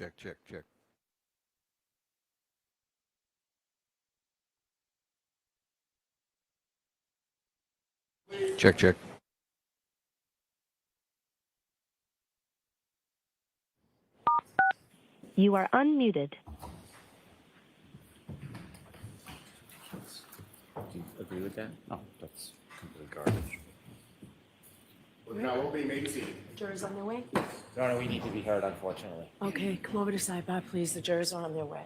check, check, check. Check, check. You are unmuted. Do you agree with that? No, that's complete garbage. Now we'll be maybe seated. Jurors on their way? No, we need to be heard, unfortunately. Okay, come over to sidebar, please. The jurors are on their way.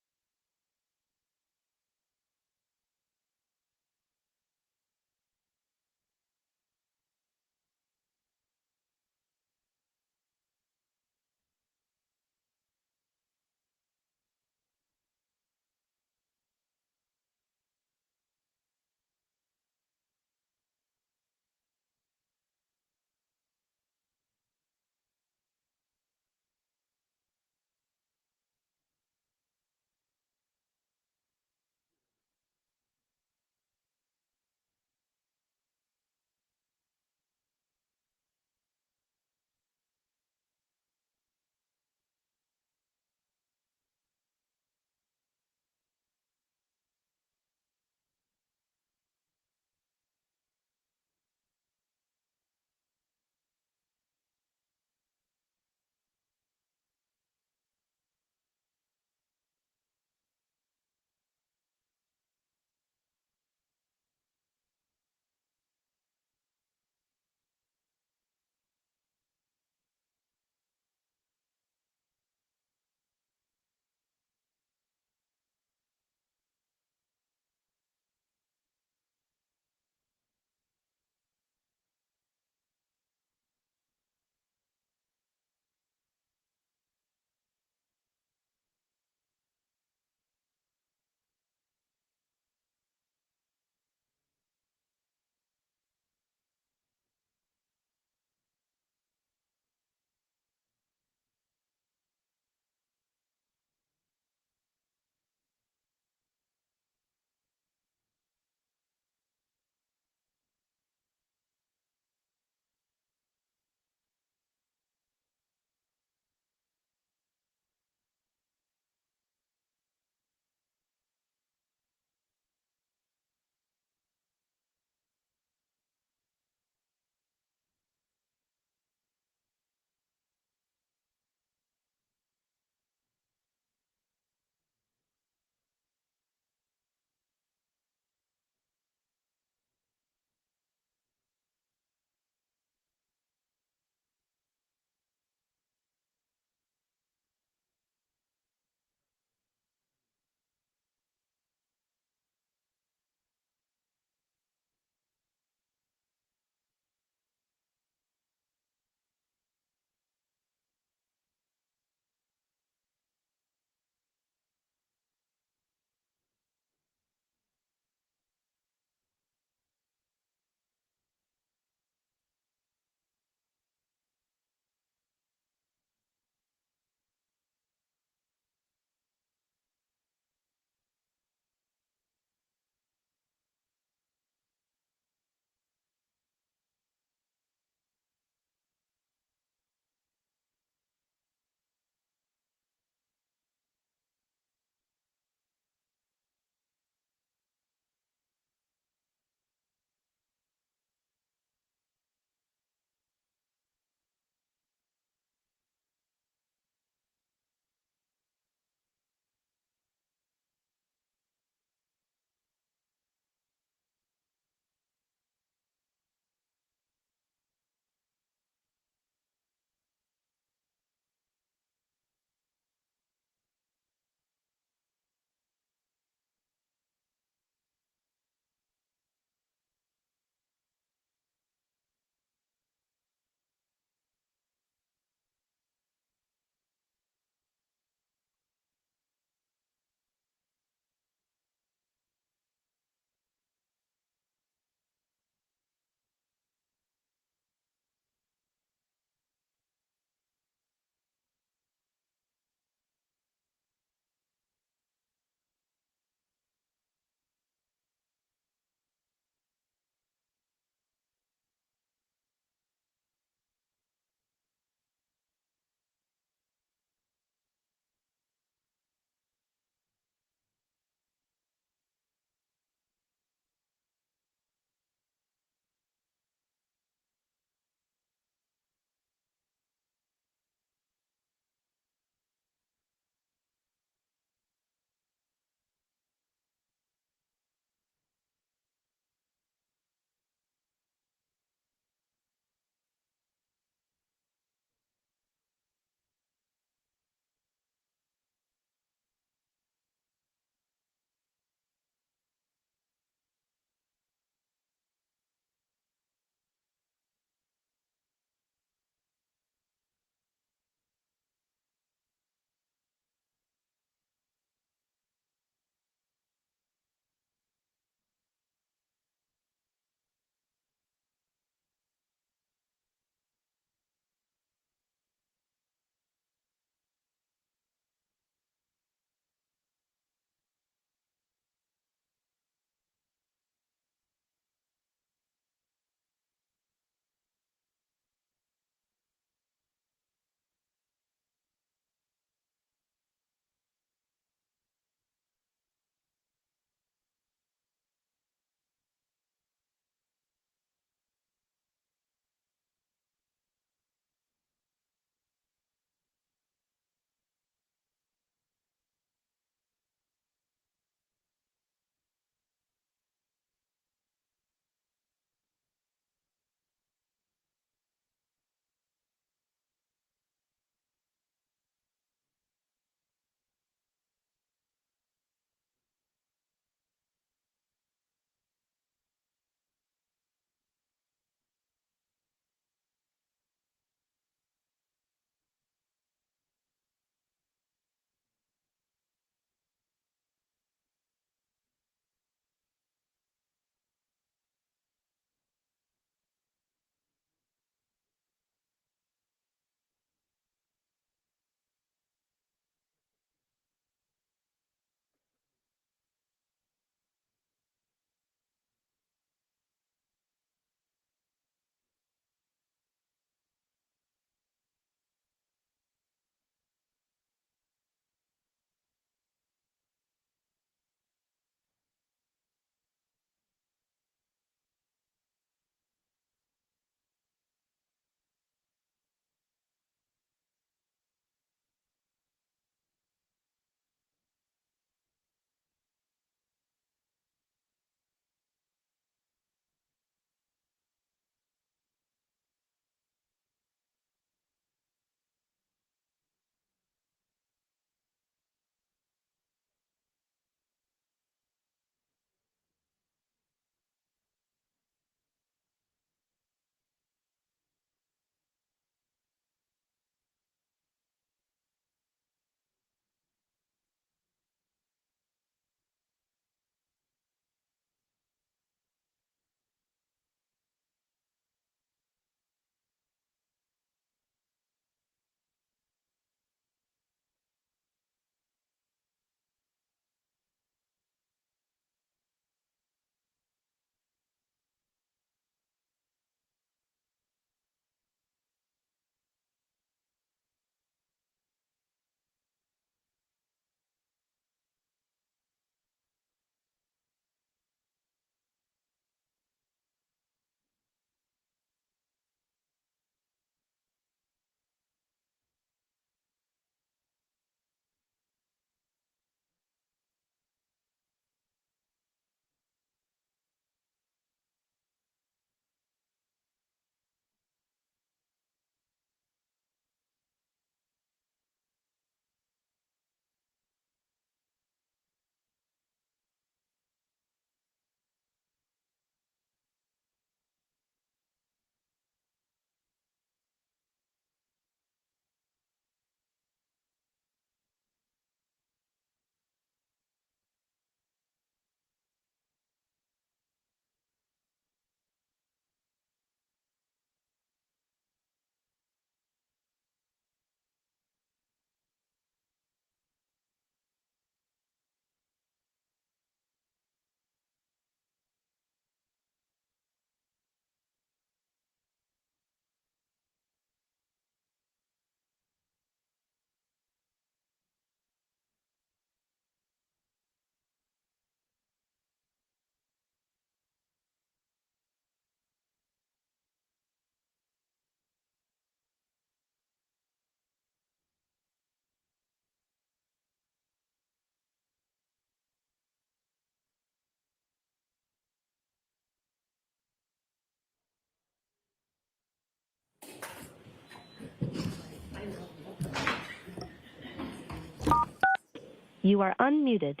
You are unmuted.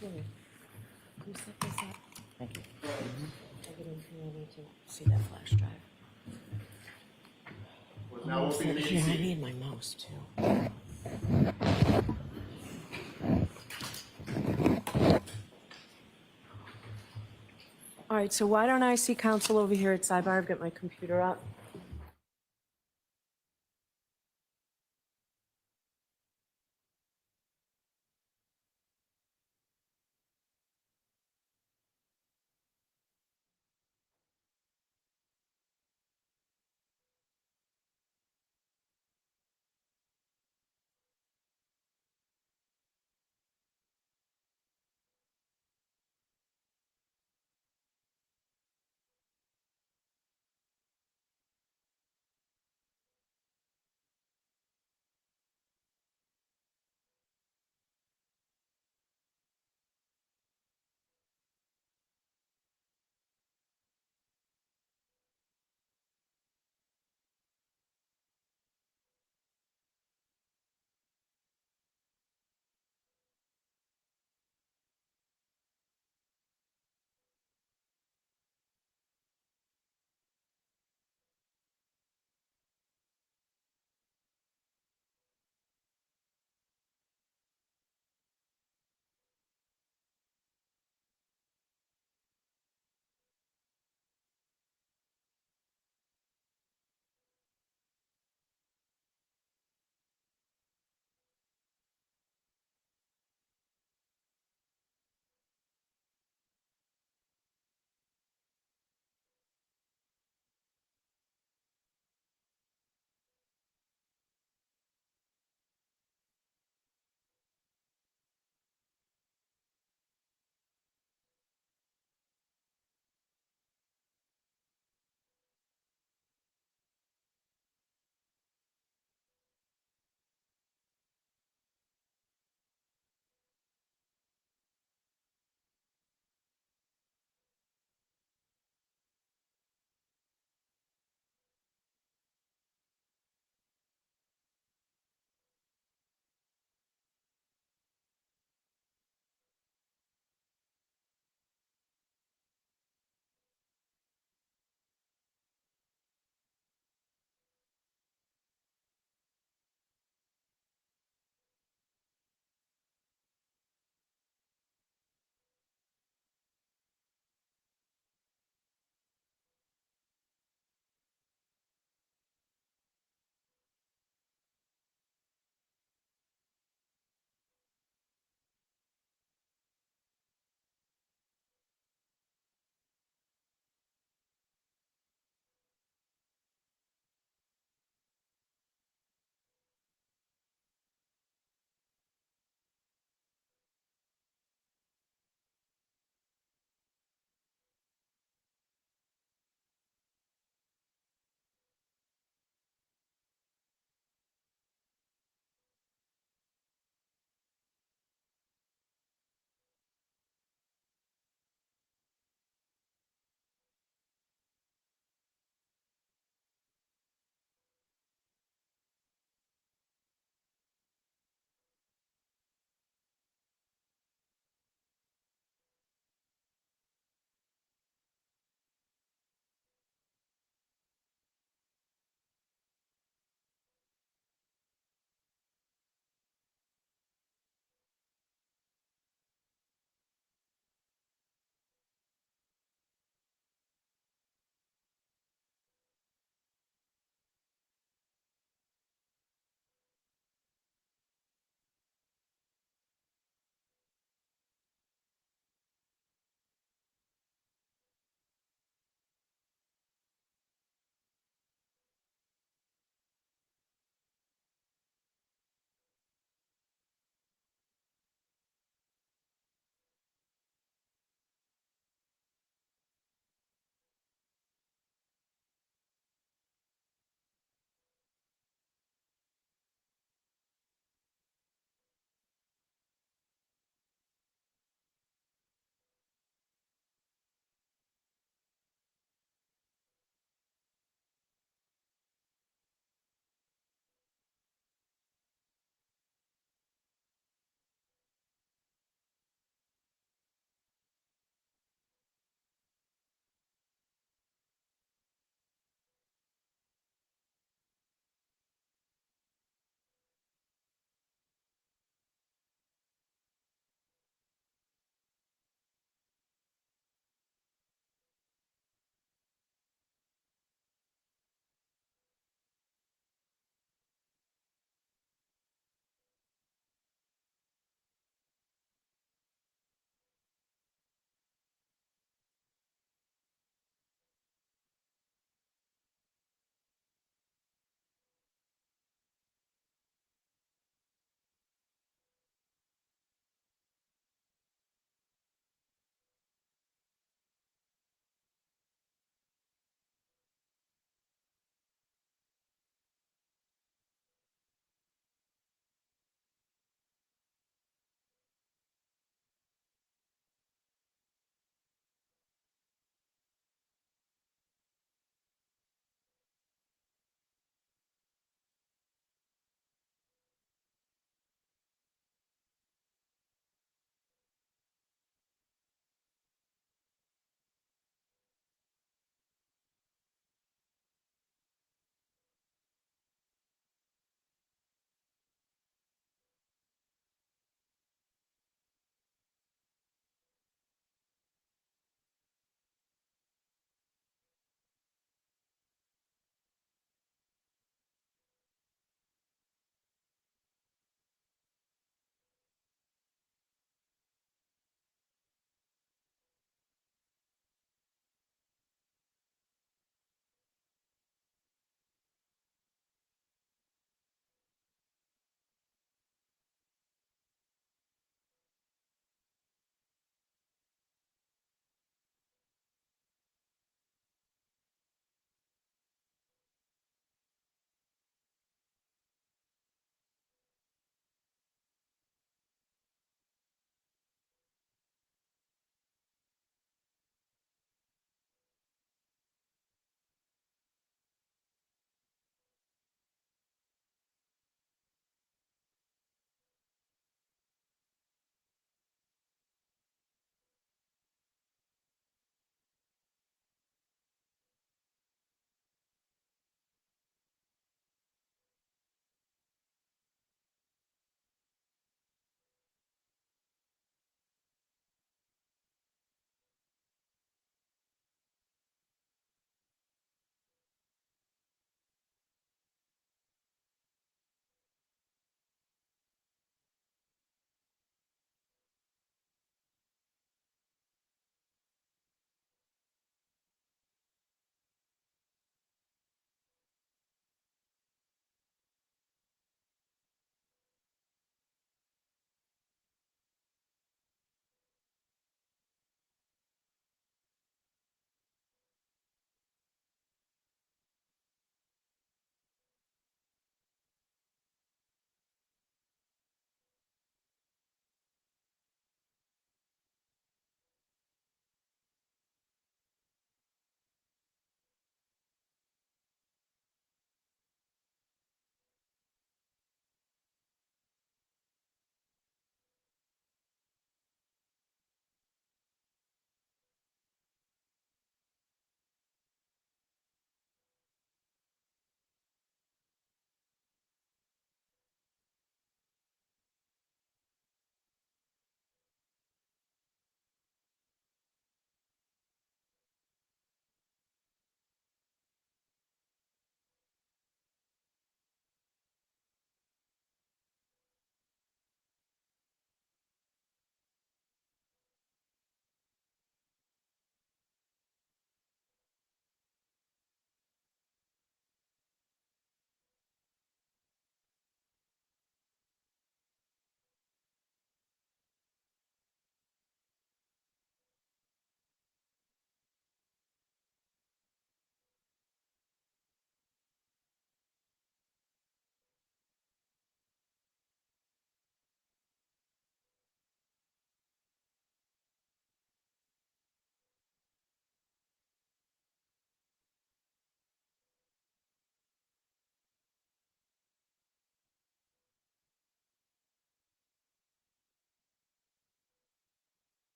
Julie, can you set this up? Thank you. Plug it in for me. I need to see that flash drive. Now open and Here, I seated. need my mouse too. All right, so why don't I see counsel over here at sidebar? I've got my computer up.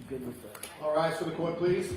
Good with that. All rise for the court, please.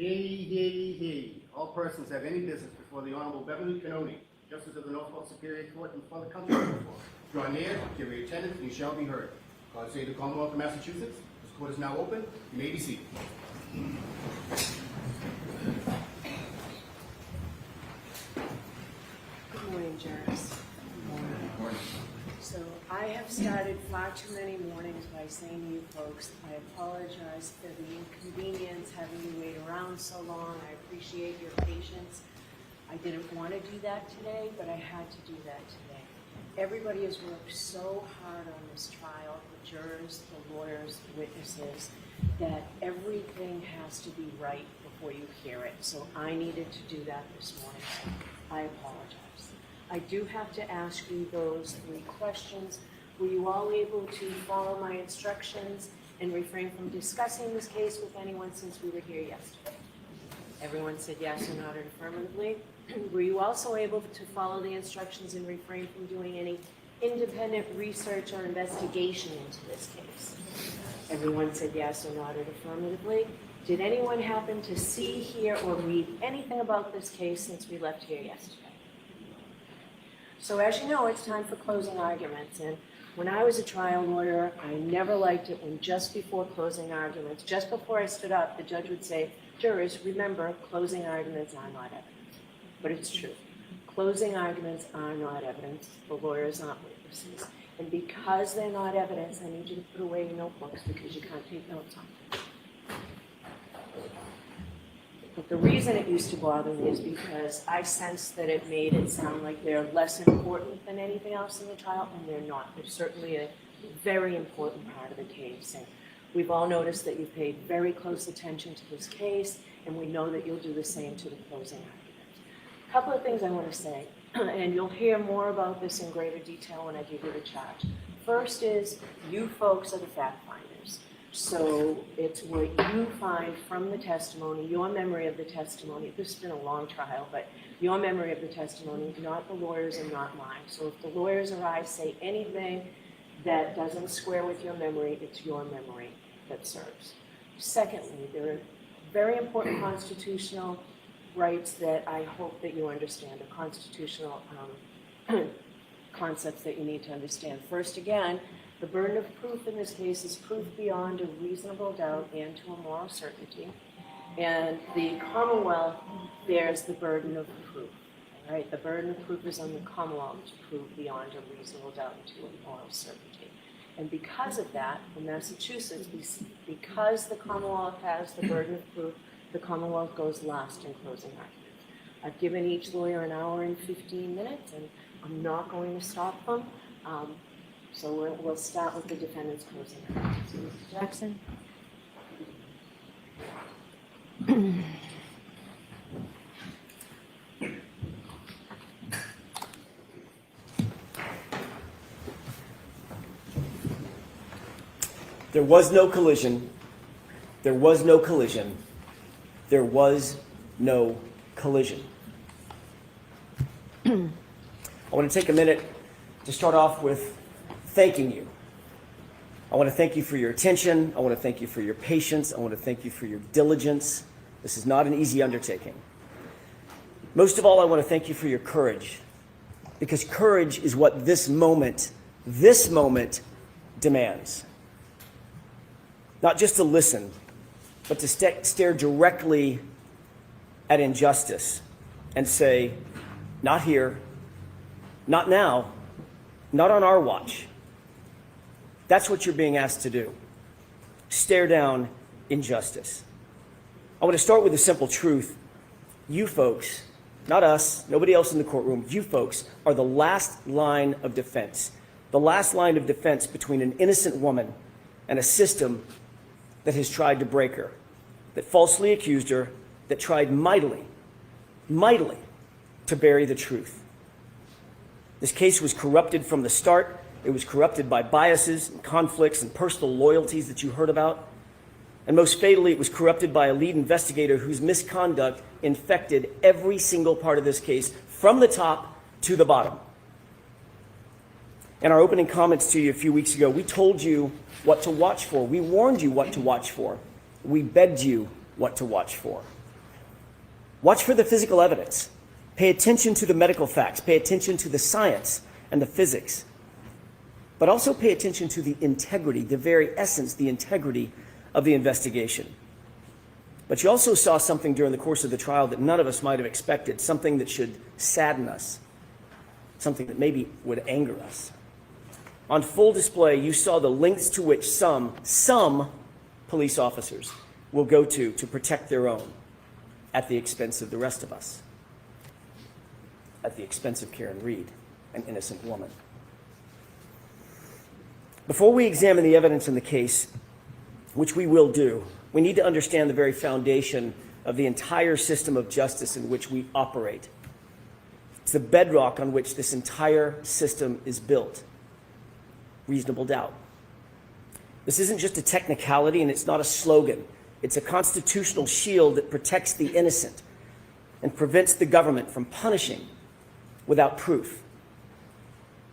Hey. All persons have any business before the Honorable Beverly Canoni, Justice of the Norfolk Superior Court, and before the country before. Draw near, give your attendance, and you shall be heard. God save the Commonwealth of Massachusetts. This court is now open. You may be seated. Good morning, jurors. Good morning. So I have started far too many mornings by saying to you folks, I apologize for the inconvenience, having you wait around so long. I appreciate your patience. I didn't want to do that today, but I had to do that today. Everybody has worked so hard on this trial, the jurors, the lawyers, the witnesses, that everything has to be right before you hear it. So I needed to do that this morning. I apologize. I do have to ask you those 3 questions. Were you all able to follow my instructions and refrain from discussing this case with anyone since we were here yesterday? Everyone said yes or nodded affirmatively. Were you also able to follow the instructions and refrain from doing any independent research or investigation into this case? Everyone said yes or nodded affirmatively. Did anyone happen to see, hear, or read anything about this case since we left here yesterday? So as you know, it's time for closing arguments. And when I was a trial lawyer, I never liked it when just before closing arguments, just before I stood up, the judge would say, jurors, remember, closing arguments are not evidence. But it's true. Closing arguments are not evidence. The lawyers aren't witnesses. And because they're not evidence, I need you to put away your notebooks because you can't take notes on them. But the reason it used to bother me is because I sensed that it made it sound like they're less important than anything else in the trial, and they're not. They're certainly a very important part of the case. And we've all noticed that you've paid very close attention to this case, and we know that you'll do the same to the closing argument. A couple of things I want to say, and you'll hear more about this in greater detail when I give you the charge. First is, you folks are the fact finders. So it's what you find from the testimony, your memory of the testimony. This has been a long trial, but your memory of the testimony, not the lawyers and not mine. So if the lawyers or I say anything that doesn't square with your memory, it's your memory that serves. Secondly, there are very important constitutional rights that I hope that you understand, or constitutional concepts that you need to understand. First, again, the burden of proof in this case is proof beyond a reasonable doubt and to a moral certainty. And the Commonwealth bears the burden of proof. Right? The burden of proof is on the Commonwealth to prove beyond a reasonable doubt and to a moral certainty. And because of that, in Massachusetts, because the Commonwealth has the burden of proof, the Commonwealth goes last in closing arguments. I've given each lawyer an hour and 15 minutes, and I'm not going to stop them. So we'll start with the defendant's closing arguments. Mr. Jackson. There was no collision. There was no collision. There was no collision. I want to take a minute to start off with thanking you. I want to thank you for your attention. I want to thank you for your patience. I want to thank you for your diligence. This is not an easy undertaking. Most of all, I want to thank you for your courage, because courage is what this moment demands. Not just to listen, but to stare directly at injustice and say, not here, not now, not on our watch. That's what you're being asked to do. Stare down injustice. I want to start with a simple truth. You folks, not us, nobody else in the courtroom, you folks are the last line of defense. The last line of defense between an innocent woman and a system that has tried to break her, that falsely accused her, that tried mightily to bury the truth. This case was corrupted from the start. It was corrupted by biases and conflicts and personal loyalties that you heard about. And most fatally, it was corrupted by a lead investigator whose misconduct infected every single part of this case from the top to the bottom. In our opening comments to you a few weeks ago, we told you what to watch for. We warned you what to watch for. We begged you what to watch for. Watch for the physical evidence. Pay attention to the medical facts. Pay attention to the science and the physics. But also pay attention to the integrity, the very essence, the integrity of the investigation. But you also saw something during the course of the trial that none of us might have expected, something that should sadden us, something that maybe would anger us. On full display, you saw the lengths to which some police officers will go to protect their own at the expense of the rest of us, at the expense of Karen Reed, an innocent woman. Before we examine the evidence in the case, which we will do, we need to understand the very foundation of the entire system of justice in which we operate. It's the bedrock on which this entire system is built. Reasonable doubt. This isn't just a technicality, and it's not a slogan. It's a constitutional shield that protects the innocent and prevents the government from punishing without proof.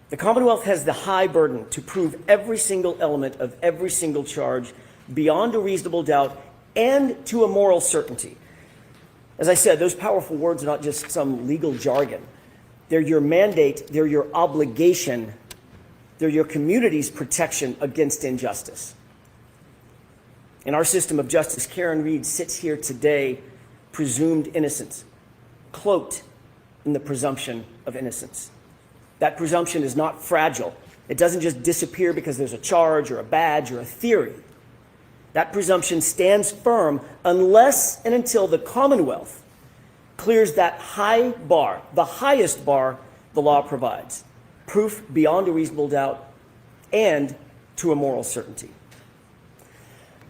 The Commonwealth has the high burden to prove every single element of every single charge beyond a reasonable doubt and to a moral certainty. As I said, those powerful words are not just some legal jargon. They're your mandate, they're your obligation, they're your community's protection against injustice. In our system of justice, Karen Reed sits here today, presumed innocent, cloaked in the presumption of innocence. That presumption is not fragile. It doesn't just disappear because there's a charge or a badge or a theory. That presumption stands firm unless and until the Commonwealth clears that high bar, the highest bar the law provides, proof beyond a reasonable doubt and to a moral certainty.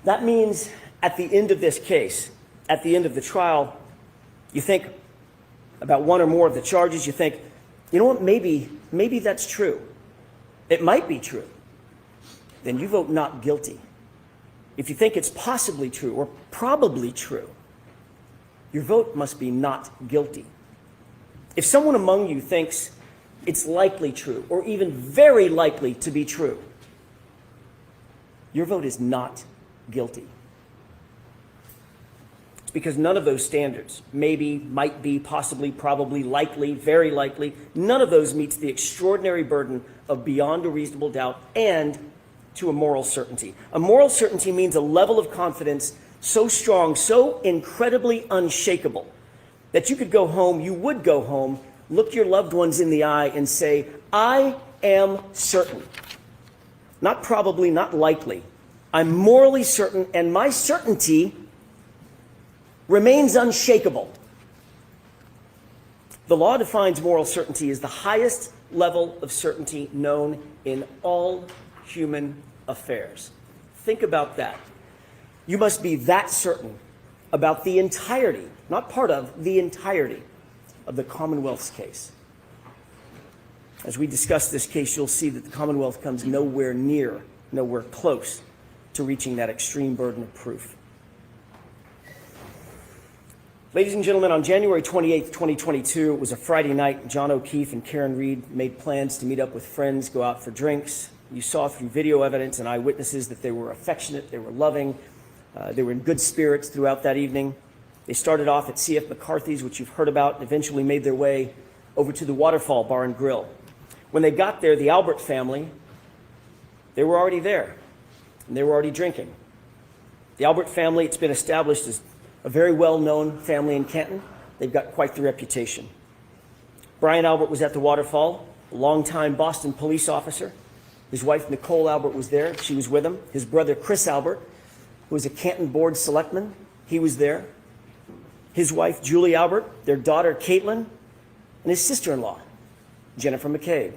That means at the end of this case, at the end of the trial, you think about one or more of the charges, you think, you know what, maybe that's true. It might be true. Then you vote not guilty. If you think it's possibly true or probably true, your vote must be not guilty. If someone among you thinks it's likely true or even very likely to be true, your vote is not guilty. It's because none of those standards, maybe, might be, possibly, probably, likely, very likely, none of those meets the extraordinary burden of beyond a reasonable doubt and to a moral certainty. A moral certainty means a level of confidence so strong, so incredibly unshakable, that you could go home, you would go home, look your loved ones in the eye and say, I am certain. Not probably, not likely. I'm morally certain, and my certainty remains unshakable. The law defines moral certainty as the highest level of certainty known in all human affairs. Think about that. You must be that certain about the entirety, not part of, the entirety of the Commonwealth's case. As we discuss this case, you'll see that the Commonwealth comes nowhere near, nowhere close to reaching that extreme burden of proof. Ladies and gentlemen, on January 28th, 2022, it was a Friday night. John O'Keefe and Karen Reed made plans to meet up with friends, go out for drinks. You saw through video evidence and eyewitnesses that they were affectionate, they were loving, they were in good spirits throughout that evening. They started off at C.F. McCarthy's, which you've heard about, and eventually made their way over to the Waterfall Bar and Grill. When they got there, the Albert family, they were already there, and they were already drinking. The Albert family, it's been established as a very well-known family in Canton. They've got quite the reputation. Brian Albert was at the Waterfall, a longtime Boston police officer. His wife, Nicole Albert, was there. She was with him. His brother, Chris Albert, who was a Canton board selectman, he was there. His wife, Julie Albert, their daughter, Caitlin, and his sister-in-law, Jennifer McCabe,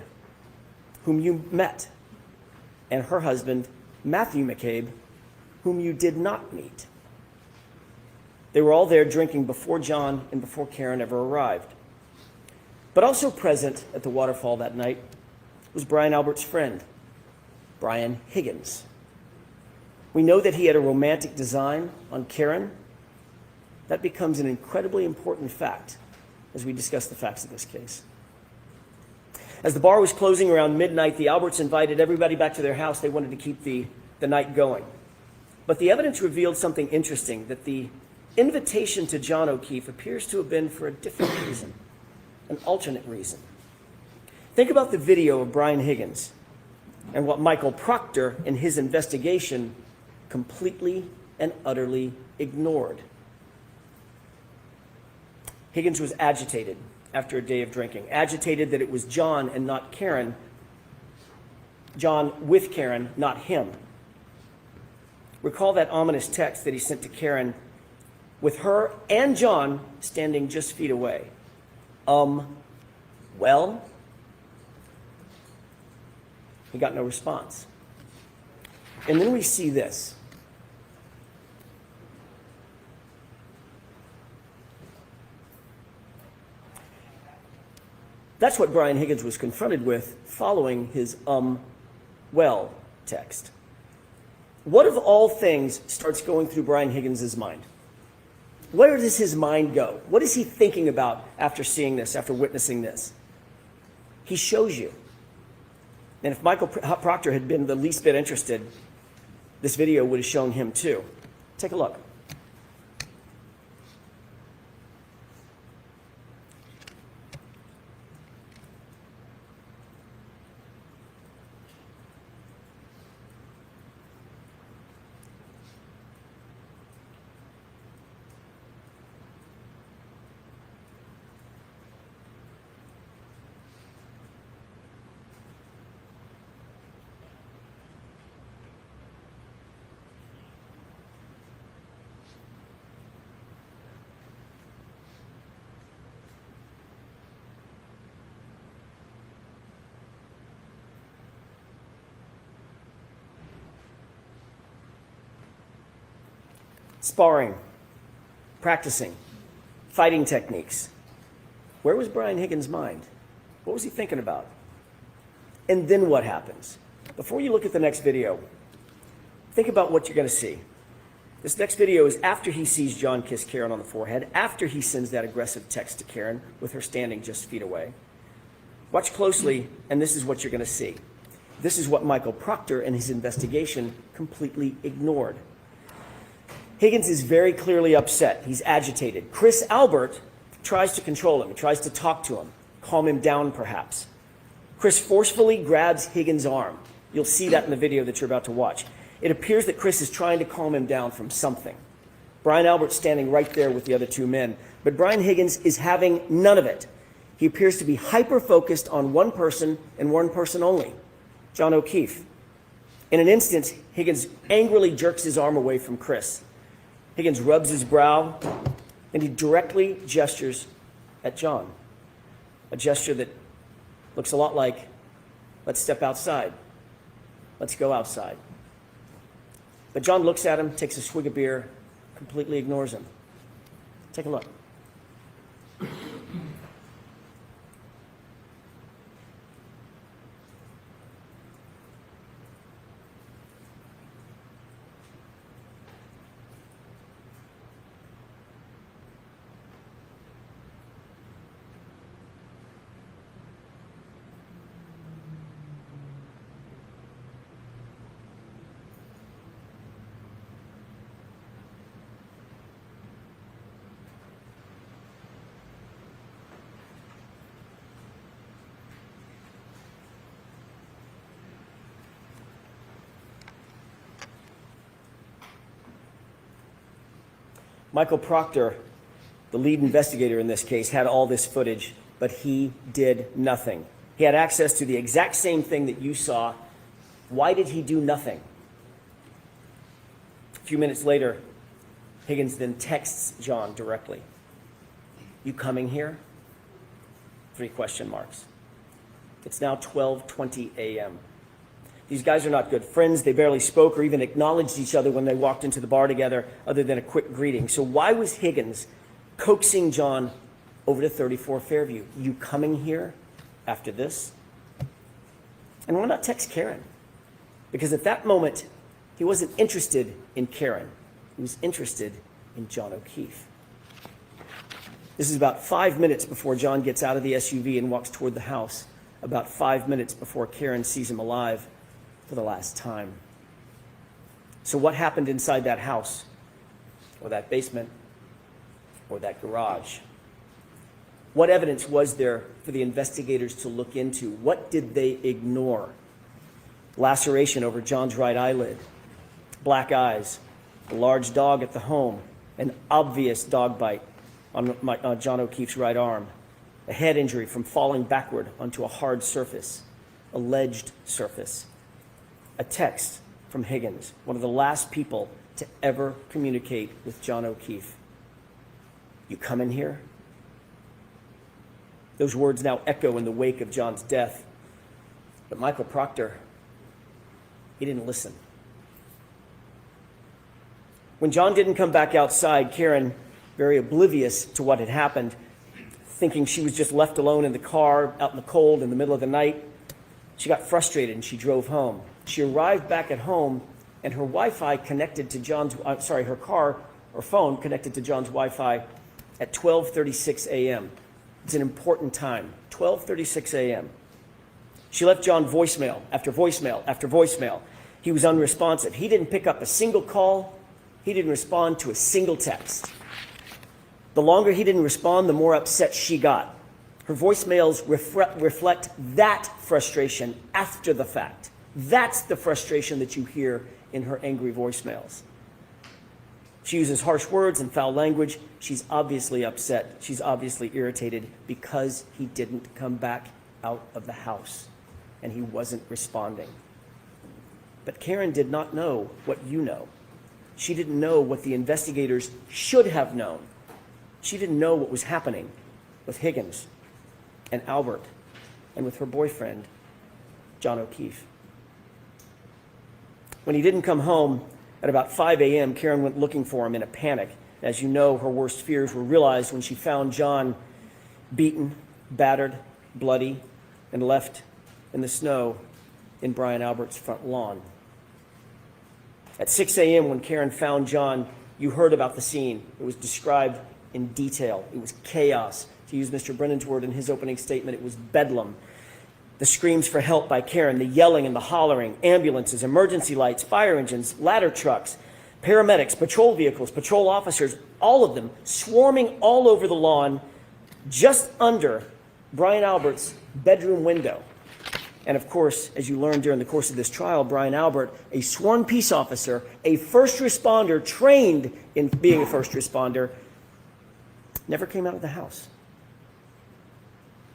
whom you met, and her husband, Matthew McCabe, whom you did not meet. They were all there drinking before John and before Karen ever arrived. But also present at the Waterfall that night was Brian Albert's friend, Brian Higgins. We know that he had a romantic design on Karen. That becomes an incredibly important fact as we discuss the facts of this case. As the bar was closing around midnight, the Alberts invited everybody back to their house. They wanted to keep the night going. But the evidence revealed something interesting, that the invitation to John O'Keefe appears to have been for a different reason, an alternate reason. Think about the video of Brian Higgins and what Michael Proctor in his investigation completely and utterly ignored. Higgins was agitated after a day of drinking, agitated that it was John and not Karen, John with Karen, not him. Recall that ominous text that he sent to Karen with her and John standing just feet away. Well? He got no response. And then we see this. That's what Brian Higgins was confronted with following his well text. What of all things starts going through Brian Higgins' mind? Where does his mind go? What is he thinking about after seeing this, after witnessing this? He shows you. And if Michael Proctor had been the least bit interested, this video would have shown him too. Take a look. Sparring, practicing, fighting techniques. Where was Brian Higgins' mind? What was he thinking about? And then what happens? Before you look at the next video, think about what you're going to see. This next video is after he sees John kiss Karen on the forehead, after he sends that aggressive text to Karen with her standing just feet away. Watch closely, and this is what you're going to see. This is what Michael Proctor and his investigation completely ignored. Higgins is very clearly upset. He's agitated. Chris Albert tries to control him. He tries to talk to him, calm him down perhaps. Chris forcefully grabs Higgins' arm. You'll see that in the video that you're about to watch. It appears that Chris is trying to calm him down from something. Brian Albert's standing right there with the other two men, but Brian Higgins is having none of it. He appears to be hyper-focused on one person and one person only, John O'Keefe. In an instant, Higgins angrily jerks his arm away from Chris. Higgins rubs his brow, and he directly gestures at John. A gesture that looks a lot like, let's step outside. Let's go outside. But John looks at him, takes a swig of beer, completely ignores him. Take a look. Michael Proctor, the lead investigator in this case, had all this footage, but he did nothing. He had access to the exact same thing that you saw. Why did he do nothing? A few minutes later, Higgins then texts John directly. You coming here? 3 question marks. It's now 12:20 a.m. These guys are not good friends. They barely spoke or even acknowledged each other when they walked into the bar together, other than a quick greeting. So why was Higgins coaxing John over to 34 Fairview? You coming here after this? And why not text Karen? Because at that moment, he wasn't interested in Karen. He was interested in John O'Keefe. This is about 5 minutes before John gets out of the SUV and walks toward the house. About 5 minutes before Karen sees him alive for the last time. So what happened inside that house or that basement or that garage? What evidence was there for the investigators to look into? What did they ignore? Laceration over John's right eyelid, black eyes, a large dog at the home, an obvious dog bite on John O'Keefe's right arm, a head injury from falling backward onto a hard surface, alleged surface, a text from Higgins, one of the last people to ever communicate with John O'Keefe. "You come in here?" Those words now echo in the wake of John's death. But Michael Proctor, he didn't listen. When John didn't come back outside, Karen, very oblivious to what had happened, thinking she was just left alone in the car, out in the cold, in the middle of the night, she got frustrated and she drove home. She arrived back at home, and her Wi-Fi connected to her car or phone connected to John's Wi-Fi at 12:36 a.m. It's an important time, 12:36 a.m. She left John voicemail after voicemail after voicemail. He was unresponsive. He didn't pick up a single call. He didn't respond to a single text. The longer he didn't respond, the more upset she got. Her voicemails reflect that frustration after the fact. That's the frustration that you hear in her angry voicemails. She uses harsh words and foul language. She's obviously upset. She's obviously irritated because he didn't come back out of the house and he wasn't responding. But Karen did not know what you know. She didn't know what the investigators should have known. She didn't know what was happening with Higgins and Albert and with her boyfriend, John O'Keefe. When he didn't come home at about 5 a.m., Karen went looking for him in a panic. As you know, her worst fears were realized when she found John beaten, battered, bloody, and left in the snow in Brian Albert's front lawn. At 6 a.m., when Karen found John, you heard about the scene. It was described in detail. It was chaos. To use Mr. Brennan's word in his opening statement, it was bedlam. The screams for help by Karen, the yelling and the hollering, ambulances, emergency lights, fire engines, ladder trucks, paramedics, patrol vehicles, patrol officers, all of them swarming all over the lawn just under Brian Albert's bedroom window. And of course, as you learned during the course of this trial, Brian Albert, a sworn peace officer, a first responder trained in being a first responder, never came out of the house.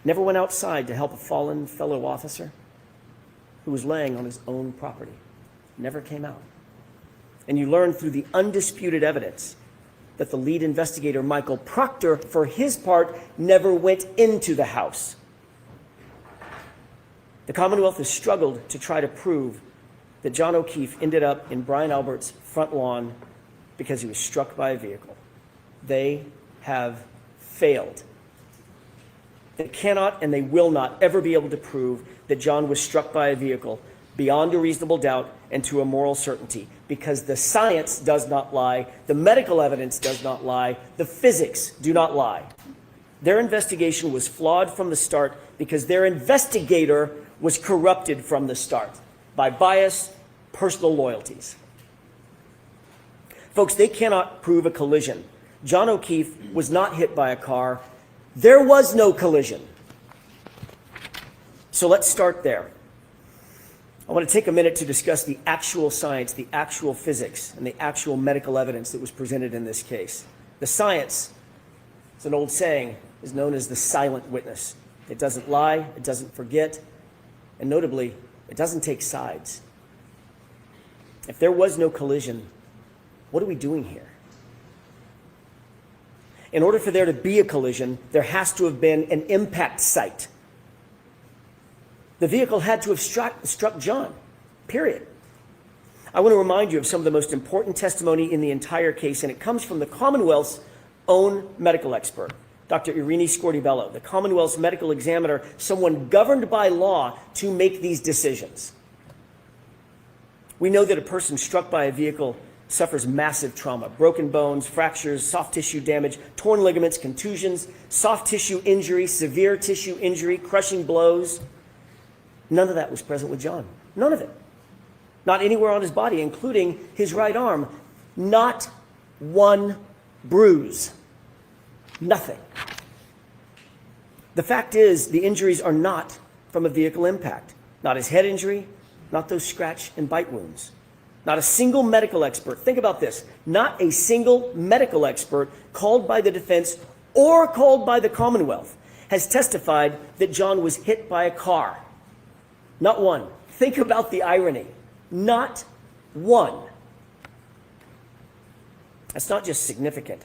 Never went outside to help a fallen fellow officer who was laying on his own property. Never came out. And you learn through the undisputed evidence that the lead investigator, Michael Proctor, for his part, never went into the house. The Commonwealth has struggled to try to prove that John O'Keefe ended up in Brian Albert's front lawn because he was struck by a vehicle. They have failed. They cannot and they will not ever be able to prove that John was struck by a vehicle beyond a reasonable doubt and to a moral certainty, because the science does not lie, the medical evidence does not lie, the physics do not lie. Their investigation was flawed from the start because their investigator was corrupted from the start by bias, personal loyalties. Folks, they cannot prove a collision. John O'Keefe was not hit by a car. There was no collision. So let's start there. I want to take a minute to discuss the actual science, the actual physics, and the actual medical evidence that was presented in this case. The science, it's an old saying, is known as the silent witness. It doesn't lie, it doesn't forget, and notably, it doesn't take sides. If there was no collision, what are we doing here? In order for there to be a collision, there has to have been an impact site. The vehicle had to have struck John, period. I want to remind you of some of the most important testimony in the entire case, and it comes from the Commonwealth's own medical expert, Dr. Irini Scortibello, the Commonwealth's medical examiner, someone governed by law to make these decisions. We know that a person struck by a vehicle suffers massive trauma, broken bones, fractures, soft tissue damage, torn ligaments, contusions, soft tissue injury, severe tissue injury, crushing blows. None of that was present with John. None of it. Not anywhere on his body, including his right arm. Not one bruise. Nothing. The fact is, the injuries are not from a vehicle impact. Not his head injury, not those scratch and bite wounds. Not a single medical expert, think about this, not a single medical expert called by the defense or called by the Commonwealth has testified that John was hit by a car. Not one. Think about the irony. Not one. That's not just significant.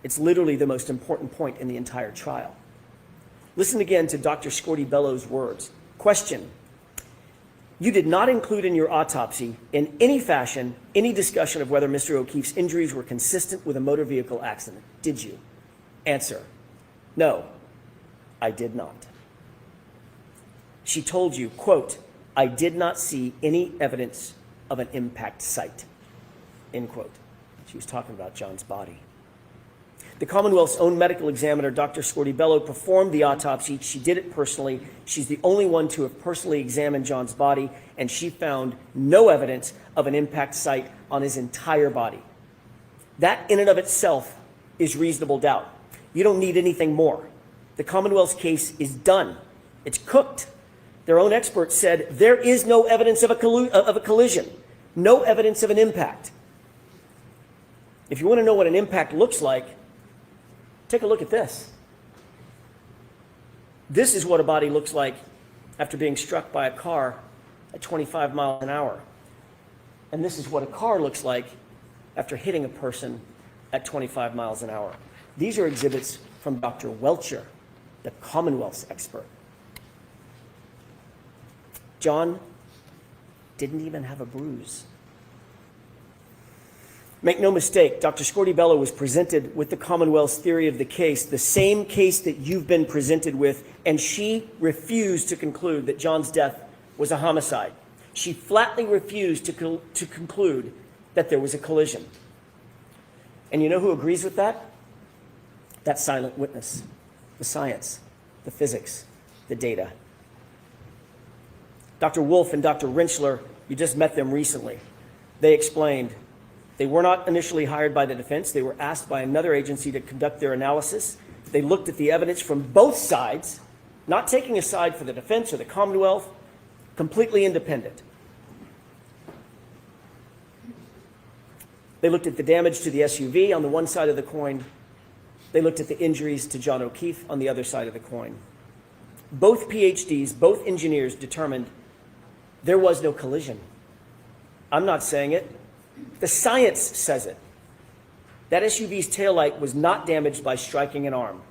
It's literally the most important point in the entire trial. Listen again to Dr. Scorti-Bello's words. Question. You did not include in your autopsy, in any fashion, any discussion of whether Mr. O'Keefe's injuries were consistent with a motor vehicle accident, did you? Answer. No, I did not. She told you, quote, I did not see any evidence of an impact site, end quote. She was talking about John's body. The Commonwealth's own medical examiner, Dr. Scorti-Bello, performed the autopsy. She did it personally. She's the only one to have personally examined John's body, and she found no evidence of an impact site on his entire body. That in and of itself is reasonable doubt. You don't need anything more. The Commonwealth's case is done. It's cooked. Their own experts said there is no evidence of a collision, no evidence of an impact. If you want to know what an impact looks like, take a look at this. This is what a body looks like after being struck by a car at 25 miles an hour. And this is what a car looks like after hitting a person at 25 miles an hour. These are exhibits from Dr. Welcher, the Commonwealth's expert. John didn't even have a bruise. Make no mistake, Dr. Scorti-Bello was presented with the Commonwealth's theory of the case, the same case that you've been presented with, and she refused to conclude that John's death was a homicide. She flatly refused to conclude that there was a collision. And you know who agrees with that? That silent witness, the science, the physics, the data. Dr. Wolf and Dr. Rentschler, you just met them recently. They explained they were not initially hired by the defense. They were asked by another agency to conduct their analysis. They looked at the evidence from both sides, not taking a side for the defense or the Commonwealth, completely independent. They looked at the damage to the SUV on the one side of the coin. They looked at the injuries to John O'Keefe on the other side of the coin. Both PhDs, both engineers determined there was no collision. I'm not saying it. The science says it. That SUV's taillight was not damaged by striking an arm,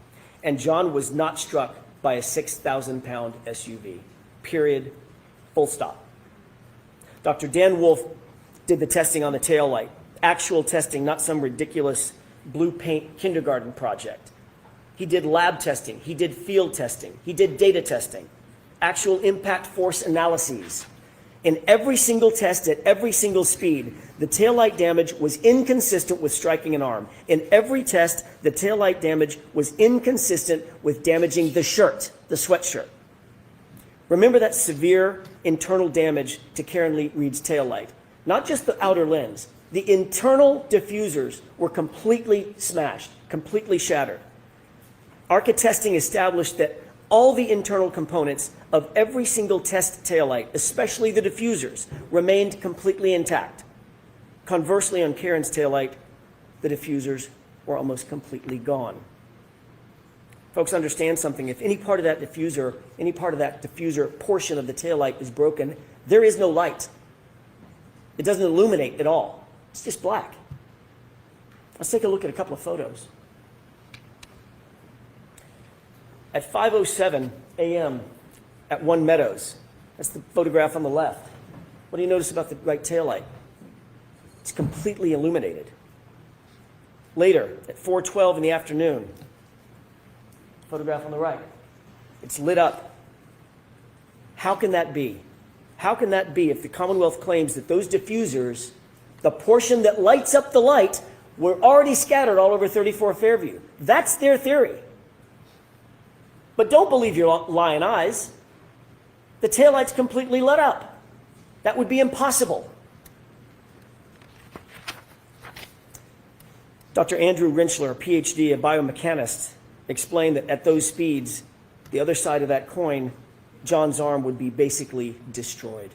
and John was not struck by a 6,000-pound SUV. Period. Full stop. Dr. Dan Wolf did the testing on the taillight. Actual testing, not some ridiculous blue paint kindergarten project. He did lab testing. He did field testing. He did data testing. Actual impact force analyses. In every single test at every single speed, the taillight damage was inconsistent with striking an arm. In every test, the taillight damage was inconsistent with damaging the shirt, the sweatshirt. Remember that severe internal damage to Karen Reed's taillight. Not just the outer lens. The internal diffusers were completely smashed, completely shattered. ARCA testing established that all the internal components of every single test taillight, especially the diffusers, remained completely intact. Conversely, on Karen's taillight, the diffusers were almost completely gone. Folks, understand something. If any part of that diffuser portion of the taillight is broken, there is no light. It doesn't illuminate at all. It's just black. Let's take a look at a couple of photos. At 5:07 a.m. at One Meadows, that's the photograph on the left. What do you notice about the right taillight? It's completely illuminated. Later, at 4:12 in the afternoon, photograph on the right, it's lit up. How can that be? How can that be if the Commonwealth claims that those diffusers, the portion that lights up the light, were already scattered all over 34 Fairview? That's their theory. But don't believe your lying eyes. The taillight's completely lit up. That would be impossible. Dr. Andrew Rentschler, a PhD, a biomechanist, explained that at those speeds, the other side of that coin, John's arm would be basically destroyed.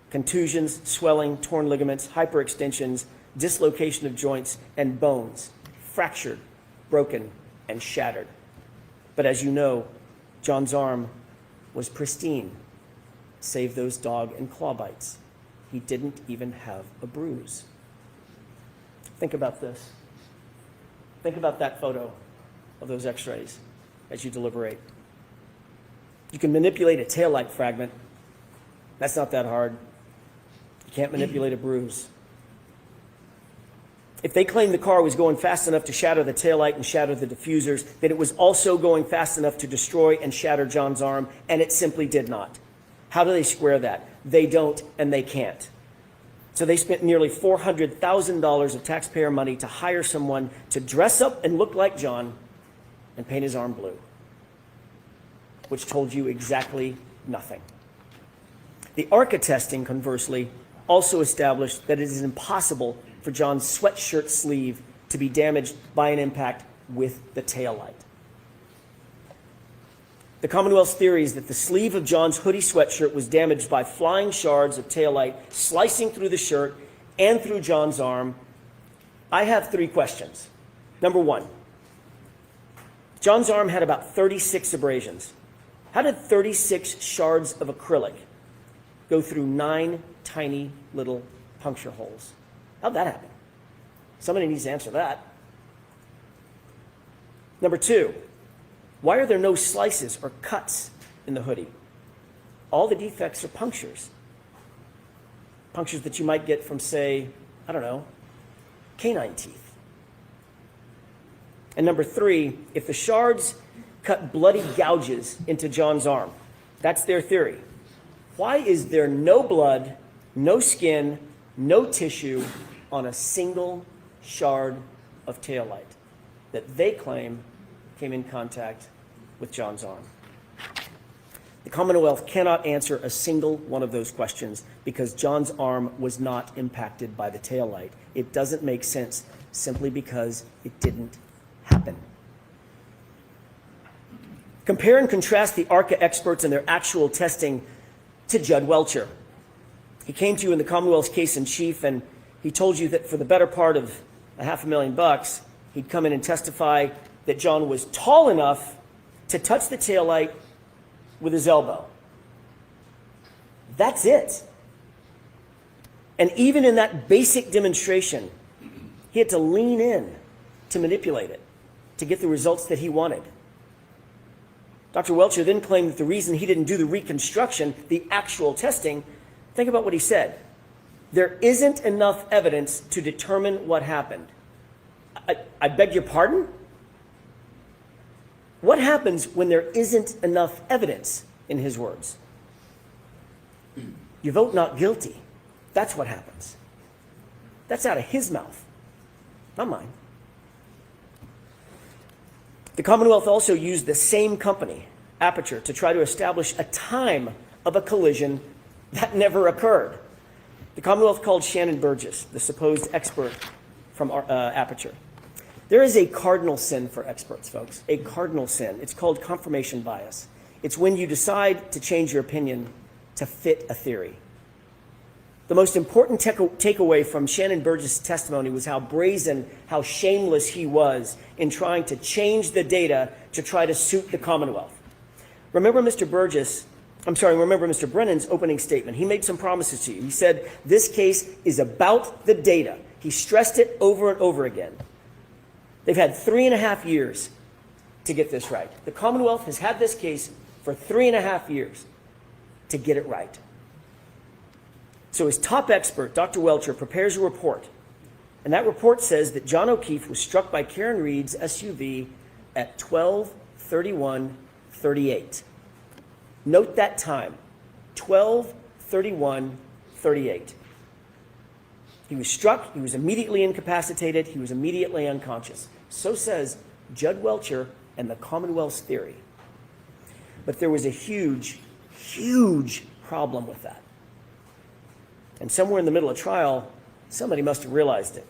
Contusions, swelling, torn ligaments, hyperextensions, dislocation of joints and bones, fractured, broken, and shattered. But as you know, John's arm was pristine, save those dog and claw bites. He didn't even have a bruise. Think about this. Think about that photo of those x-rays as you deliberate. You can manipulate a taillight fragment. That's not that hard. You can't manipulate a bruise. If they claimed the car was going fast enough to shatter the taillight and shatter the diffusers, then it was also going fast enough to destroy and shatter John's arm, and it simply did not. How do they square that? They don't, and they can't. So they spent nearly $400,000 of taxpayer money to hire someone to dress up and look like John and paint his arm blue, which told you exactly nothing. The ARCA testing, conversely, also established that it is impossible for John's sweatshirt sleeve to be damaged by an impact with the taillight. The Commonwealth's theory is that the sleeve of John's hoodie sweatshirt was damaged by flying shards of taillight slicing through the shirt and through John's arm. I have 3 questions. Number 1, John's arm had about 36 abrasions. How did 36 shards of acrylic go through 9 tiny little puncture holes? How'd that happen? Somebody needs to answer that. Number 2, why are there no slices or cuts in the hoodie? All the defects are punctures. Punctures that you might get from, say, I don't know, canine teeth. And number 3, if the shards cut bloody gouges into John's arm, that's their theory, why is there no blood, no skin, no tissue on a single shard of taillight that they claim came in contact with John's arm? The Commonwealth cannot answer a single one of those questions because John's arm was not impacted by the taillight. It doesn't make sense simply because it didn't happen. Compare and contrast the ARCA experts and their actual testing to Judd Welcher. He came to you in the Commonwealth's case in chief, and he told you that for the better part of $500,000, he'd come in and testify that John was tall enough to touch the taillight with his elbow. That's it. And even in that basic demonstration, he had to lean in to manipulate it, to get the results that he wanted. Dr. Welcher then claimed that the reason he didn't do the reconstruction, the actual testing, think about what he said. There isn't enough evidence to determine what happened. I beg your pardon? What happens when there isn't enough evidence, in his words? You vote not guilty. That's what happens. That's out of his mouth, not mine. The Commonwealth also used the same company, Aperture, to try to establish a time of a collision that never occurred. The Commonwealth called Shannon Burgess, the supposed expert from Aperture. There is a cardinal sin for experts, folks, a cardinal sin. It's called confirmation bias. It's when you decide to change your opinion to fit a theory. The most important takeaway from Shannon Burgess' testimony was how brazen, how shameless he was in trying to change the data to try to suit the Commonwealth. Remember Mr. Brennan's opening statement. He made some promises to you. He said, this case is about the data. He stressed it over and over again. They've had 3.5 years to get this right. The Commonwealth has had this case for 3.5 years to get it right. So his top expert, Dr. Welcher, prepares a report. And that report says that John O'Keefe was struck by Karen Reed's SUV at 12:31:38. Note that time, 12:31:38. He was struck, he was immediately incapacitated, he was immediately unconscious. So says Judd Welcher and the Commonwealth's theory. But there was a huge, huge problem with that. And somewhere in the middle of trial, somebody must have realized it.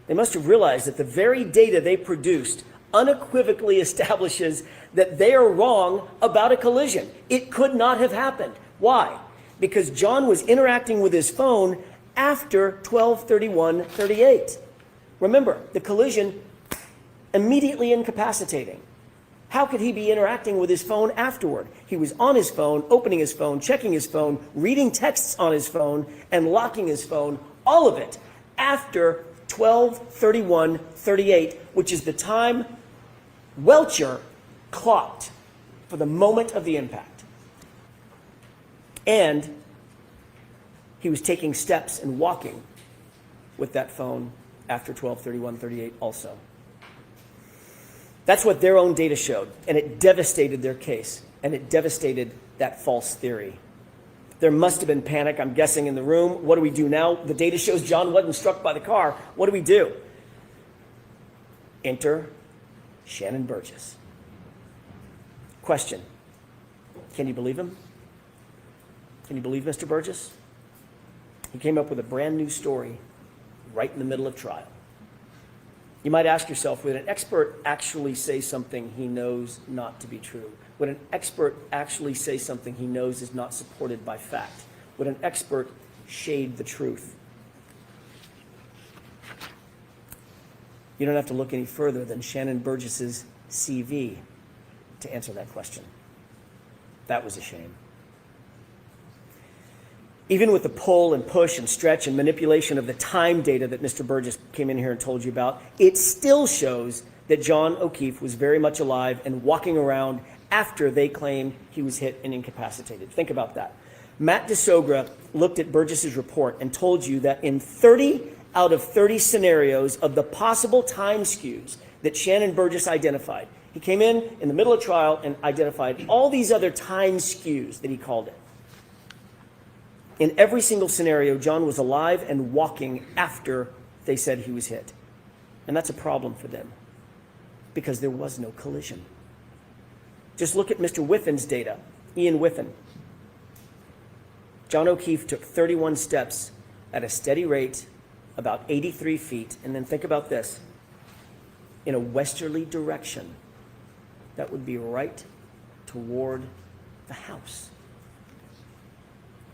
They must have realized that the very data they produced unequivocally establishes that they are wrong about a collision. It could not have happened. Why? Because John was interacting with his phone after 12:31:38. Remember, the collision immediately incapacitating. How could he be interacting with his phone afterward? He was on his phone, opening his phone, checking his phone, reading texts on his phone, and locking his phone, all of it after 12:31:38, which is the time Welcher clocked for the moment of the impact. And he was taking steps and walking with that phone after 12:31:38 also. That's what their own data showed, and it devastated their case, and it devastated that false theory. There must have been panic, I'm guessing, in the room. What do we do now? The data shows John wasn't struck by the car. What do we do? Enter Shannon Burgess. Question. Can you believe him? Can you believe Mr. Burgess? He came up with a brand new story right in the middle of trial. You might ask yourself, would an expert actually say something he knows not to be true? Would an expert actually say something he knows is not supported by fact? Would an expert shade the truth? You don't have to look any further than Shannon Burgess's CV to answer that question. That was a shame. Even with the pull and push and stretch and manipulation of the time data that Mr. Burgess came in here and told you about, it still shows that John O'Keefe was very much alive and walking around after they claimed he was hit and incapacitated. Think about that. Matt DeSogra looked at Burgess's report and told you that in 30 out of 30 scenarios of the possible time skews that Shannon Burgess identified, he came in the middle of trial and identified all these other time skews that he called it. In every single scenario, John was alive and walking after they said he was hit. And that's a problem for them because there was no collision. Just look at Mr. Whiffin's data, Ian Whiffin. John O'Keefe took 31 steps at a steady rate, about 83 feet, and then think about this, in a westerly direction. That would be right toward the house.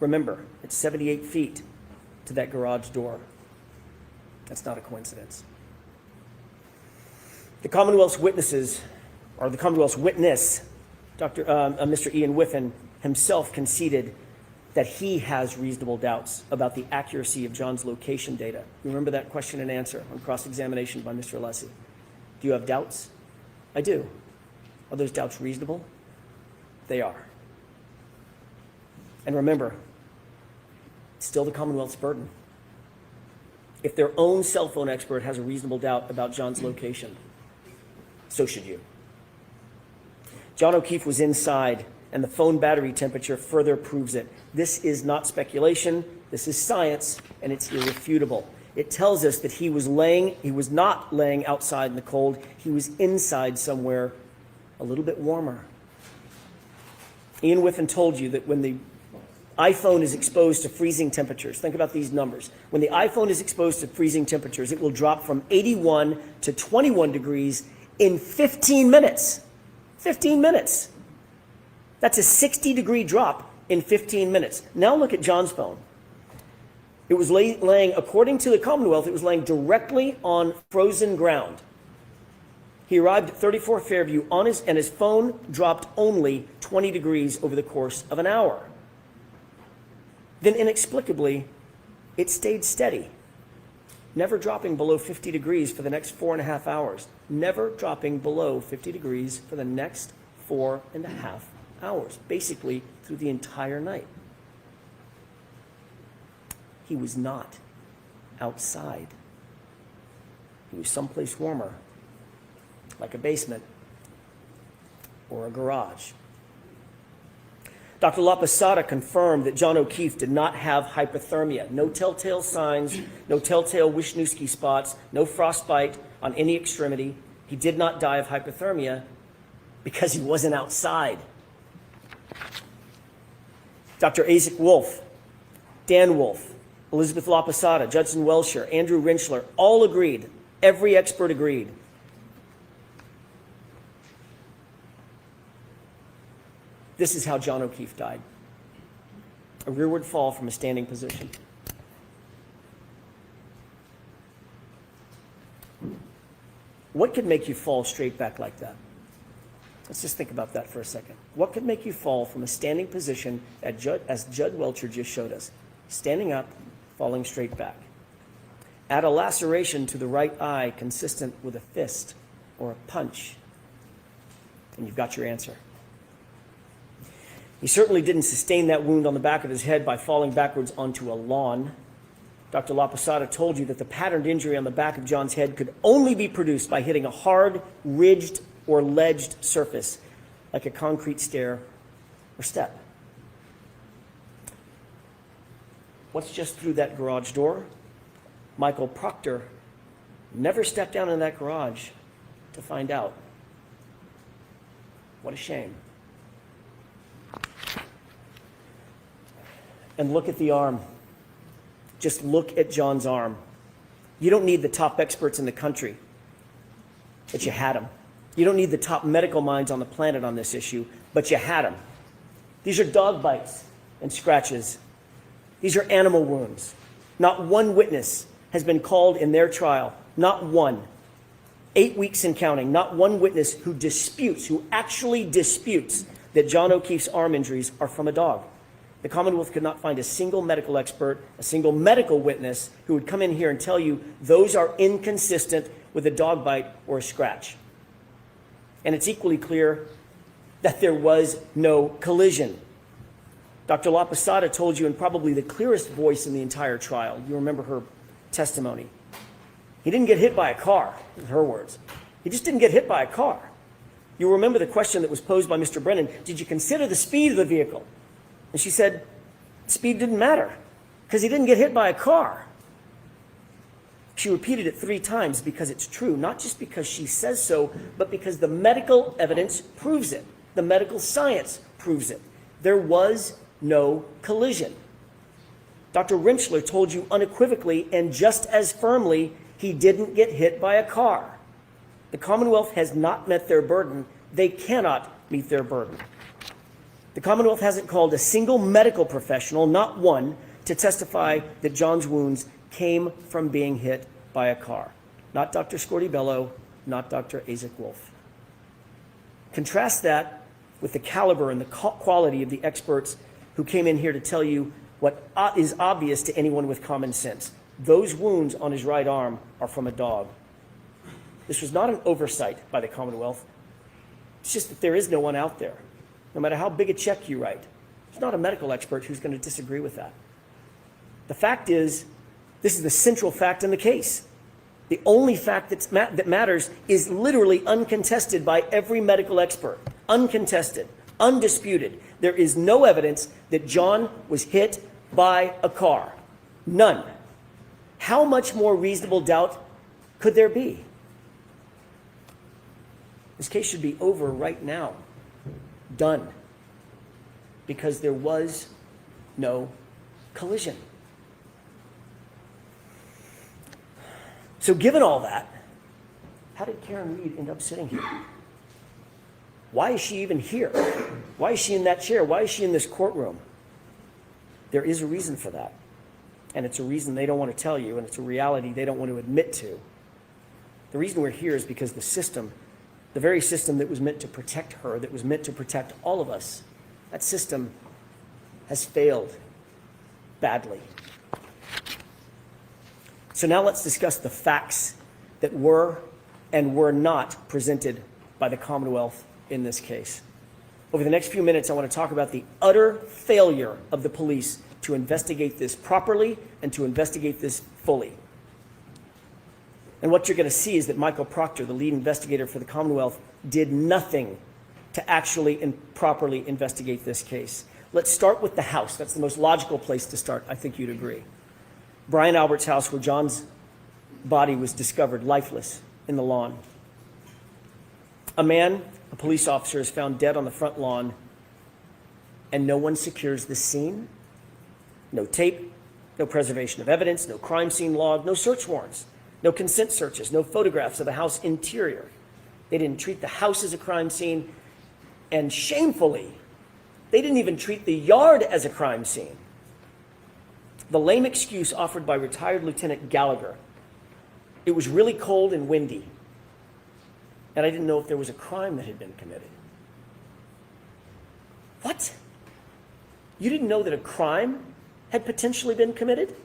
Remember, it's 78 feet to that garage door. That's not a coincidence. The Commonwealth's witnesses, or the Commonwealth's witness, Mr. Ian Whiffin himself conceded that he has reasonable doubts about the accuracy of John's location data. You remember that question and answer on cross-examination by Mr. Alessi. Do you have doubts? I do. Are those doubts reasonable? They are. And remember, it's still the Commonwealth's burden. If their own cell phone expert has a reasonable doubt about John's location, so should you. John O'Keefe was inside, and the phone battery temperature further proves it. This is not speculation, this is science, and it's irrefutable. It tells us that he was not laying outside in the cold, he was inside somewhere a little bit warmer. Ian Whiffin told you that when the iPhone is exposed to freezing temperatures, think about these numbers. When the iPhone is exposed to freezing temperatures, it will drop from 81 to 21 degrees in 15 minutes. 15 minutes. That's a 60-degree drop in 15 minutes. Now look at John's phone. It was laying, according to the Commonwealth, it was laying directly on frozen ground. He arrived at 34 Fairview and his phone dropped only 20 degrees over the course of an hour. Then inexplicably, it stayed steady, never dropping below 50 degrees for the next 4.5 hours. Never dropping below 50 degrees for the next 4.5 hours, basically through the entire night. He was not outside. He was someplace warmer, like a basement or a garage. Dr. LaPosada confirmed that John O'Keefe did not have hypothermia. No telltale signs, no telltale Wisniewski spots, no frostbite on any extremity. He did not die of hypothermia because he wasn't outside. Dr. Isaac Wolf, Dan Wolf, Elizabeth LaPosada, Judson Welsher, Andrew Rinchler, all agreed, every expert agreed, This is how John O'Keefe died. A rearward fall from a standing position. What could make you fall straight back like that? Let's just think about that for a second. What could make you fall from a standing position as Judd Welcher just showed us? Standing up, falling straight back. Add a laceration to the right eye consistent with a fist or a punch, and you've got your answer. He certainly didn't sustain that wound on the back of his head by falling backwards onto a lawn. Dr. La Posada told you that the patterned injury on the back of John's head could only be produced by hitting a hard, ridged, or ledged surface, like a concrete stair or step. What's just through that garage door? Michael Proctor never stepped down in that garage to find out. What a shame. And look at the arm. Just look at John's arm. You don't need the top experts in the country, but you had them. You don't need the top medical minds on the planet on this issue, but you had them. These are dog bites and scratches. These are animal wounds. Not one witness has been called in their trial. Not one. 8 weeks and counting. Not one witness who actually disputes that John O'Keefe's arm injuries are from a dog. The Commonwealth could not find a single medical expert, a single medical witness who would come in here and tell you those are inconsistent with a dog bite or a scratch. And it's equally clear that there was no collision. Dr. La Posada told you in probably the clearest voice in the entire trial. You remember her testimony. He didn't get hit by a car, in her words. He just didn't get hit by a car. You remember the question that was posed by Mr. Brennan, did you consider the speed of the vehicle? And she said, speed didn't matter because he didn't get hit by a car. She repeated it 3 times because it's true, not just because she says so, but because the medical evidence proves it. The medical science proves it. There was no collision. Dr. Rinchler told you unequivocally and just as firmly he didn't get hit by a car. The Commonwealth has not met their burden. They cannot meet their burden. The Commonwealth hasn't called a single medical professional, not one, to testify that John's wounds came from being hit by a car. Not Dr. Scorti-Bello, not Dr. Isaac Wolf. Contrast that with the caliber and the quality of the experts who came in here to tell you what is obvious to anyone with common sense. Those wounds on his right arm are from a dog. This was not an oversight by the Commonwealth. It's just that there is no one out there. No matter how big a check you write, there's not a medical expert who's going to disagree with that. The fact is, this is the central fact in the case. The only fact that matters is literally uncontested by every medical expert. Uncontested, undisputed. There is no evidence that John was hit by a car. None. How much more reasonable doubt could there be? This case should be over right now. Done. Because there was no collision. So given all that, how did Karen Reed end up sitting here? Why is she even here? Why is she in that chair? Why is she in this courtroom? There is a reason for that. And it's a reason they don't want to tell you, and it's a reality they don't want to admit to. The reason we're here is because the system, the very system that was meant to protect her, that was meant to protect all of us, that system has failed badly. So now let's discuss the facts that were and were not presented by the Commonwealth in this case. Over the next few minutes, I want to talk about the utter failure of the police to investigate this properly and to investigate this fully. And what you're going to see is that Michael Proctor, the lead investigator for the Commonwealth, did nothing to actually and properly investigate this case. Let's start with the house. That's the most logical place to start. I think you'd agree. Brian Albert's house, where John's body was discovered lifeless in the lawn. A man, a police officer, is found dead on the front lawn, and no one secures the scene. No tape, no preservation of evidence, no crime scene log, no search warrants, no consent searches, no photographs of the house interior. They didn't treat the house as a crime scene, and shamefully, They didn't even treat the yard as a crime scene. The lame excuse offered by retired Lieutenant Gallagher: it was really cold and windy, and I didn't know if there was a crime that had been committed. What? You didn't know that a crime had potentially been committed?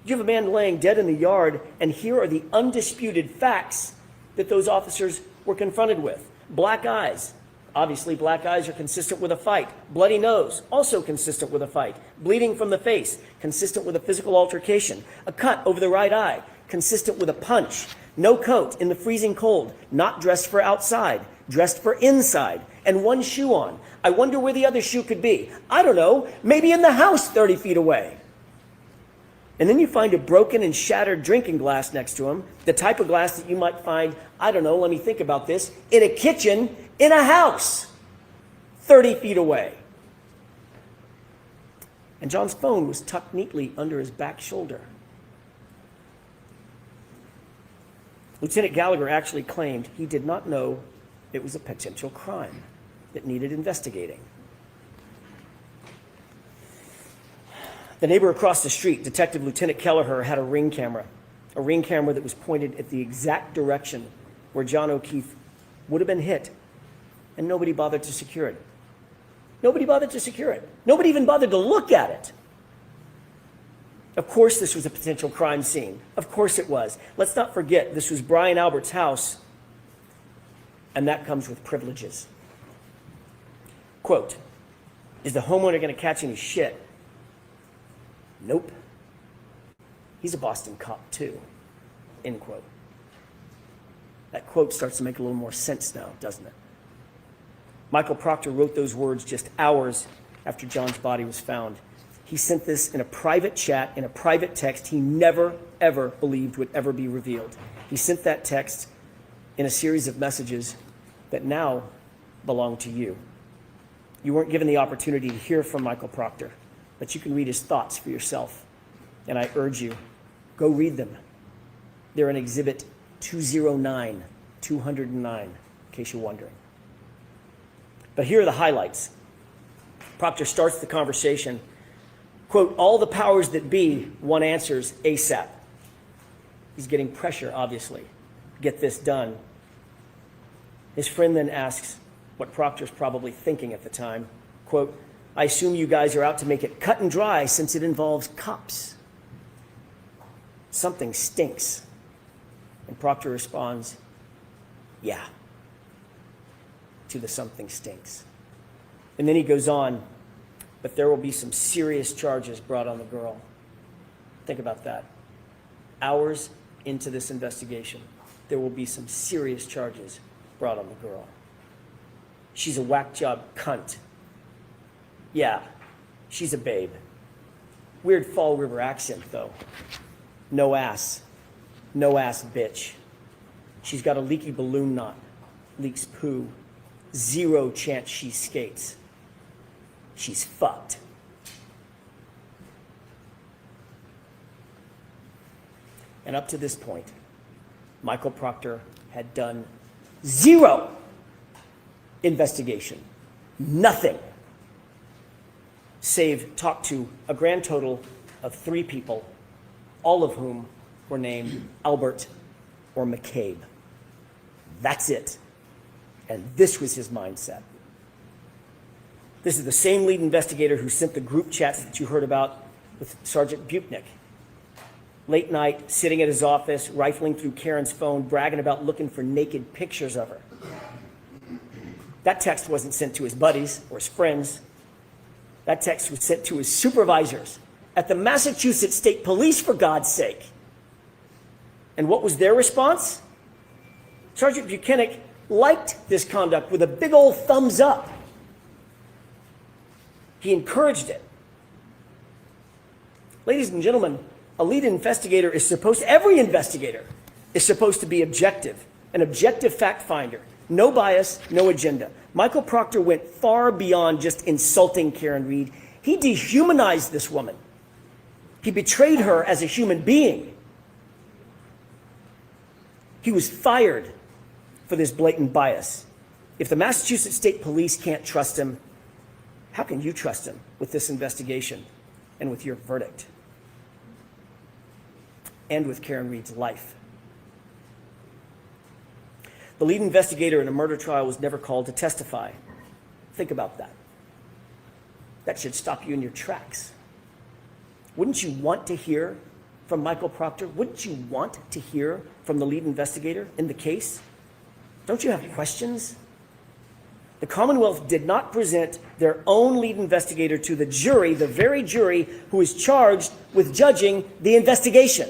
You have a man laying dead in the yard, and here are the undisputed facts that those officers were confronted with. Black eyes. Obviously, black eyes are consistent with a fight. Bloody nose, also consistent with a fight. Bleeding from the face, consistent with a physical altercation. A cut over the right eye, consistent with a punch. No coat in the freezing cold, not dressed for outside, dressed for inside, and one shoe on. I wonder where the other shoe could be. I don't know, maybe in the house 30 feet away. And then you find a broken and shattered drinking glass next to him, the type of glass that you might find, I don't know, let me think about this, in a kitchen in a house 30 feet away. And John's phone was tucked neatly under his back shoulder. Lieutenant Gallagher actually claimed he did not know it was a potential crime that needed investigating. The neighbor across the street, Detective Lieutenant Kelleher, had a ring camera that was pointed at the exact direction where John O'Keefe would have been hit, and nobody bothered to secure it. Nobody bothered to secure it. Nobody even bothered to look at it. Of course this was a potential crime scene. Of course it was. Let's not forget, this was Brian Albert's house, and that comes with privileges. Quote, is the homeowner going to catch any shit? Nope. He's a Boston cop too, end quote. That quote starts to make a little more sense now, doesn't it? Michael Proctor wrote those words just hours after John's body was found. He sent this in a private chat, in a private text he never, ever believed would ever be revealed. He sent that text in a series of messages that now belong to you. You weren't given the opportunity to hear from Michael Proctor, but you can read his thoughts for yourself. And I urge you, go read them. They're in Exhibit 209, in case you're wondering. But here are the highlights. Proctor starts the conversation, quote, all the powers that be want answers ASAP. He's getting pressure, obviously, to get this done. His friend then asks what Proctor's probably thinking at the time, quote, I assume you guys are out to make it cut and dry since it involves cops. Something stinks. And Proctor responds, yeah, to the something stinks. And then he goes on, but there will be some serious charges brought on the girl. Think about that. Hours into this investigation, there will be some serious charges brought on the girl. She's a whack job cunt. Yeah, she's a babe. Weird Fall River accent, though. No ass. No ass bitch. She's got a leaky balloon knot. Leaks poo. Zero chance she skates. She's fucked. And up to this point, Michael Proctor had done zero investigation. Nothing. Save talked to a grand total of 3 people, all of whom were named Albert or McCabe. That's it. And this was his mindset. This is the same lead investigator who sent the group chats that you heard about with Sergeant Buchnick. Late night, sitting at his office, rifling through Karen's phone, bragging about looking for naked pictures of her. That text wasn't sent to his buddies or his friends. That text was sent to his supervisors at the Massachusetts State Police, for God's sake. And what was their response? Sergeant Buchanan liked this conduct with a big old thumbs up. He encouraged it. Ladies and gentlemen, a lead investigator is every investigator is supposed to be objective, an objective fact finder. No bias, no agenda. Michael Proctor went far beyond just insulting Karen Reed. He dehumanized this woman. He betrayed her as a human being. He was fired for this blatant bias. If the Massachusetts State Police can't trust him, how can you trust him with this investigation and with your verdict? And with Karen Reed's life? The lead investigator in a murder trial was never called to testify. Think about that. That should stop you in your tracks. Wouldn't you want to hear from Michael Proctor? Wouldn't you want to hear from the lead investigator in the case? Don't you have questions? The Commonwealth did not present their own lead investigator to the jury, the very jury who is charged with judging the investigation.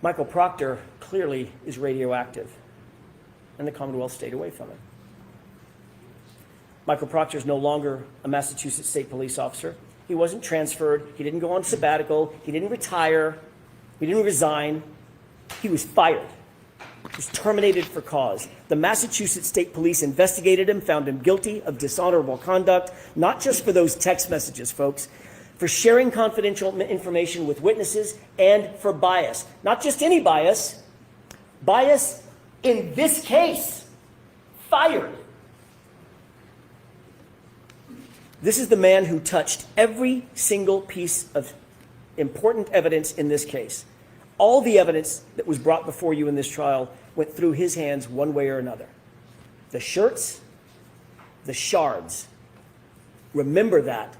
Michael Proctor clearly is radioactive, and the Commonwealth stayed away from it. Michael Proctor is no longer a Massachusetts State Police officer. He wasn't transferred. He didn't go on sabbatical. He didn't retire. He didn't resign. He was fired. He was terminated for cause. The Massachusetts State Police investigated him, found him guilty of dishonorable conduct, not just for those text messages, folks, for sharing confidential information with witnesses, and for bias. Not just any bias, bias in this case. Fired. This is the man who touched every single piece of important evidence in this case. All the evidence that was brought before you in this trial went through his hands one way or another. The shirts, the shards. Remember that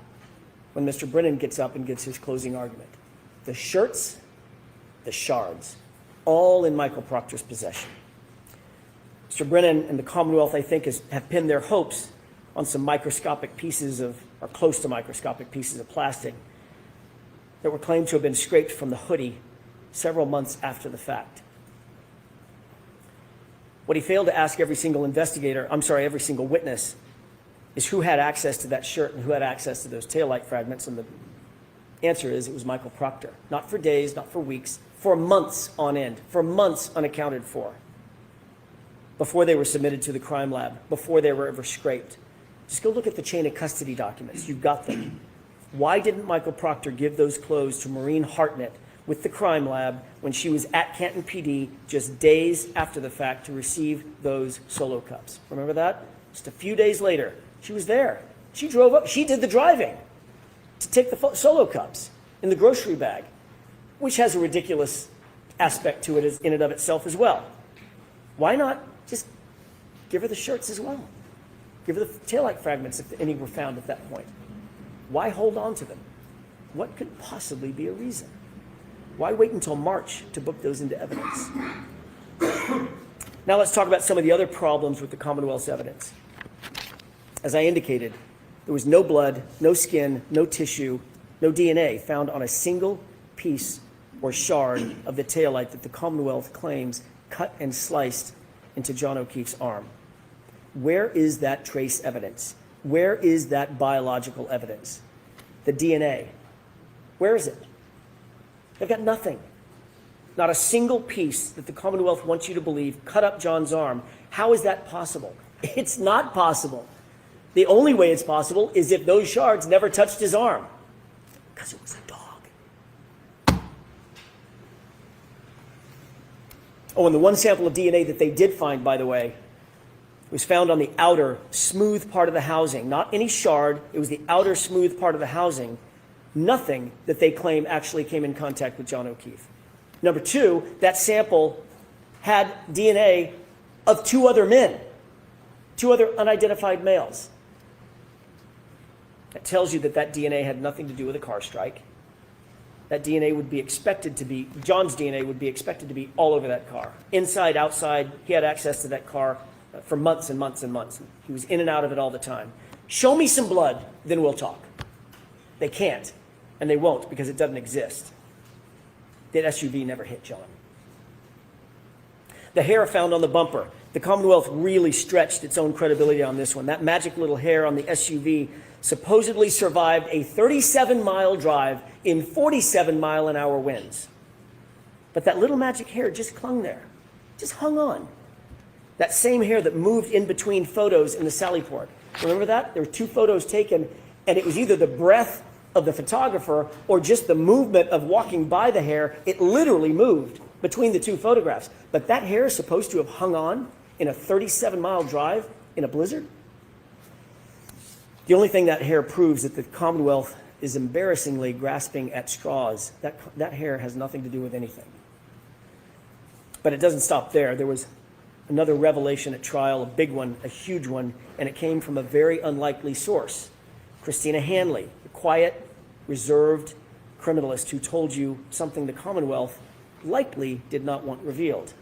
when Mr. Brennan gets up and gives his closing argument. The shirts, the shards, all in Michael Proctor's possession. Mr. Brennan and the Commonwealth, I think, have pinned their hopes on some microscopic pieces of, or close to microscopic pieces of plastic that were claimed to have been scraped from the hoodie several months after the fact. What he failed to ask every single every single witness is who had access to that shirt and who had access to those taillight fragments, and the answer is it was Michael Proctor. Not for days, not for weeks, for months on end, for months unaccounted for, before they were submitted to the crime lab, before they were ever scraped. Just go look at the chain of custody documents. You've got them. Why didn't Michael Proctor give those clothes to Maureen Hartnett with the crime lab when she was at Canton PD just days after the fact to receive those solo cups? Remember that? Just a few days later, she was there. She drove up. She did the driving to take the solo cups in the grocery bag, which has a ridiculous aspect to it in and of itself as well. Why not just give her the shirts as well? Give her the taillight fragments if any were found at that point. Why hold on to them? What could possibly be a reason? Why wait until March to book those into evidence? Now let's talk about some of the other problems with the Commonwealth's evidence. As I indicated, there was no blood, no skin, no tissue, no DNA found on a single piece or shard of the taillight that the Commonwealth claims cut and sliced into John O'Keefe's arm. Where is that trace evidence? Where is that biological evidence? The DNA. Where is it? They've got nothing. Not a single piece that the Commonwealth wants you to believe cut up John's arm. How is that possible? It's not possible. The only way it's possible is if those shards never touched his arm, because it was a dog. Oh, and the one sample of DNA that they did find, by the way, was found on the outer, smooth part of the housing. Not any shard, it was the outer, smooth part of the housing. Nothing that they claim actually came in contact with John O'Keefe. Number two, that sample had DNA of two other men, two other unidentified males. That tells you that that DNA had nothing to do with a car strike. That DNA would be expected to be, John's DNA would be expected to be all over that car. Inside, outside, he had access to that car for months and months and months. He was in and out of it all the time. Show me some blood, then we'll talk. They can't, and they won't because it doesn't exist. That SUV never hit John. The hair found on the bumper. The Commonwealth really stretched its own credibility on this one. That magic little hair on the SUV supposedly survived a 37-mile drive in 47-mile-an-hour winds. But that little magic hair just clung there, just hung on. That same hair that moved in between photos in the Sally Port. Remember that? There were two photos taken, and it was either the breath of the photographer or just the movement of walking by the hair. It literally moved between the two photographs. But that hair is supposed to have hung on in a 37-mile drive in a blizzard? The only thing that hair proves that the Commonwealth is embarrassingly grasping at straws. That hair has nothing to do with anything. But it doesn't stop there. There was another revelation at trial, a big one, a huge one, and it came from a very unlikely source. Christina Hanley, the quiet, reserved criminalist who told you something the Commonwealth likely did not want revealed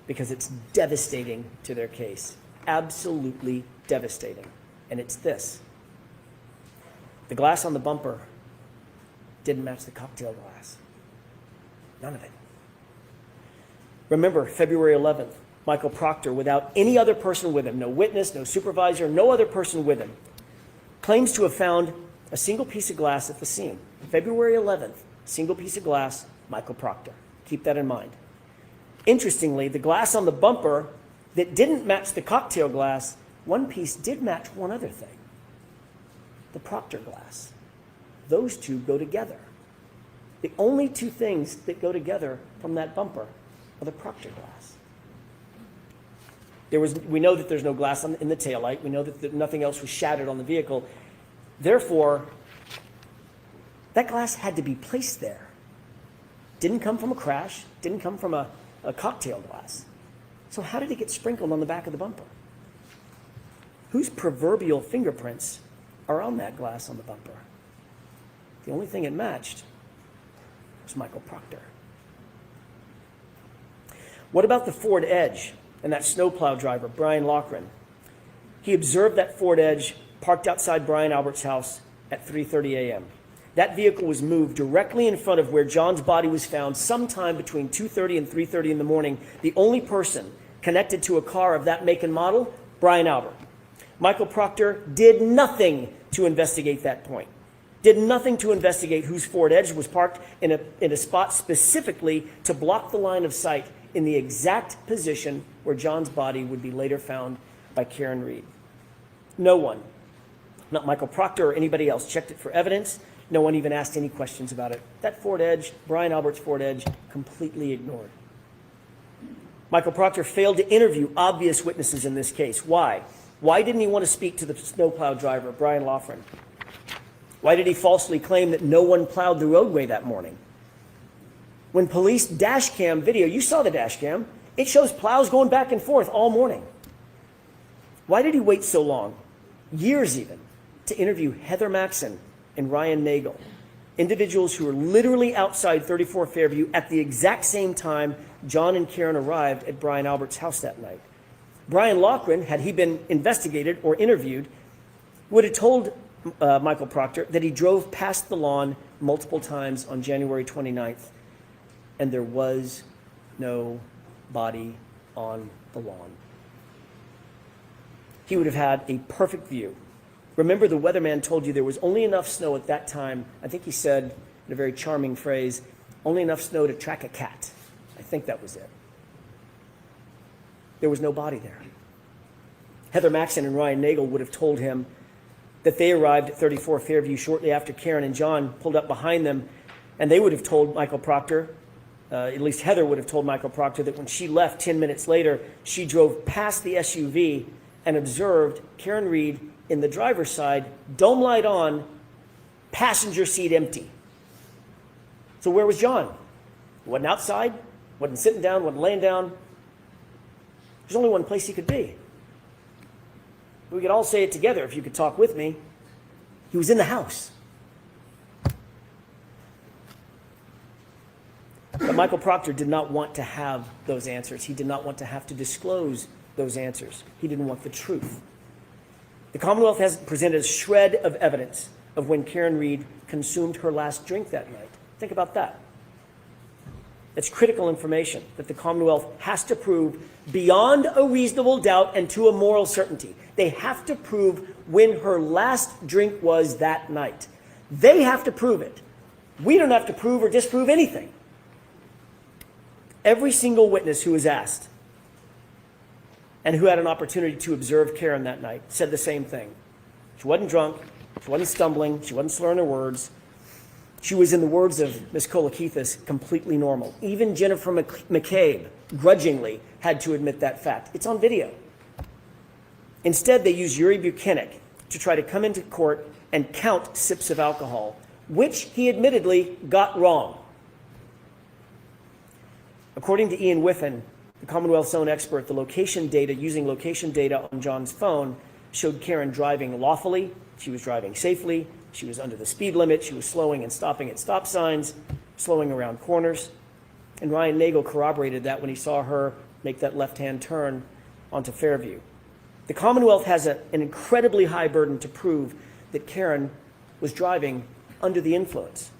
because it's devastating to their case. Absolutely devastating. And it's this. The glass on the bumper didn't match the cocktail glass. None of it. Remember, February 11th, Michael Proctor, without any other person with him, no witness, no supervisor, no other person with him, claims to have found a single piece of glass at the scene. February 11th, single piece of glass, Michael Proctor. Keep that in mind. Interestingly, the glass on the bumper that didn't match the cocktail glass, one piece did match one other thing. The Proctor glass. Those two go together. The only two things that go together from that bumper are the Proctor glass. We know that there's no glass in the taillight. We know that nothing else was shattered on the vehicle. Therefore, that glass had to be placed there. Didn't come from a crash. Didn't come from a cocktail glass. So how did it get sprinkled on the back of the bumper? Whose proverbial fingerprints are on that glass on the bumper? The only thing it matched was Michael Proctor. What about the Ford Edge and that snowplow driver, Brian Loughran? He observed that Ford Edge parked outside Brian Albert's house at 3:30 a.m. That vehicle was moved directly in front of where John's body was found sometime between 2:30 and 3:30 in the morning. The only person connected to a car of that make and model, Brian Albert. Michael Proctor did nothing to investigate that point. Did nothing to investigate whose Ford Edge was parked in a spot specifically to block the line of sight in the exact position where John's body would be later found by Karen Reed. No one, not Michael Proctor or anybody else, checked it for evidence. No one even asked any questions about it. That Ford Edge, Brian Albert's Ford Edge, completely ignored. Michael Proctor failed to interview obvious witnesses in this case. Why? Why didn't he want to speak to the snowplow driver, Brian Loughran? Why did he falsely claim that no one plowed the roadway that morning? When police dash cam video, you saw the dash cam, it shows plows going back and forth all morning. Why did he wait so long, years even, to interview Heather Maxson and Ryan Nagel, individuals who were literally outside 34 Fairview at the exact same time John and Karen arrived at Brian Albert's house that night? Brian Loughran, had he been investigated or interviewed, would have told Michael Proctor that he drove past the lawn multiple times on January 29th, and there was no body on the lawn. He would have had a perfect view. Remember, the weatherman told you there was only enough snow at that time. I think he said, in a very charming phrase, only enough snow to track a cat. I think that was it. There was no body there. Heather Maxson and Ryan Nagel would have told him that they arrived at 34 Fairview shortly after Karen and John pulled up behind them, and they would have told Michael Proctor, at least Heather would have told Michael Proctor, that when she left 10 minutes later, she drove past the SUV and observed Karen Reed in the driver's side, dome light on, passenger seat empty. So where was John? He wasn't outside, wasn't sitting down, wasn't laying down. There's only one place he could be. We could all say it together if you could talk with me. He was in the house. But Michael Proctor did not want to have those answers. He did not want to have to disclose those answers. He didn't want the truth. The Commonwealth hasn't presented a shred of evidence of when Karen Reed consumed her last drink that night. Think about that. It's critical information that the Commonwealth has to prove beyond a reasonable doubt and to a moral certainty. They have to prove when her last drink was that night. They have to prove it. We don't have to prove or disprove anything. Every single witness who was asked and who had an opportunity to observe Karen that night said the same thing. She wasn't drunk. She wasn't stumbling. She wasn't slurring her words. She was, in the words of Ms. Kolakithis, completely normal. Even Jennifer McCabe, grudgingly, had to admit that fact. It's on video. Instead, they used Yuri Buchanan, to try to come into court and count sips of alcohol, which he admittedly got wrong. According to Ian Whiffen, the Commonwealth's own expert, the location data, using location data on John's phone, showed Karen driving lawfully. She was driving safely. She was under the speed limit. She was slowing and stopping at stop signs, slowing around corners. And Ryan Nagel corroborated that when he saw her make that left-hand turn onto Fairview. The Commonwealth has an incredibly high burden to prove that Karen was driving under the influence.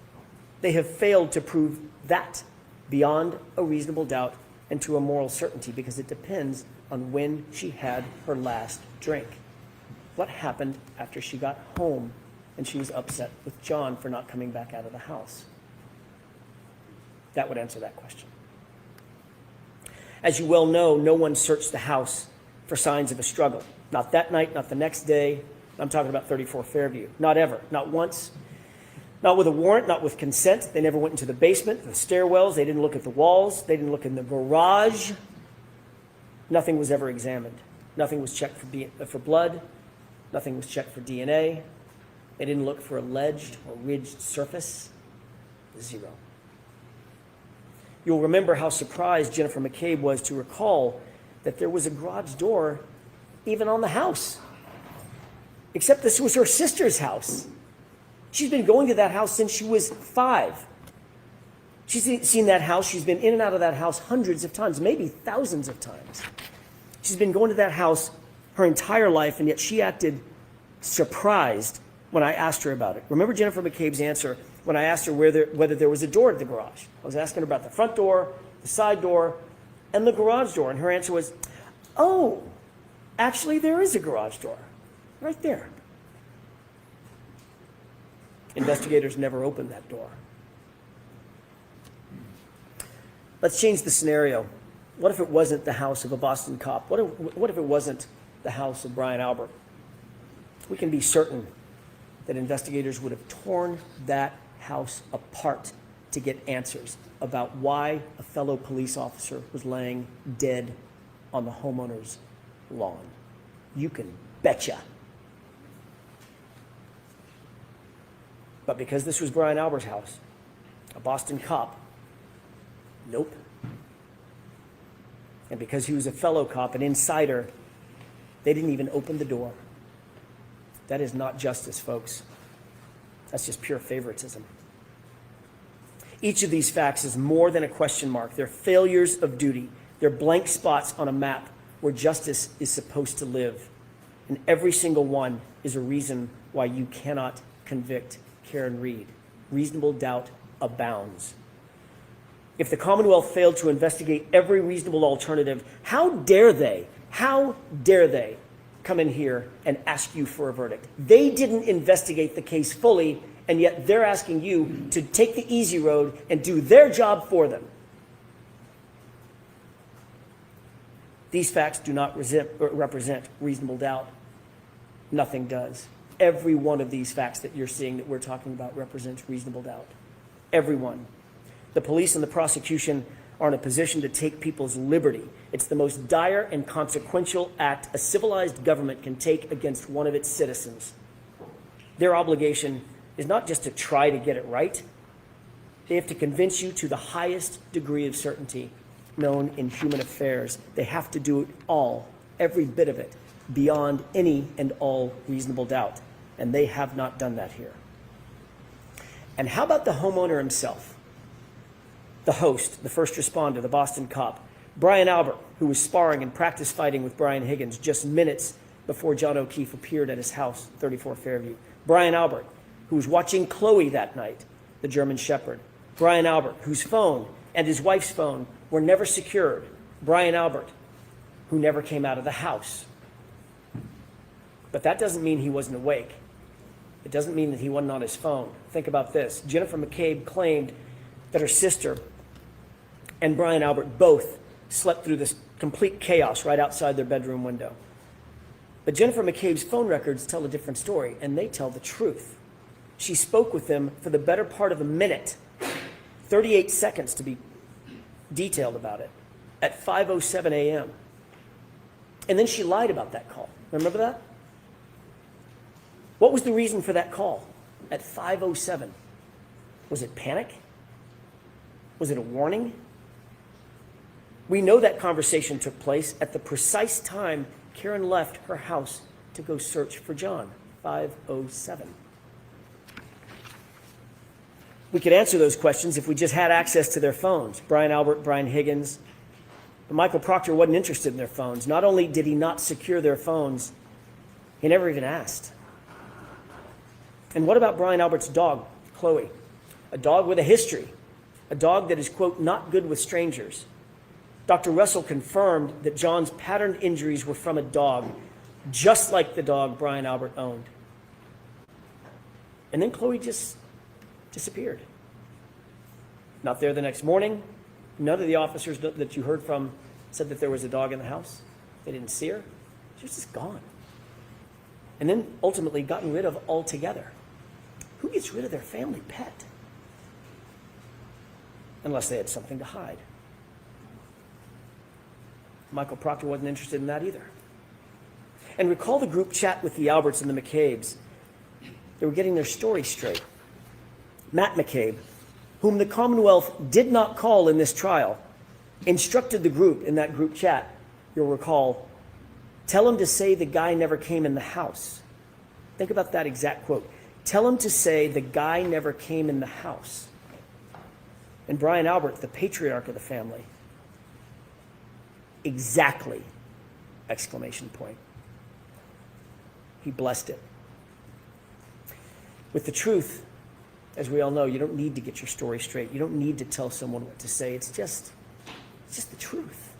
They have failed to prove that beyond a reasonable doubt and to a moral certainty, because it depends on when she had her last drink. What happened after she got home and she was upset with John for not coming back out of the house? That would answer that question. As you well know, no one searched the house for signs of a struggle. Not that night, not the next day. I'm talking about 34 Fairview. Not ever, not once. Not with a warrant, not with consent. They never went into the basement, the stairwells. They didn't look at the walls. They didn't look in the garage. Nothing was ever examined. Nothing was checked for blood. Nothing was checked for DNA. They didn't look for a ledged or ridged surface. Zero. You'll remember how surprised Jennifer McCabe was to recall that there was a garage door even on the house. Except this was her sister's house. She's been going to that house since she was 5. She's seen that house. She's been in and out of that house hundreds of times, maybe thousands of times. She's been going to that house her entire life, and yet she acted surprised when I asked her about it. Remember Jennifer McCabe's answer when I asked her whether there was a door to the garage. I was asking her about the front door, the side door, and the garage door, and her answer was, oh, actually there is a garage door right there. Investigators never opened that door. Let's change the scenario. What if it wasn't the house of a Boston cop? What if it wasn't the house of Brian Albert? We can be certain that investigators would have torn that house apart to get answers about why a fellow police officer was laying dead on the homeowner's lawn. You can betcha. But because this was Brian Albert's house, a Boston cop, nope. And because he was a fellow cop, an insider, they didn't even open the door. That is not justice, folks. That's just pure favoritism. Each of these facts is more than a question mark. They're failures of duty. They're blank spots on a map where justice is supposed to live. And every single one is a reason why you cannot convict Karen Read. Reasonable doubt abounds. If the Commonwealth failed to investigate every reasonable alternative, how dare they come in here and ask you for a verdict? They didn't investigate the case fully, and yet they're asking you to take the easy road and do their job for them. These facts do not represent reasonable doubt. Nothing does. Every one of these facts that you're seeing that we're talking about represents reasonable doubt. Every one. The police and the prosecution are in a position to take people's liberty. It's the most dire and consequential act a civilized government can take against one of its citizens. Their obligation is not just to try to get it right. They have to convince you to the highest degree of certainty known in human affairs. They have to do it all, every bit of it, beyond any and all reasonable doubt. And they have not done that here. And how about the homeowner himself? The host, the first responder, the Boston cop, Brian Albert, who was sparring and practice fighting with Brian Higgins just minutes before John O'Keefe appeared at his house, 34 Fairview. Brian Albert, who was watching Chloe that night, the German Shepherd. Brian Albert, whose phone and his wife's phone were never secured. Brian Albert, who never came out of the house. But that doesn't mean he wasn't awake. It doesn't mean that he wasn't on his phone. Think about this. Jennifer McCabe claimed that her sister and Brian Albert both slept through this complete chaos right outside their bedroom window. But Jennifer McCabe's phone records tell a different story, and they tell the truth. She spoke with them for the better part of a minute, 38 seconds to be detailed about it, at 5:07 a.m. And then she lied about that call. Remember that? What was the reason for that call at 5:07? Was it panic? Was it a warning? We know that conversation took place at the precise time Karen left her house to go search for John, 5:07. We could answer those questions if we just had access to their phones. Brian Albert, Brian Higgins. But Michael Proctor wasn't interested in their phones. Not only did he not secure their phones, he never even asked. And what about Brian Albert's dog, Chloe? A dog with a history. A dog that is, quote, not good with strangers. Dr. Russell confirmed that John's patterned injuries were from a dog, just like the dog Brian Albert owned. And then Chloe just disappeared. Not there the next morning. None of the officers that you heard from said that there was a dog in the house. They didn't see her. She was just gone. And then ultimately gotten rid of altogether. Who gets rid of their family pet? Unless they had something to hide. Michael Proctor wasn't interested in that either. And recall the group chat with the Alberts and the McCabe's. They were getting their story straight. Matt McCabe, whom the Commonwealth did not call in this trial, instructed the group in that group chat, you'll recall, tell him to say the guy never came in the house. Think about that exact quote. Tell him to say the guy never came in the house. And Brian Albert, the patriarch of the family, exactly, exclamation point. He blessed it. With the truth, as we all know, you don't need to get your story straight. You don't need to tell someone what to say. It's just the truth.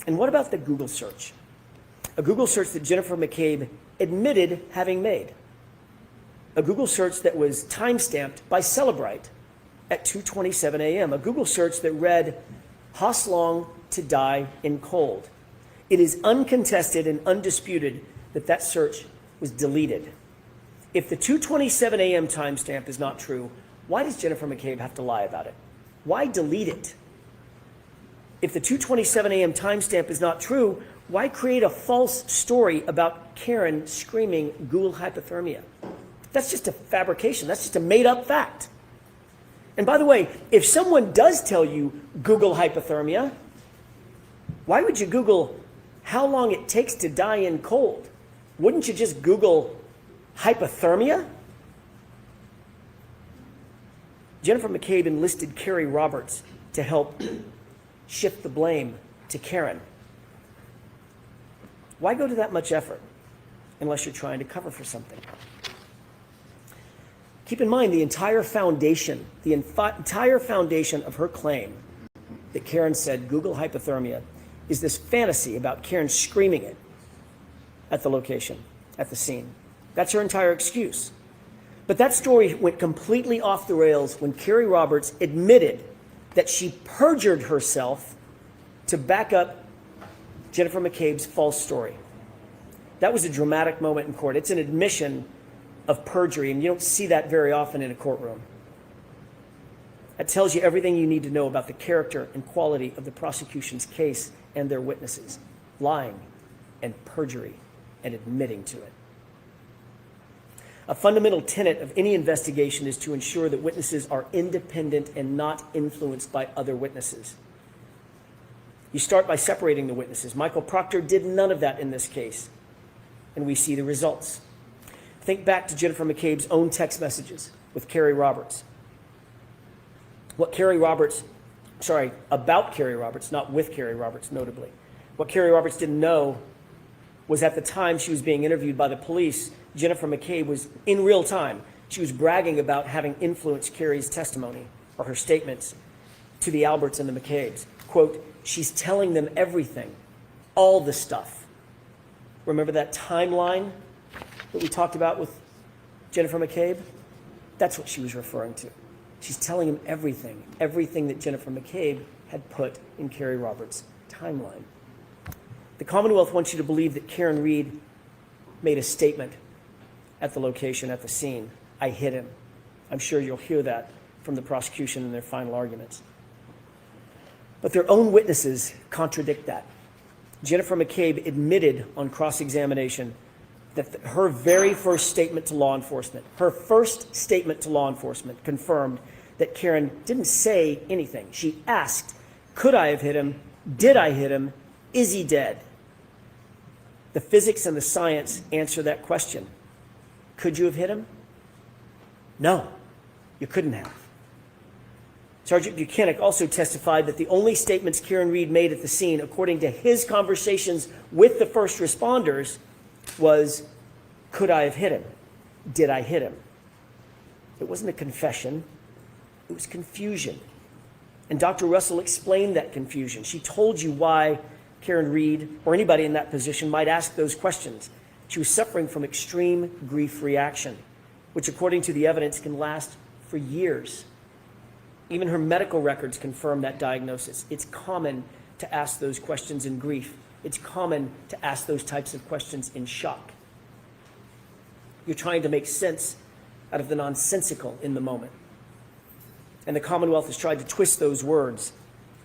And what about the Google search? A Google search that Jennifer McCabe admitted having made. A Google search that was time-stamped by Celebrite at 2:27 a.m. A Google search that read, Haas Long to die in cold. It is uncontested and undisputed that that search was deleted. If the 2:27 a.m. timestamp is not true, why does Jennifer McCabe have to lie about it? Why delete it? If the 2:27 a.m. timestamp is not true, why create a false story about Karen screaming Google hypothermia? That's just a fabrication. That's just a made-up fact. And by the way, if someone does tell you Google hypothermia, why would you Google how long it takes to die in cold? Wouldn't you just Google hypothermia? Jennifer McCabe enlisted Carrie Roberts to help shift the blame to Karen. Why go to that much effort unless you're trying to cover for something? Keep in mind the entire foundation of her claim that Karen said Google hypothermia is this fantasy about Karen screaming it at the location, at the scene. That's her entire excuse. But that story went completely off the rails when Carrie Roberts admitted that she perjured herself to back up Jennifer McCabe's false story. That was a dramatic moment in court. It's an admission of perjury, and you don't see that very often in a courtroom. That tells you everything you need to know about the character and quality of the prosecution's case and their witnesses. Lying and perjury and admitting to it. A fundamental tenet of any investigation is to ensure that witnesses are independent and not influenced by other witnesses. You start by separating the witnesses. Michael Proctor did none of that in this case, and we see the results. Think back to Jennifer McCabe's own text messages with Carrie Roberts. About Carrie Roberts, not with Carrie Roberts, notably. What Carrie Roberts didn't know was at the time she was being interviewed by the police, Jennifer McCabe was in real time. She was bragging about having influenced Carrie's testimony or her statements to the Alberts and the McCabes. Quote, she's telling them everything, all the stuff. Remember that timeline that we talked about with Jennifer McCabe? That's what she was referring to. She's telling him everything that Jennifer McCabe had put in Carrie Roberts' timeline. The Commonwealth wants you to believe that Karen Reed made a statement at the location, at the scene. I hit him. I'm sure you'll hear that from the prosecution in their final arguments. But their own witnesses contradict that. Jennifer McCabe admitted on cross-examination that her very first statement to law enforcement, confirmed that Karen didn't say anything. She asked, could I have hit him? Did I hit him? Is he dead? The physics and the science answer that question. Could you have hit him? No, you couldn't have. Sergeant Buchanan also testified that the only statements Karen Reed made at the scene, according to his conversations with the first responders, was, could I have hit him? Did I hit him? It wasn't a confession. It was confusion. And Dr. Russell explained that confusion. She told you why Karen Reed, or anybody in that position, might ask those questions. She was suffering from extreme grief reaction, which according to the evidence can last for years. Even her medical records confirm that diagnosis. It's common to ask those questions in grief. It's common to ask those types of questions in shock. You're trying to make sense out of the nonsensical in the moment. And the Commonwealth has tried to twist those words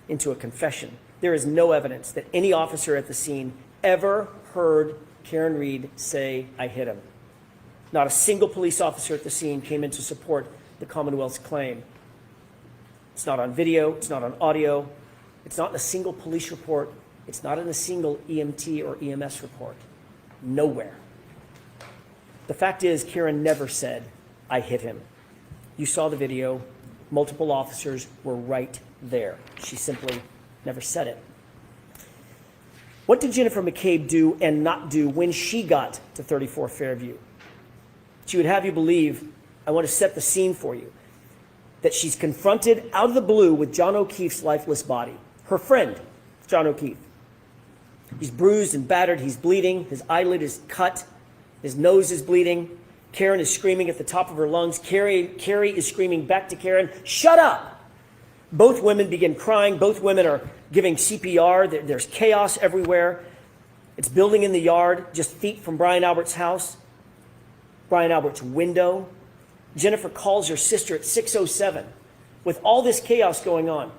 into a confession. There is no evidence that any officer at the scene ever heard Karen Reed say, I hit him. Not a single police officer at the scene came in to support the Commonwealth's claim. It's not on video, it's not on audio, it's not in a single police report, it's not in a single EMT or EMS report. Nowhere. The fact is, Karen never said, I hit him. You saw the video, multiple officers were right there. She simply never said it. What did Jennifer McCabe do and not do when she got to 34 Fairview? She would have you believe, I want to set the scene for you, that she's confronted out of the blue with John O'Keefe's lifeless body. Her friend, John O'Keefe. He's bruised and battered, he's bleeding, his eyelid is cut, his nose is bleeding. Karen is screaming at the top of her lungs. Carrie is screaming back to Karen, shut up! Both women begin crying. Both women are giving CPR. There's chaos everywhere. It's building in the yard, just feet from Brian Albert's house, Brian Albert's window. Jennifer calls her sister at 6:07 with all this chaos going on.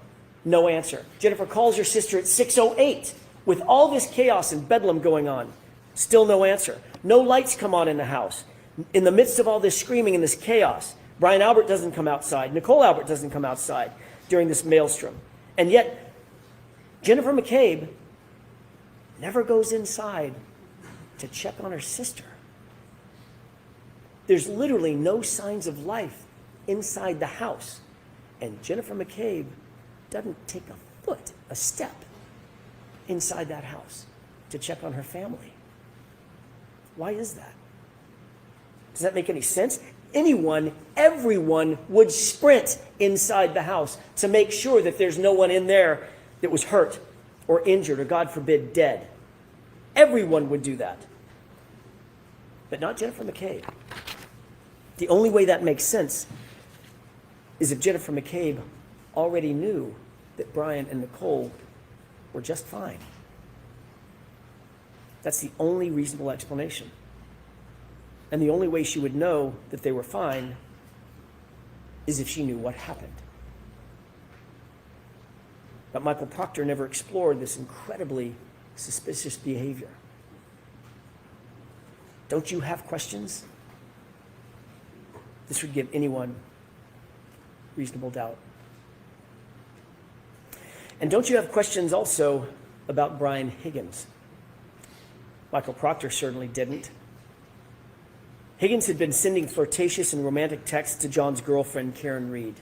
No answer. Jennifer calls her sister at 6:08 with all this chaos and bedlam going on. Still no answer. No lights come on in the house. In the midst of all this screaming and this chaos, Brian Albert doesn't come outside. Nicole Albert doesn't come outside during this maelstrom. And yet, Jennifer McCabe never goes inside to check on her sister. There's literally no signs of life inside the house. And Jennifer McCabe doesn't take a step inside that house to check on her family. Why is that? Does that make any sense? Everyone would sprint inside the house to make sure that there's no one in there that was hurt or injured or, God forbid, dead. Everyone would do that. But not Jennifer McCabe. The only way that makes sense is if Jennifer McCabe already knew that Brian and Nicole were just fine. That's the only reasonable explanation. And the only way she would know that they were fine is if she knew what happened. But Michael Proctor never explored this incredibly suspicious behavior. Don't you have questions? This would give anyone reasonable doubt. And don't you have questions also about Brian Higgins? Michael Proctor certainly didn't. Higgins had been sending flirtatious and romantic texts to John's girlfriend, Karen Reed.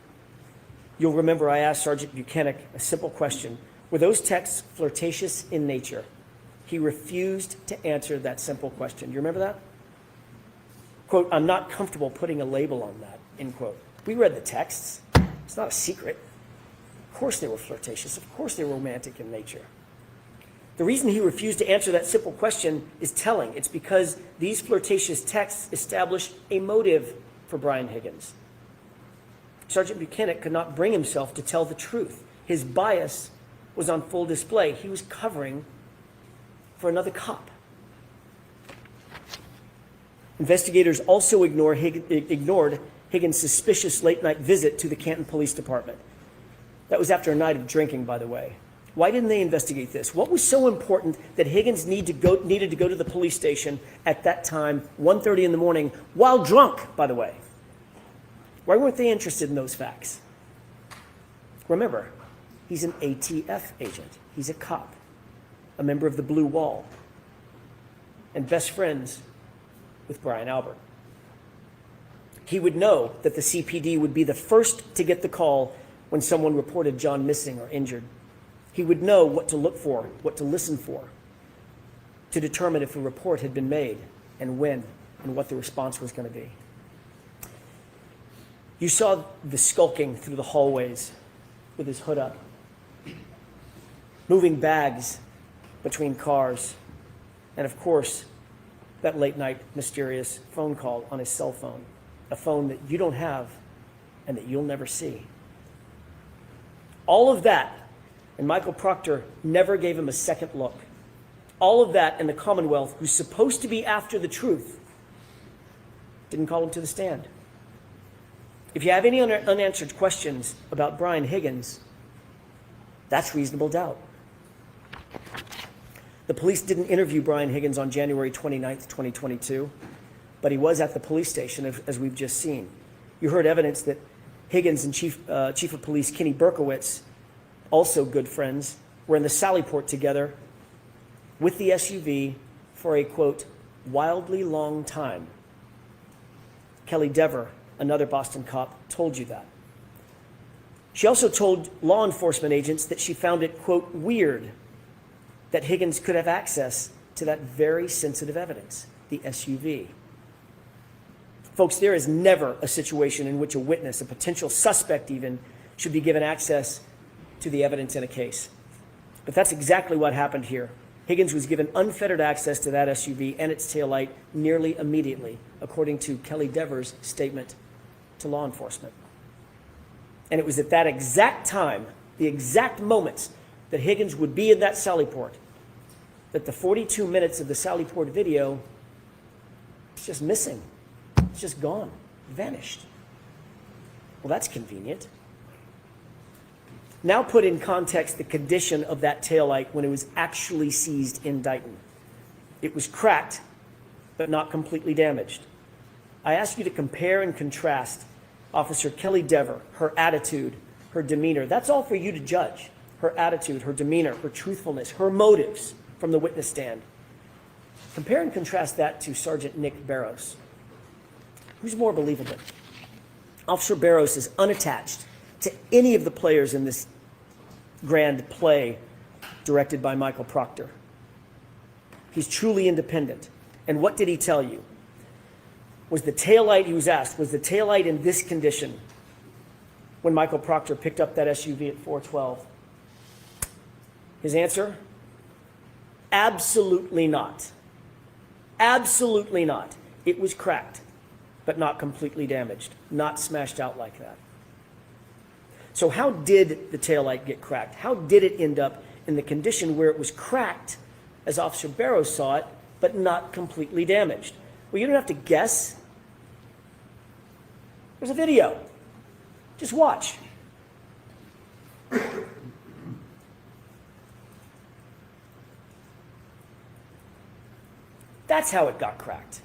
You'll remember I asked Sergeant Buchanan a simple question. Were those texts flirtatious in nature? He refused to answer that simple question. Do you remember that? Quote, I'm not comfortable putting a label on that, end quote. We read the texts. It's not a secret. Of course they were flirtatious. Of course they were romantic in nature. The reason he refused to answer that simple question is telling. It's because these flirtatious texts establish a motive for Brian Higgins. Sergeant Buchanan could not bring himself to tell the truth. His bias was on full display. He was covering for another cop. Investigators also ignored Higgins' suspicious late-night visit to the Canton Police Department. That was after a night of drinking, by the way. Why didn't they investigate this? What was so important that Higgins needed to go to the police station at that time, 1:30 in the morning, while drunk, by the way? Why weren't they interested in those facts? Remember, he's an ATF agent. He's a cop, a member of the Blue Wall, and best friends with Brian Albert. He would know that the CPD would be the first to get the call when someone reported John missing or injured. He would know what to look for, what to listen for, to determine if a report had been made and when and what the response was going to be. You saw the skulking through the hallways with his hood up, moving bags between cars, and of course, that late night mysterious phone call on his cell phone, a phone that you don't have and that you'll never see. All of that, and Michael Proctor never gave him a second look. All of that, and the Commonwealth, who's supposed to be after the truth, didn't call him to the stand. If you have any unanswered questions about Brian Higgins, that's reasonable doubt. The police didn't interview Brian Higgins on January 29th, 2022, but he was at the police station, as we've just seen. You heard evidence that Higgins and Chief of Police Kenny Berkowitz, also good friends, were in the Sallyport together with the SUV for a, quote, wildly long time. Kelly Dever, another Boston cop, told you that. She also told law enforcement agents that she found it, quote, weird that Higgins could have access to that very sensitive evidence, the SUV. Folks, there is never a situation in which a witness, a potential suspect even, should be given access to the evidence in a case. But that's exactly what happened here. Higgins was given unfettered access to that SUV and its taillight nearly immediately, according to Kelly Dever's statement to law enforcement. And it was at that exact time, the exact moments that Higgins would be in that Sallyport, that the 42 minutes of the Sallyport video is just missing. It's just gone, vanished. Well, that's convenient. Now put in context the condition of that taillight when it was actually seized in Dighton. It was cracked, but not completely damaged. I ask you to compare and contrast Officer Kelly Dever, her attitude, her demeanor. That's all for you to judge. Her attitude, her demeanor, her truthfulness, her motives from the witness stand. Compare and contrast that to Sergeant Nick Barrows. Who's more believable? Officer Barrows is unattached to any of the players in this grand play directed by Michael Proctor. He's truly independent. And what did he tell you? Was the taillight, he was asked, was the taillight in this condition when Michael Proctor picked up that SUV at 412? His answer? Absolutely not. Absolutely not. It was cracked, but not completely damaged, not smashed out like that. So how did the taillight get cracked? How did it end up in the condition where it was cracked, as Officer Barrows saw it, but not completely damaged? Well, you don't have to guess. There's a video. Just watch. That's how it got cracked.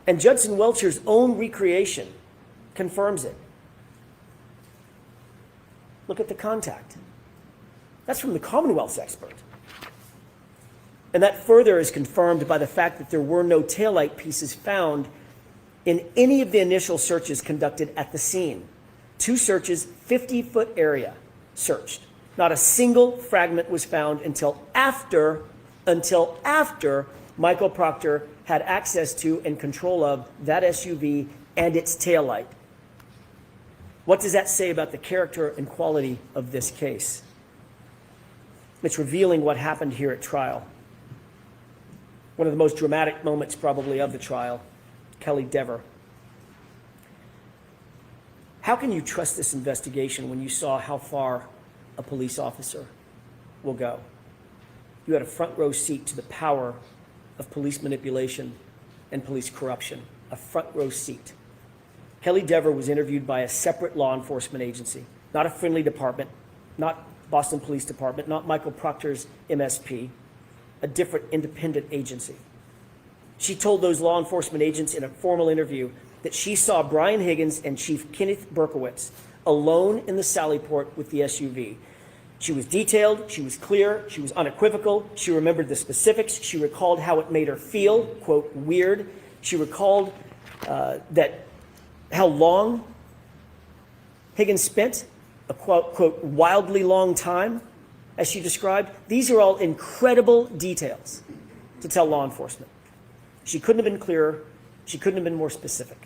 And Judson Welcher's own recreation confirms it. Look at the contact. That's from the Commonwealth's expert. And that further is confirmed by the fact that there were no taillight pieces found in any of the initial searches conducted at the scene. 2 searches, 50-foot area searched. Not a single fragment was found until after Michael Proctor had access to and control of that SUV and its taillight. What does that say about the character and quality of this case? It's revealing what happened here at trial. One of the most dramatic moments probably of the trial, Kelly Dever. How can you trust this investigation when you saw how far a police officer will go? You had a front row seat to the power of police manipulation and police corruption, a front row seat. Kelly Dever was interviewed by a separate law enforcement agency, not a friendly department, not Boston Police Department, not Michael Proctor's MSP, a different independent agency. She told those law enforcement agents in a formal interview that she saw Brian Higgins and Chief Kenneth Berkowitz alone in the Sallyport with the SUV. She was detailed, she was clear, she was unequivocal, she remembered the specifics, she recalled how it made her feel, quote, weird. She recalled how long Higgins spent, a quote, wildly long time, as she described. These are all incredible details to tell law enforcement. She couldn't have been clearer, she couldn't have been more specific.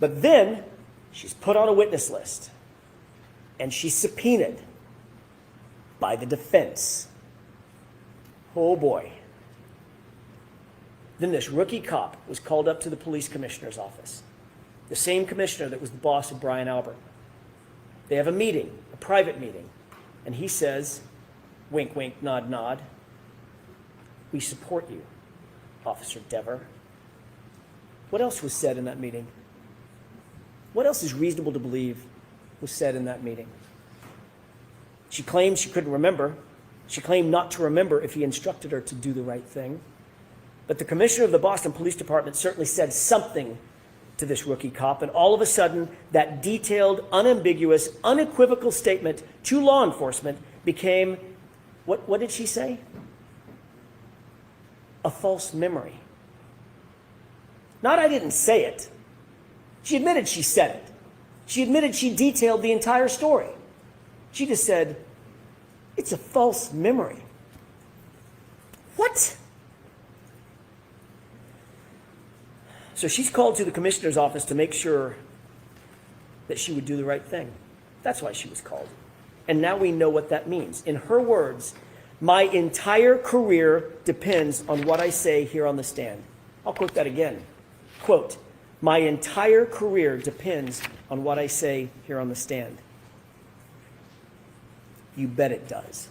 But then she's put on a witness list and she's subpoenaed by the defense. Oh boy. Then this rookie cop was called up to the police commissioner's office, the same commissioner that was the boss of Brian Albert. They have a meeting, a private meeting, and he says, wink, wink, nod, nod, we support you, Officer Dever. What else was said in that meeting? What else is reasonable to believe was said in that meeting? She claimed she couldn't remember. She claimed not to remember if he instructed her to do the right thing. But the commissioner of the Boston Police Department certainly said something to this rookie cop, and all of a sudden, that detailed, unambiguous, unequivocal statement to law enforcement became, what did she say? A false memory. Not I didn't say it. She admitted she said it. She admitted she detailed the entire story. She just said, it's a false memory. What? So she's called to the commissioner's office to make sure that she would do the right thing. That's why she was called. And now we know what that means. In her words, my entire career depends on what I say here on the stand. I'll quote that again. Quote, my entire career depends on what I say here on the stand. You bet it does.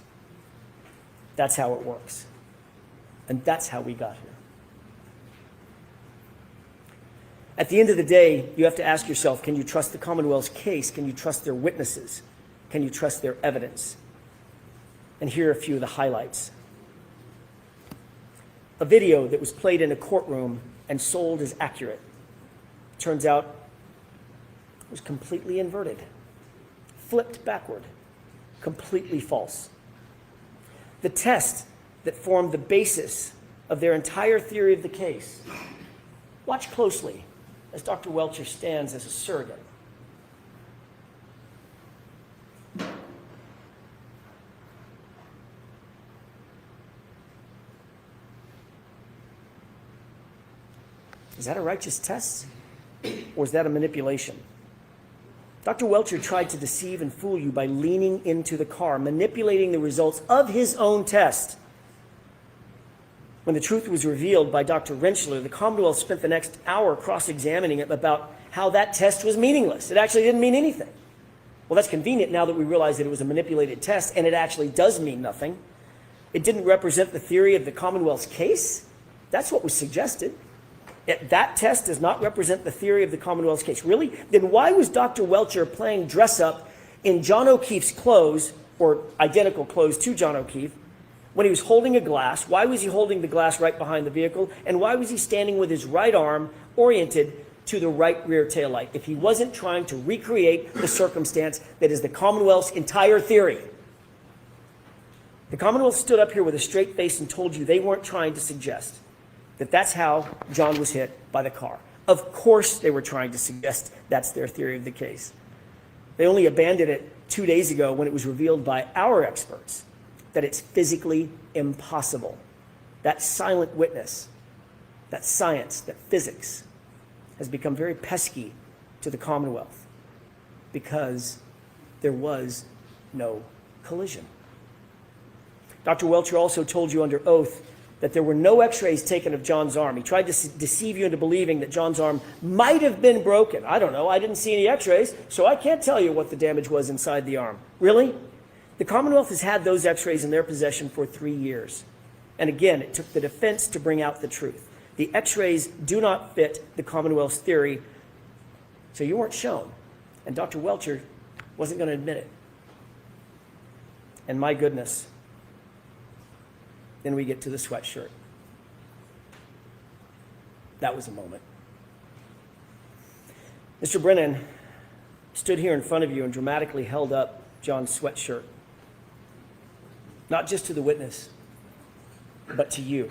That's how it works. And that's how we got here. At the end of the day, you have to ask yourself, can you trust the Commonwealth's case? Can you trust their witnesses? Can you trust their evidence? And here are a few of the highlights. A video that was played in a courtroom and sold as accurate. Turns out it was completely inverted, flipped backward, completely false. The test that formed the basis of their entire theory of the case. Watch closely as Dr. Welcher stands as a surrogate. Is that a righteous test, or is that a manipulation? Dr. Welcher tried to deceive and fool you by leaning into the car, manipulating the results of his own test. When the truth was revealed by Dr. Rentschler, the Commonwealth spent the next hour cross-examining him about how that test was meaningless. It actually didn't mean anything. Well, that's convenient now that we realize that it was a manipulated test, and it actually does mean nothing. It didn't represent the theory of the Commonwealth's case. That's what was suggested. That test does not represent the theory of the Commonwealth's case. Really? Then why was Dr. Welcher playing dress-up in John O'Keefe's clothes, or identical clothes to John O'Keefe, when he was holding a glass? Why was he holding the glass right behind the vehicle? And why was he standing with his right arm oriented to the right rear taillight if he wasn't trying to recreate the circumstance that is the Commonwealth's entire theory? The Commonwealth stood up here with a straight face and told you they weren't trying to suggest that that's how John was hit by the car. Of course they were trying to suggest that's their theory of the case. They only abandoned it 2 days ago when it was revealed by our experts that it's physically impossible. That silent witness, that science, that physics, has become very pesky to the Commonwealth because there was no collision. Dr. Welcher also told you under oath that there were no x-rays taken of John's arm. He tried to deceive you into believing that John's arm might have been broken. I don't know. I didn't see any x-rays, so I can't tell you what the damage was inside the arm. Really? The Commonwealth has had those x-rays in their possession for 3 years. And again, it took the defense to bring out the truth. The x-rays do not fit the Commonwealth's theory, so you weren't shown. And Dr. Welcher wasn't going to admit it. And my goodness, then we get to the sweatshirt. That was a moment. Mr. Brennan stood here in front of you and dramatically held up John's sweatshirt. Not just to the witness, but to you.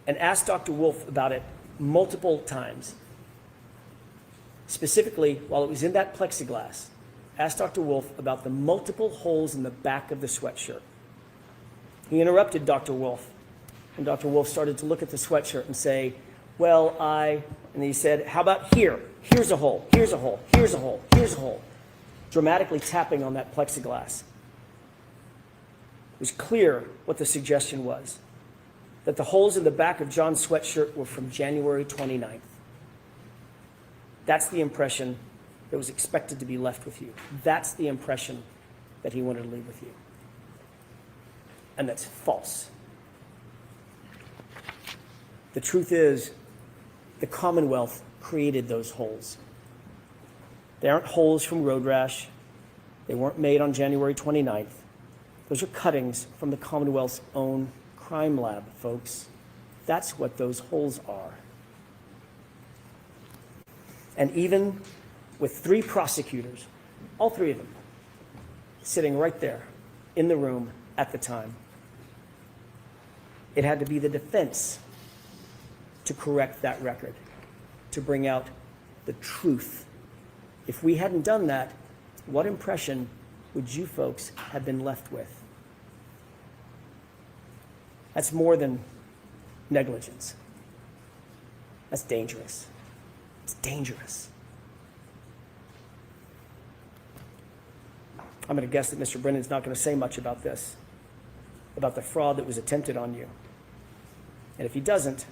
And asked Dr. Wolf about it multiple times. Specifically, while it was in that plexiglass, asked Dr. Wolf about the multiple holes in the back of the sweatshirt. He interrupted Dr. Wolf, and Dr. Wolf started to look at the sweatshirt and say, well, and he said, how about here? Here's a hole, here's a hole, here's a hole, here's a hole. Dramatically tapping on that plexiglass. It was clear what the suggestion was, that the holes in the back of John's sweatshirt were from January 29th. That's the impression that was expected to be left with you. That's the impression that he wanted to leave with you. And that's false. The truth is, the Commonwealth created those holes. They aren't holes from road rash. They weren't made on January 29th. Those are cuttings from the Commonwealth's own crime lab, folks. That's what those holes are. And even with 3 prosecutors, all 3 of them, sitting right there in the room at the time, it had to be the defense to correct that record, to bring out the truth. If we hadn't done that, what impression would you folks have been left with? That's more than negligence. That's dangerous. It's dangerous. I'm going to guess that Mr. Brennan's not going to say much about this, about the fraud that was attempted on you. And if he doesn't,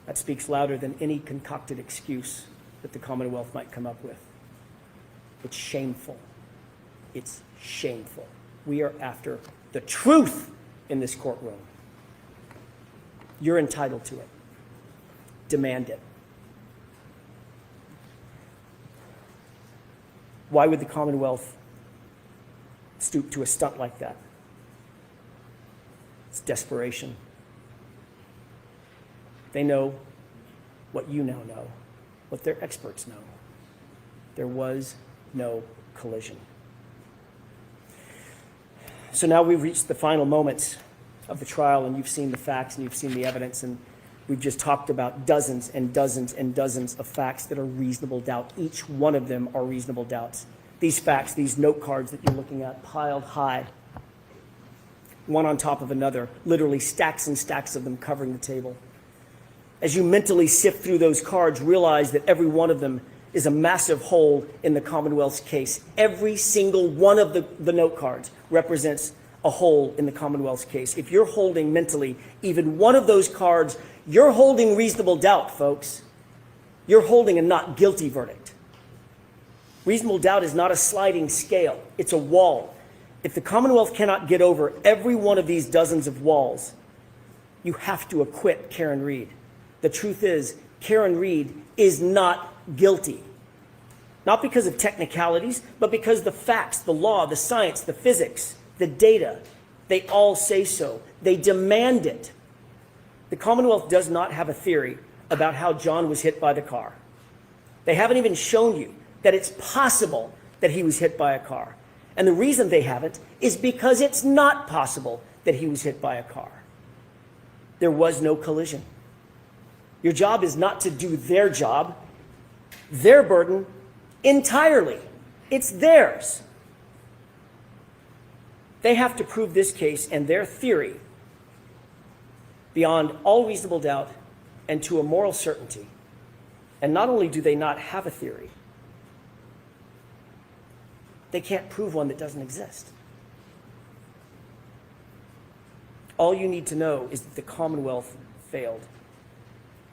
that speaks louder than any concocted excuse that the Commonwealth might come up with. It's shameful. It's shameful. We are after the truth in this courtroom. You're entitled to it. Demand it. Why would the Commonwealth stoop to a stunt like that? It's desperation. They know what you now know, what their experts know. There was no collision. So now we've reached the final moments of the trial, and you've seen the facts and you've seen the evidence, and we've just talked about dozens and dozens and dozens of facts that are reasonable doubt. Each one of them are reasonable doubts. These facts, these note cards that you're looking at, piled high, one on top of another, literally stacks and stacks of them covering the table. As you mentally sift through those cards, realize that every one of them is a massive hole in the Commonwealth's case. Every single one of the note cards represents a hole in the Commonwealth's case. If you're holding mentally even one of those cards, you're holding reasonable doubt, folks. You're holding a not guilty verdict. Reasonable doubt is not a sliding scale. It's a wall. If the Commonwealth cannot get over every one of these dozens of walls, you have to acquit Karen Reed. The truth is, Karen Reed is not guilty. Not because of technicalities, but because the facts, the law, the science, the physics, the data, they all say so. They demand it. The Commonwealth does not have a theory about how John was hit by the car. They haven't even shown you that it's possible that he was hit by a car. And the reason they haven't is because it's not possible that he was hit by a car. There was no collision. Your job is not to do their job, their burden entirely. It's theirs. They have to prove this case and their theory beyond all reasonable doubt and to a moral certainty. And not only do they not have a theory, they can't prove one that doesn't exist. All you need to know is that the Commonwealth failed.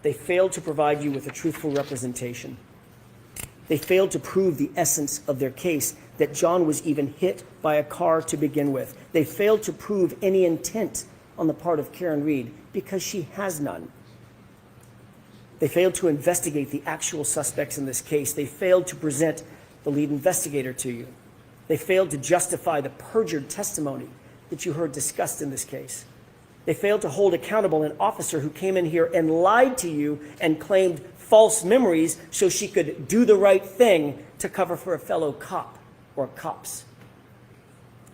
They failed to provide you with a truthful representation. They failed to prove the essence of their case, that John was even hit by a car to begin with. They failed to prove any intent on the part of Karen Reed because she has none. They failed to investigate the actual suspects in this case. They failed to present the lead investigator to you. They failed to justify the perjured testimony that you heard discussed in this case. They failed to hold accountable an officer who came in here and lied to you and claimed false memories so she could do the right thing to cover for a fellow cop or cops.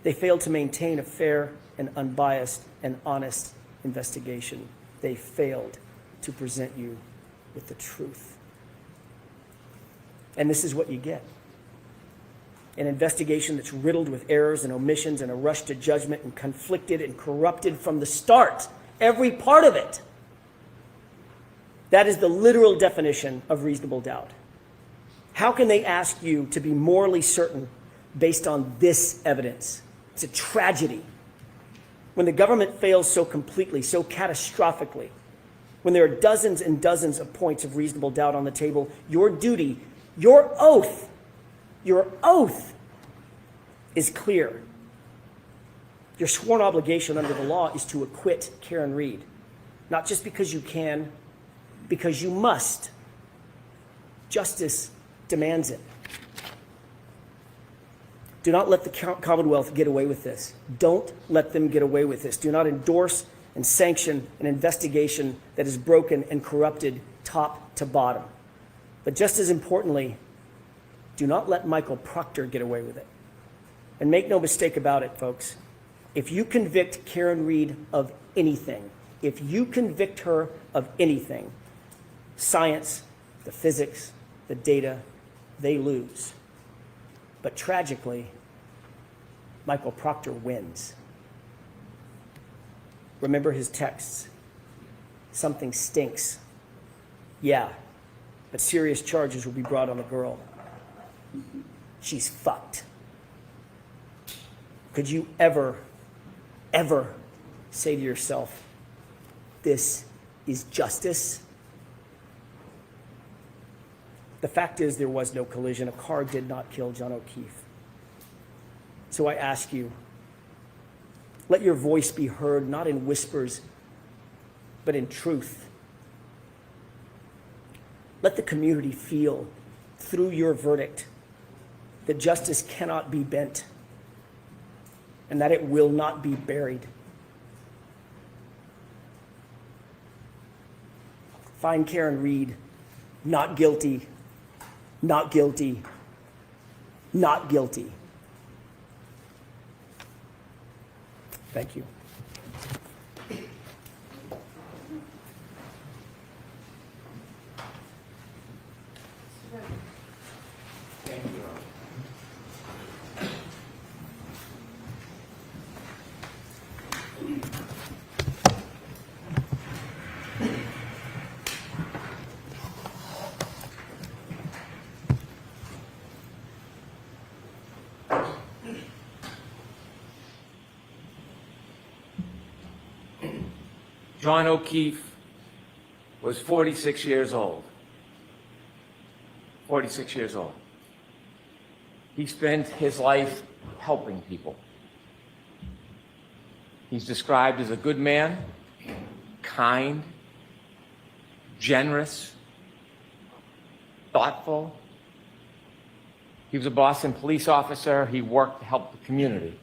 They failed to maintain a fair and unbiased and honest investigation. They failed to present you with the truth. And this is what you get. An investigation that's riddled with errors and omissions and a rush to judgment and conflicted and corrupted from the start. Every part of it. That is the literal definition of reasonable doubt. How can they ask you to be morally certain based on this evidence? It's a tragedy. When the government fails so completely, so catastrophically, when there are dozens and dozens of points of reasonable doubt on the table, your duty, your oath is clear. Your sworn obligation under the law is to acquit Karen Reed, not just because you can, because you must. Justice demands it. Do not let the Commonwealth get away with this. Don't let them get away with this. Do not endorse and sanction an investigation that is broken and corrupted top to bottom. But just as importantly, do not let Michael Proctor get away with it. And make no mistake about it, folks. If you convict Karen Reed of anything, if you convict her of anything, science, the physics, the data, they lose. But tragically, Michael Proctor wins. Remember his texts. Something stinks. Yeah, but serious charges will be brought on the girl. She's fucked. Could you ever say to yourself, this is justice? The fact is there was no collision. A car did not kill John O'Keefe. So I ask you, let your voice be heard, not in whispers, but in truth. Let the community feel, through your verdict, that justice cannot be bent and that it will not be buried. Find Karen Reed not guilty, not guilty, not guilty. Thank you. John O'Keefe was 46 years old. 46 years old. He spent his life helping people. He's described as a good man, kind, generous, thoughtful. He was a Boston police officer. He worked to help the community.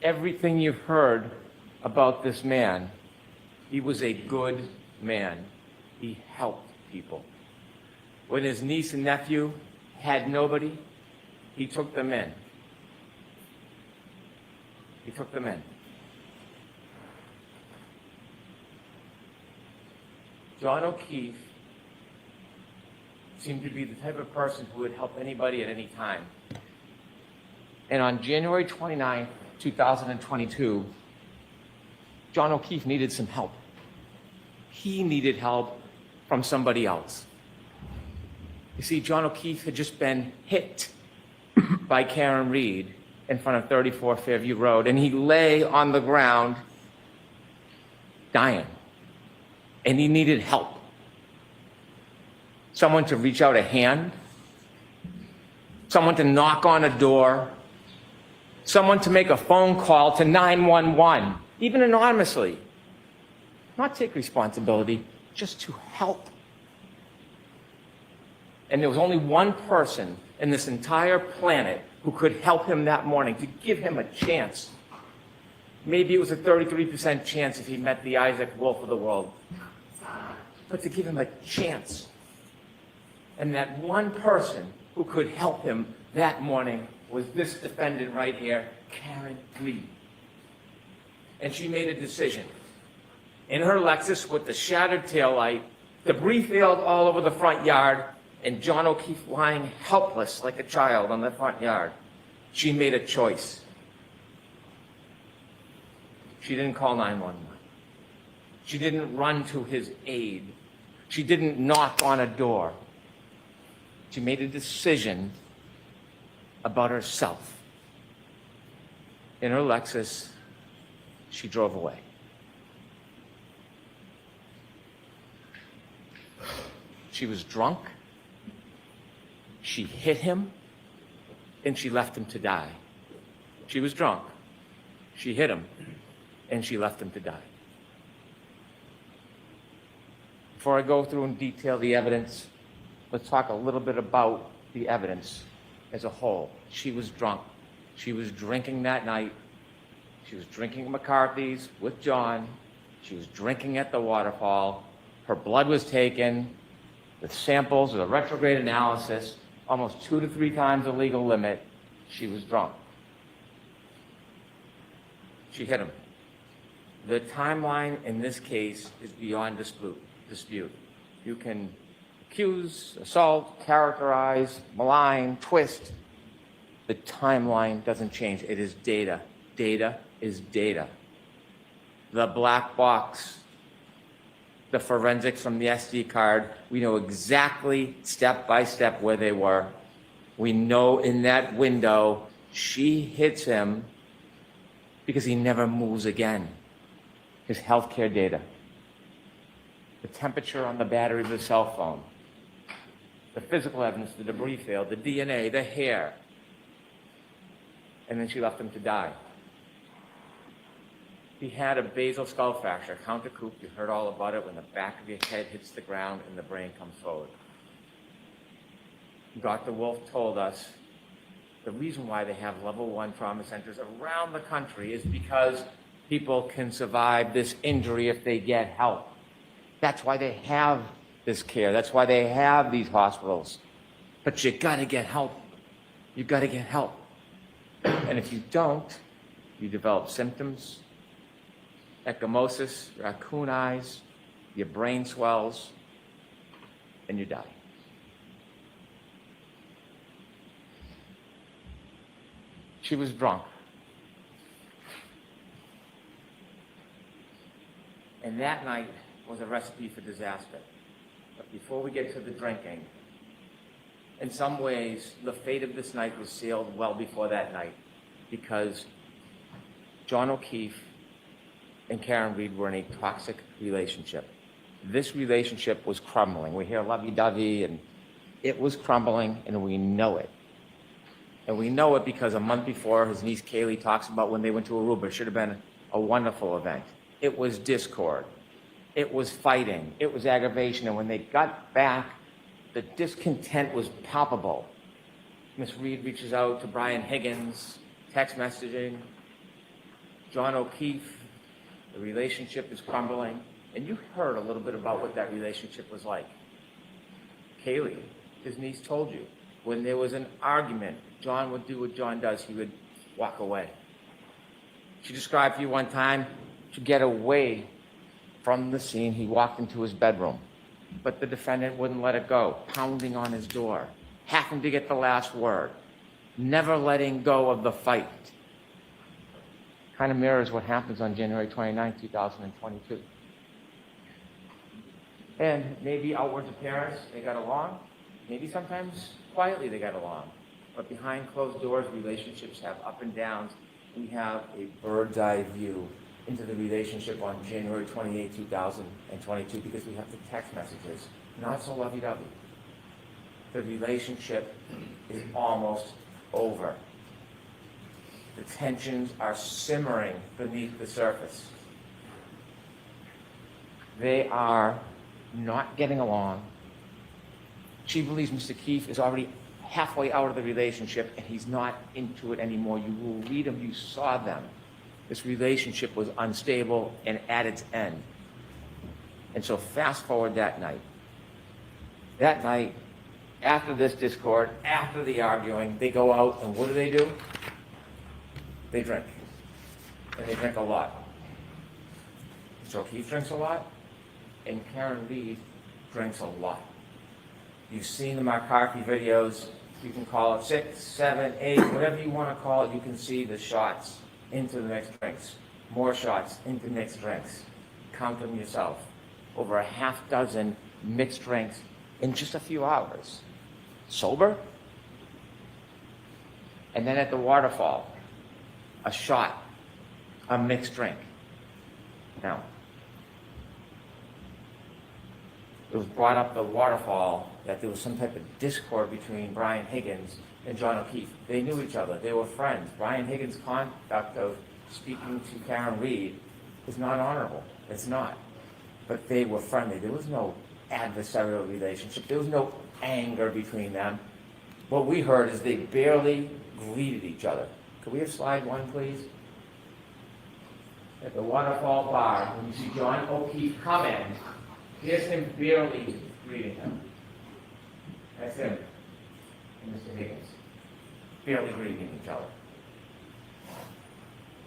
Everything you've heard about this man, he was a good man. He helped people. When his niece and nephew had nobody, he took them in. He took them in. John O'Keefe seemed to be the type of person who would help anybody at any time. And on January 29th, 2022, John O'Keefe needed some help. He needed help from somebody else. You see, John O'Keefe had just been hit by Karen Reed in front of 34 Fairview Road, and he lay on the ground dying, and he needed help. Someone to reach out a hand, someone to knock on a door, someone to make a phone call to 911, even anonymously. Not take responsibility, just to help. And there was only one person in this entire planet who could help him that morning, to give him a chance. Maybe it was a 33% chance if he met the Isaac Wolf of the world. But to give him a chance. And that one person who could help him that morning was this defendant right here, Karen Reed. And she made a decision. In her Lexus with the shattered taillight, debris field all over the front yard, and John O'Keefe lying helpless like a child on the front yard, she made a choice. She didn't call 911. She didn't run to his aid. She didn't knock on a door. She made a decision about herself. In her Lexus, she drove away. She was drunk. She hit him, and she left him to die. She was drunk. She hit him, and she left him to die. Before I go through and detail the evidence, let's talk a little bit about the evidence as a whole. She was drunk. She was drinking that night. She was drinking McCarthy's with John. She was drinking at the waterfall. Her blood was taken with samples of a retrograde analysis, almost 2 to 3 times the legal limit. She was drunk. She hit him. The timeline in this case is beyond dispute. You can accuse, assault, characterize, malign, twist. The timeline doesn't change. It is data. Data is data. The black box, the forensics from the SD card, we know exactly step by step where they were. We know in that window, she hits him because he never moves again. His healthcare data, the temperature on the battery of the cell phone, the physical evidence, the debris field, the DNA, the hair. And then she left him to die. He had a basal skull fracture, counter coup. You heard all about it when the back of your head hits the ground and the brain comes forward. Dr. Wolf told us the reason why they have level 1 trauma centers around the country is because people can survive this injury if they get help. That's why they have this care. That's why they have these hospitals. But you gotta get help. You gotta get help. And if you don't, you develop symptoms, ecchymosis, raccoon eyes, your brain swells, and you die. She was drunk. And that night was a recipe for disaster. But before we get to the drinking, in some ways, the fate of this night was sealed well before that night, because John O'Keefe and Karen Reed were in a toxic relationship. This relationship was crumbling. We hear lovey-dovey, and it was crumbling, and we know it. And we know it because a month before, his niece Kaylee talks about when they went to Aruba. It should have been a wonderful event. It was discord. It was fighting. It was aggravation. And when they got back, the discontent was palpable. Miss Reed reaches out to Brian Higgins, text messaging. John O'Keefe, the relationship is crumbling. And you heard a little bit about what that relationship was like. Kaylee, his niece, told you, when there was an argument, John would do what John does. He would walk away. She described for you one time, to get away from the scene, he walked into his bedroom. But the defendant wouldn't let it go, pounding on his door, having to get the last word, never letting go of the fight. Kind of mirrors what happens on January 29, 2022. And maybe outward appearance, they got along. Maybe sometimes quietly they got along. But behind closed doors, relationships have up and downs. We have a bird's eye view into the relationship on January 28, 2022, because we have the text messages, not so lovey-dovey. The relationship is almost over. The tensions are simmering beneath the surface. They are not getting along. She believes Mr. Keefe is already halfway out of the relationship and he's not into it anymore. You will read them, you saw them. This relationship was unstable and at its end. And so fast forward that night. That night, after this discord, after the arguing, they go out and what do? They drink. And they drink a lot. So Keith drinks a lot, and Karen Reed drinks a lot. You've seen the McCarthy videos. You can call it 6, 7, 8, whatever you want to call it. You can see the shots into the mixed drinks. More shots into mixed drinks. Count them yourself. Over a half dozen mixed drinks in just a few hours. Sober? And then at the waterfall, a shot, a mixed drink. Now, it was brought up the waterfall that there was some type of discord between Brian Higgins and John O'Keefe. They knew each other. They were friends. Brian Higgins' conduct of speaking to Karen Reed is not honorable. It's not. But they were friendly. There was no adversarial relationship. There was no anger between them. What we heard is they barely greeted each other. Could we have slide 1, please? At the waterfall bar, when you see John O'Keefe come in, here's him barely greeting him. That's him and Mr. Higgins. Barely greeting each other.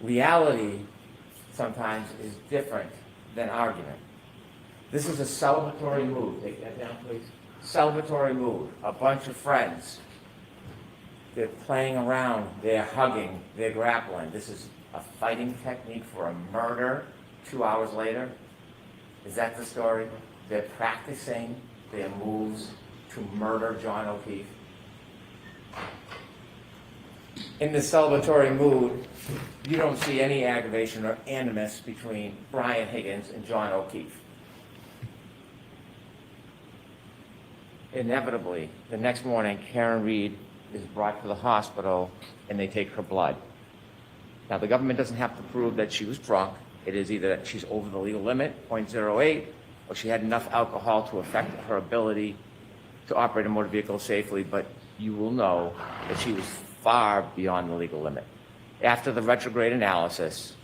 Reality sometimes is different than argument. This is a celebratory move. Take that down, please. Celebratory move. A bunch of friends. They're playing around. They're hugging. They're grappling. This is a fighting technique for a murder 2 hours later. Is that the story? They're practicing their moves to murder John O'Keefe. In this celebratory mood, you don't see any aggravation or animus between Brian Higgins and John O'Keefe. Inevitably, the next morning, Karen Reed is brought to the hospital and they take her blood. Now, the government doesn't have to prove that she was drunk. It is either that she's over the legal limit, 0.08, or she had enough alcohol to affect her ability to operate a motor vehicle safely, but you will know that she was far beyond the legal limit. After the retrograde analysis,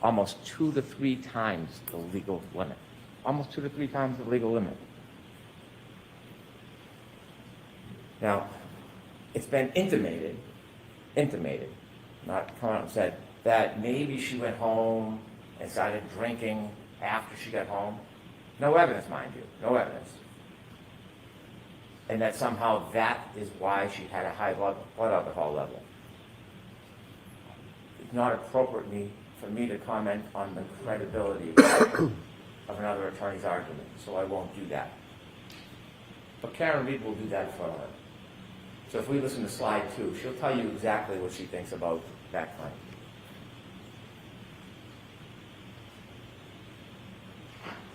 almost 2 to 3 times the legal limit. Almost 2 to 3 times the legal limit. Now, it's been intimated, not come out and said, that maybe she went home and started drinking after she got home. No evidence, mind you, no evidence. And that somehow that is why she had a high blood alcohol level. It's not appropriate for me to comment on the credibility of another attorney's argument, so I won't do that. But Karen Reed will do that for her. So if we listen to slide 2, she'll tell you exactly what she thinks about that claim.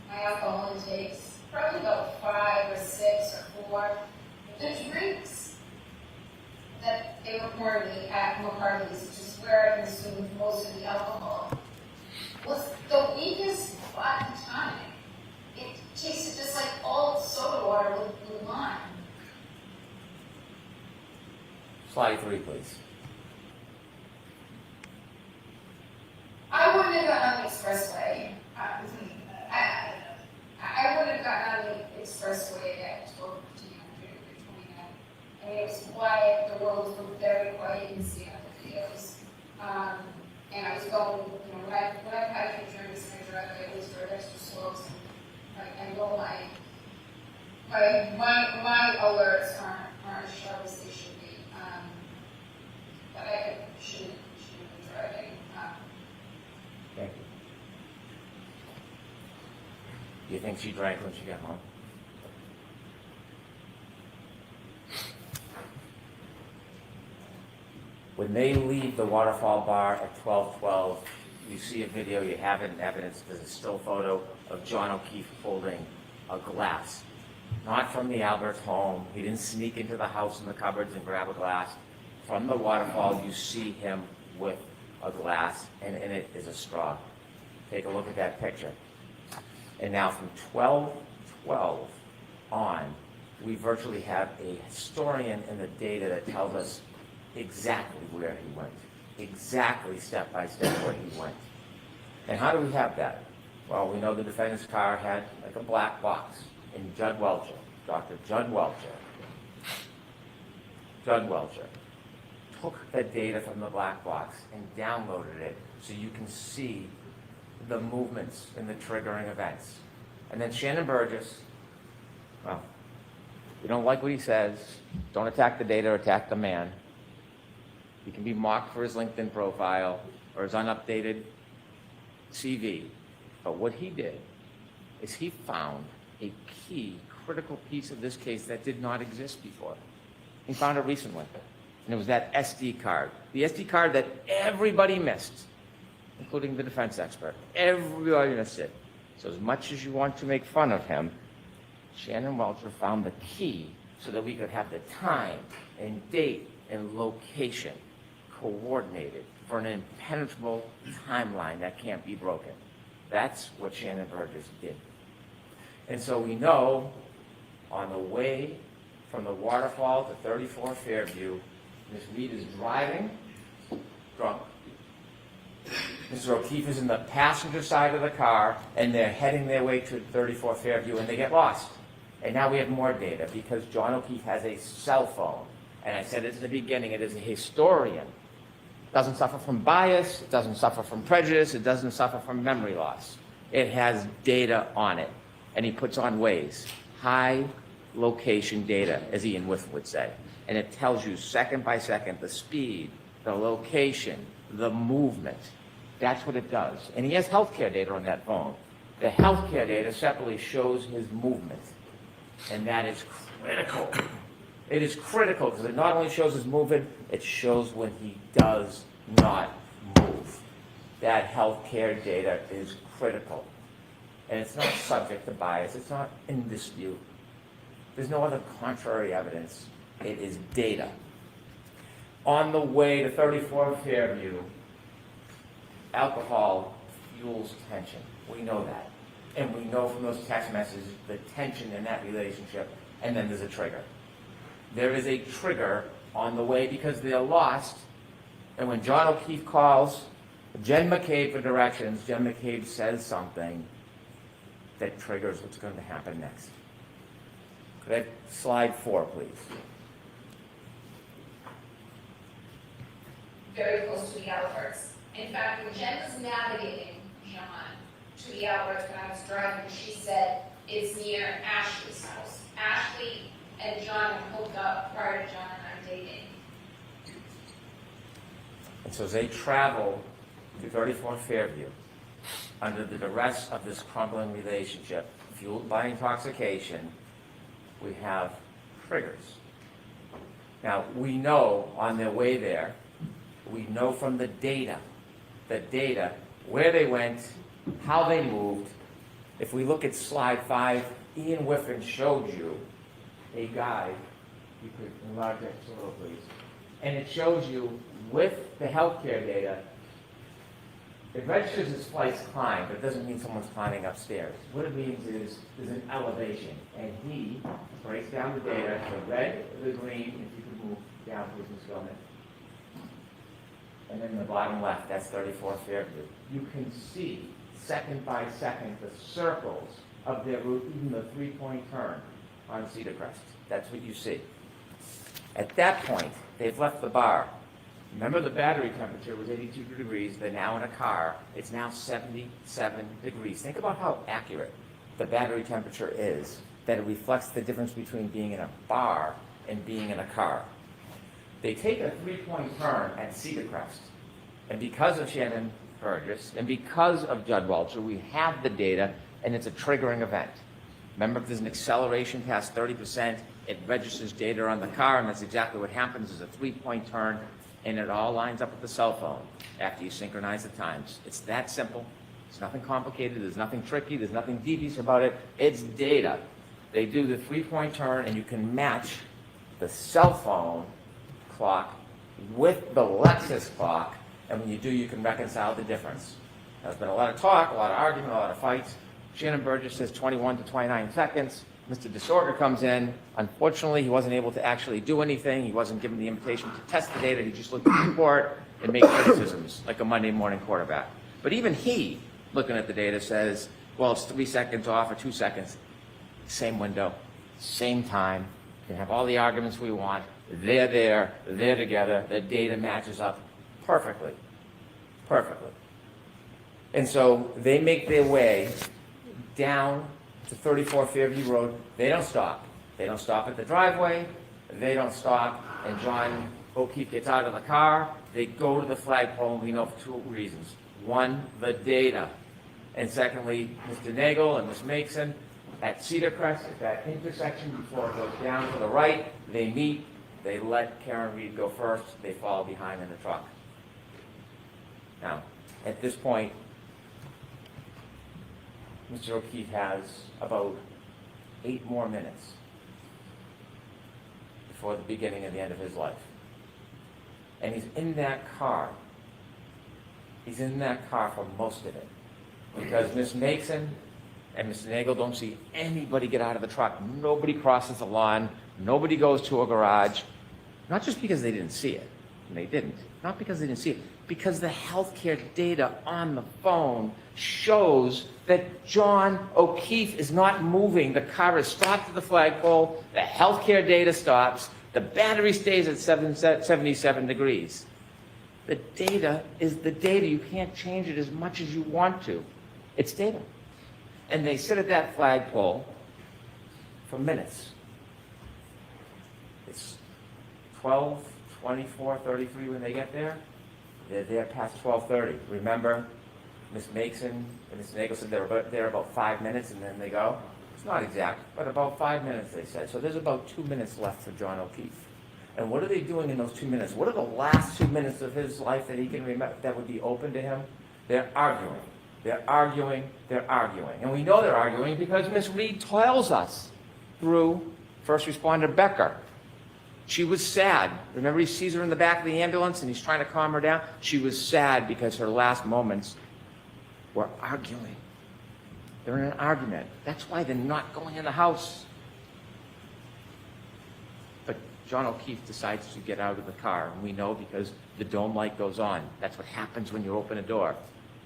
My alcohol intakes probably about 5 or 6 or 4. The drinks that they were pouring me at McCarthy's, which is where I consumed most of the alcohol, was the weakest flat tonic. It tasted just like old soda water with lime. Slide 3, please. I wouldn't have gotten on the expressway. I wouldn't have gotten on the expressway at 12:29. I mean, it was quiet. The roads were very quiet. You can see on the videos. And I was going, when I had to turn this major out, I always drove extra slow. I know my alerts aren't as sharp as they should be. But I shouldn't be driving. Thank you. Do you think she drank when she got home? When they leave the waterfall bar at 12:12, you see a video, you have it in evidence, there's a still photo of John O'Keefe holding a glass. Not from the Albert's home. He didn't sneak into the house in the cupboards and grab a glass. From the waterfall, you see him with a glass, and in it is a straw. Take a look at that picture. And now from 12:12 on, we virtually have a historian in the data that tells us exactly where he went, exactly step by step where he went. And how do we have that? Well, we know the defendant's car had like a black box, and Judd Welcher, Dr. Judd Welcher, took the data from the black box and downloaded it so you can see the movements and the triggering events. And then Shannon Burgess, well, you don't like what he says, don't attack the data, attack the man. He can be mocked for his LinkedIn profile or his unupdated CV. But what he did is he found a key, critical piece of this case that did not exist before. He found it recently, and it was that SD card. The SD card that everybody missed, including the defense expert. Everybody missed it. So as much as you want to make fun of him, Shannon Welcher found the key so that we could have the time and date and location coordinated for an impenetrable timeline that can't be broken. That's what Shannon Burgess did. And so we know on the way from the waterfall to 34 Fairview, Ms. Reed is driving drunk. Mr. O'Keefe is in the passenger side of the car, and they're heading their way to 34 Fairview, and they get lost. And now we have more data because John O'Keefe has a cell phone. And I said it at the beginning, it is a historian. It doesn't suffer from bias, it doesn't suffer from prejudice, it doesn't suffer from memory loss. It has data on it. And he puts on Waze, high location data, as Ian Whiff would say. And it tells you second by second the speed, the location, the movement. That's what it does. And he has healthcare data on that phone. The healthcare data separately shows his movement. And that is critical. It is critical because it not only shows his movement, it shows when he does not move. That healthcare data is critical. And it's not subject to bias. It's not in dispute. There's no other contrary evidence. It is data. On the way to 34 Fairview, alcohol fuels tension. We know that. And we know from those text messages the tension in that relationship, and then there's a trigger. There is a trigger on the way because they're lost, and when John O'Keefe calls Jen McCabe for directions, Jen McCabe says something that triggers what's going to happen next. Could I have slide 4, please? Very close to the outbursts. In fact, when Jen was navigating John to the outbursts when I was driving, she said it's near Ashley's house. Ashley and John had hooked up prior to John and I dating. And so as they travel to 34 Fairview, under the duress of this crumbling relationship, fueled by intoxication, we have triggers. Now, we know on their way there, we know from the data, where they went, how they moved. If we look at slide 5, Ian Whiffen showed you a guide. You could enlarge that just a little, please. And it shows you with the healthcare data, it registers as flights climb, but it doesn't mean someone's climbing upstairs. What it means is there's an elevation, and he breaks down the data, the red, the green, if you could move down, please, Ms. Gilman. And then the bottom left, that's 34 Fairview. You can see, second by second, the circles of their route, even the 3-point turn on Cedar Crest. That's what you see. At that point, they've left the bar. Remember, the battery temperature was 82 degrees. They're now in a car. It's now 77 degrees. Think about how accurate the battery temperature is, that it reflects the difference between being in a bar and being in a car. They take a 3-point turn at Cedar Crest. And because of Shannon Burgess and because of Judd Welcher, we have the data, and it's a triggering event. Remember, if there's an acceleration past 30%, it registers data on the car, and that's exactly what happens. Is a 3-point turn, and it all lines up with the cell phone after you synchronize the times. It's that simple. It's nothing complicated. There's nothing tricky. There's nothing devious about it. It's data. They do the 3-point turn, and you can match the cell phone clock with the Lexus clock, and when you do, you can reconcile the difference. Now, there's been a lot of talk, a lot of argument, a lot of fights. Shannon Burgess says 21 to 29 seconds. Mr. Disorder comes in. Unfortunately, he wasn't able to actually do anything. He wasn't given the invitation to test the data. He just looked at the report and made criticisms like a Monday morning quarterback. But even he, looking at the data, says, well, it's 3 seconds off or 2 seconds. Same window, same time. We can have all the arguments we want. They're there, they're together. The data matches up perfectly, perfectly. And so they make their way down to 34 Fairview Road. They don't stop. They don't stop at the driveway. They don't stop. And John O'Keefe gets out of the car. They go to the flagpole, and we know for 2 reasons. One, the data. And secondly, Mr. Nagel and Ms. Mason at Cedar Crest, at that intersection before it goes down to the right, they meet. They let Karen Reed go first. They follow behind in the truck. Now, at this point, Mr. O'Keefe has about 8 more minutes before the beginning and the end of his life. And he's in that car. He's in that car for most of it. Because Ms. Mason and Mr. Nagel don't see anybody get out of the truck. Nobody crosses the lawn. Nobody goes to a garage. Not just because they didn't see it. And they didn't. Not because they didn't see it. Because the healthcare data on the phone shows that John O'Keefe is not moving. The car is stopped at the flagpole. The healthcare data stops. The battery stays at 77 degrees. The data is the data. You can't change it as much as you want to. It's data. And they sit at that flagpole for minutes. It's 12, 24, 33 when they get there. They're there past 12:30. Remember, Ms. Mason and Mr. Nagel said they were there about 5 minutes and then they go. It's not exact, but about 5 minutes, they said. So there's about 2 minutes left for John O'Keefe. And what are they doing in those 2 minutes? What are the last 2 minutes of his life that he can remember that would be open to him? They're arguing. They're arguing. They're arguing. And we know they're arguing because Ms. Reed tells us through first responder Becker. She was sad. Remember, he sees her in the back of the ambulance and he's trying to calm her down? She was sad because her last moments were arguing. They're in an argument. That's why they're not going in the house. But John O'Keefe decides to get out of the car, and we know because the dome light goes on. That's what happens when you open a door.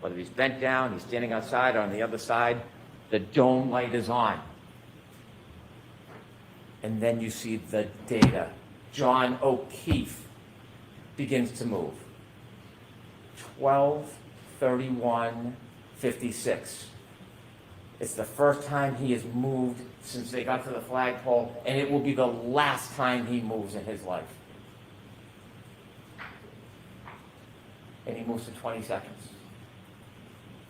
Whether he's bent down, he's standing outside, or on the other side, the dome light is on. And then you see the data. John O'Keefe begins to move. 12:31:56. It's the first time he has moved since they got to the flagpole, and it will be the last time he moves in his life. And he moves to 20 seconds.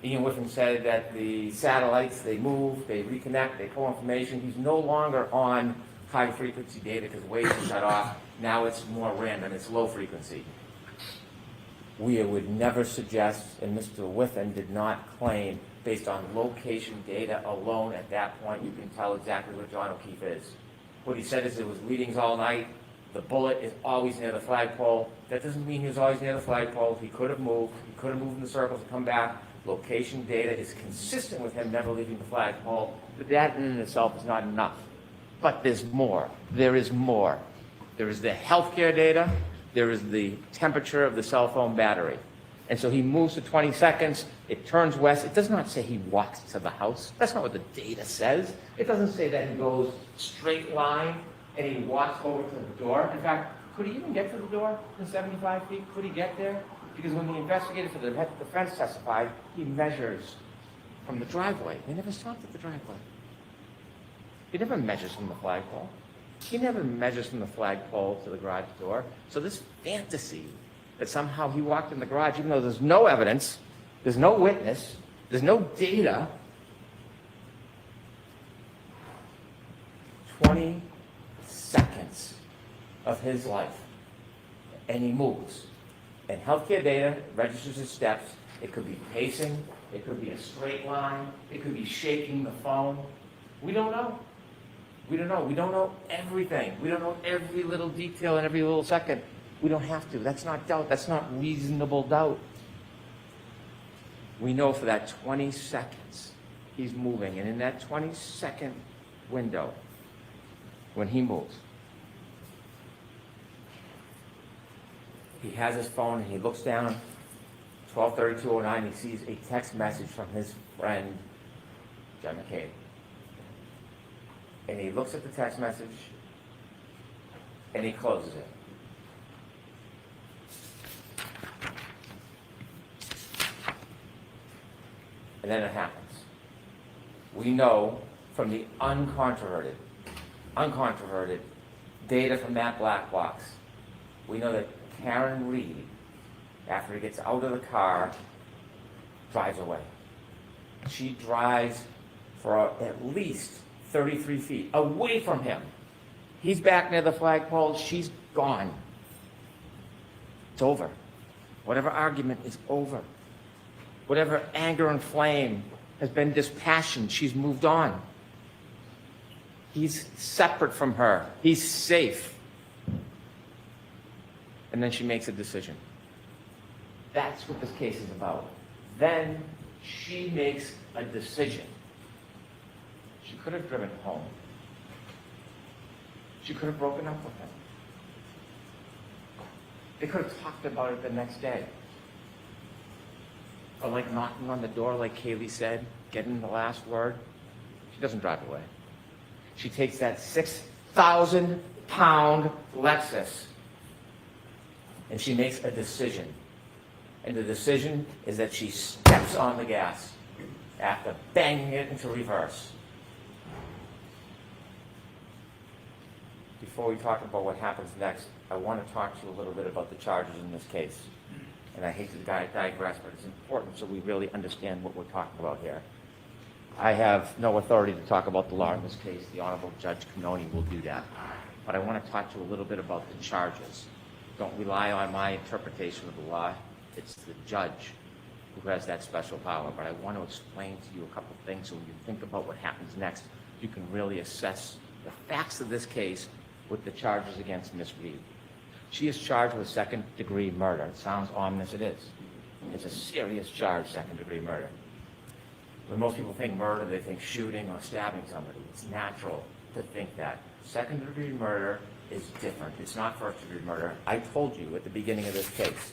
Ian Whiffen said that the satellites, they move, they reconnect, they pull information. He's no longer on high-frequency data because waves are shut off. Now it's more random. It's low-frequency. We would never suggest, and Mr. Whiffen did not claim, based on location data alone at that point, you can tell exactly what John O'Keefe is. What he said is it was readings all night. The bullet is always near the flagpole. That doesn't mean he was always near the flagpole. He could have moved. He could have moved in the circles and come back. Location data is consistent with him never leaving the flagpole. But that in itself is not enough. But there's more. There is more. There is the healthcare data. There is the temperature of the cell phone battery. And so he moves to 20 seconds. It turns west. It does not say he walks to the house. That's not what the data says. It doesn't say that he goes straight line and he walks over to the door. In fact, could he even get to the door in 75 feet? Could he get there? Because when the investigator for the defense testified, he measures from the driveway. He never stopped at the driveway. He never measures from the flagpole. He never measures from the flagpole to the garage door. So this fantasy that somehow he walked in the garage, even though there's no evidence, there's no witness, there's no data. 20 seconds of his life, and he moves. And healthcare data registers his steps. It could be pacing. It could be a straight line. It could be shaking the phone. We don't know. We don't know. We don't know everything. We don't know every little detail and every little second. We don't have to. That's not doubt. That's not reasonable doubt. We know for that 20 seconds, he's moving. And in that 20-second window when he moves. He has his phone and he looks down, 12:32:09, he sees a text message from his friend, John McCain. And he looks at the text message and he closes it. And then it happens. We know from the uncontroverted data from that black box, we know that Karen Reed, after he gets out of the car, drives away. She drives for at least 33 feet away from him. He's back near the flagpole. She's gone. It's over. Whatever argument is over. Whatever anger and flame has been dispassioned, she's moved on. He's separate from her. He's safe. And then she makes a decision. That's what this case is about. Then she makes a decision. She could have driven home. She could have broken up with him. They could have talked about it the next day. Or like knocking on the door, like Kaylee said, getting the last word. She doesn't drive away. She takes that 6,000-pound Lexus and she makes a decision. And the decision is that she steps on the gas after banging it into reverse. Before we talk about what happens next, I want to talk to you a little bit about the charges in this case. And I hate to digress, but it's important so we really understand what we're talking about here. I have no authority to talk about the law in this case. The Honorable Judge Cannoni will do that. But I want to talk to you a little bit about the charges. Don't rely on my interpretation of the law. It's the judge who has that special power. But I want to explain to you a couple of things so when you think about what happens next, you can really assess the facts of this case with the charges against Ms. Reed. She is charged with second-degree murder. It sounds ominous, it is. It's a serious charge, second-degree murder. When most people think murder, they think shooting or stabbing somebody. It's natural to think that. Second-degree murder is different. It's not first-degree murder. I told you at the beginning of this case,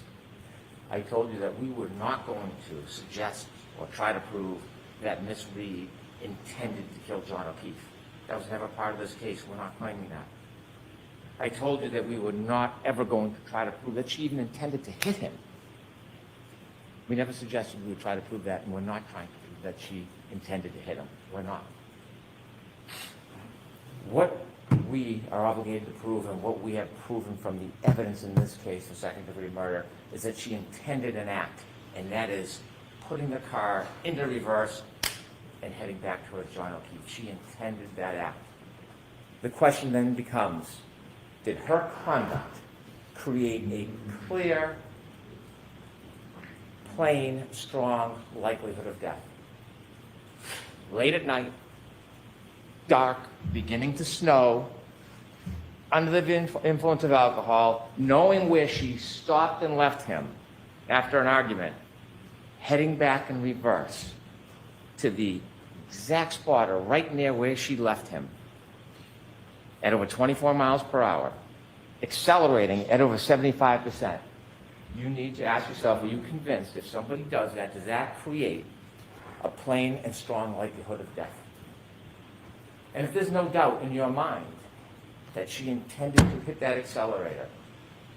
I told you that we were not going to suggest or try to prove that Ms. Reed intended to kill John O'Keefe. That was never part of this case. We're not claiming that. I told you that we were not ever going to try to prove that she even intended to hit him. We never suggested we would try to prove that, and we're not trying to prove that she intended to hit him. We're not. What we are obligated to prove and what we have proven from the evidence in this case of second-degree murder is that she intended an act, and that is putting the car into reverse and heading back towards John O'Keefe. She intended that act. The question then becomes, did her conduct create a clear, plain, strong likelihood of death? Late at night, dark, beginning to snow, under the influence of alcohol, knowing where she stopped and left him after an argument, heading back in reverse to the exact spot or right near where she left him at over 24 miles per hour, accelerating at over 75%. You need to ask yourself, are you convinced if somebody does that create a plain and strong likelihood of death? And if there's no doubt in your mind that she intended to hit that accelerator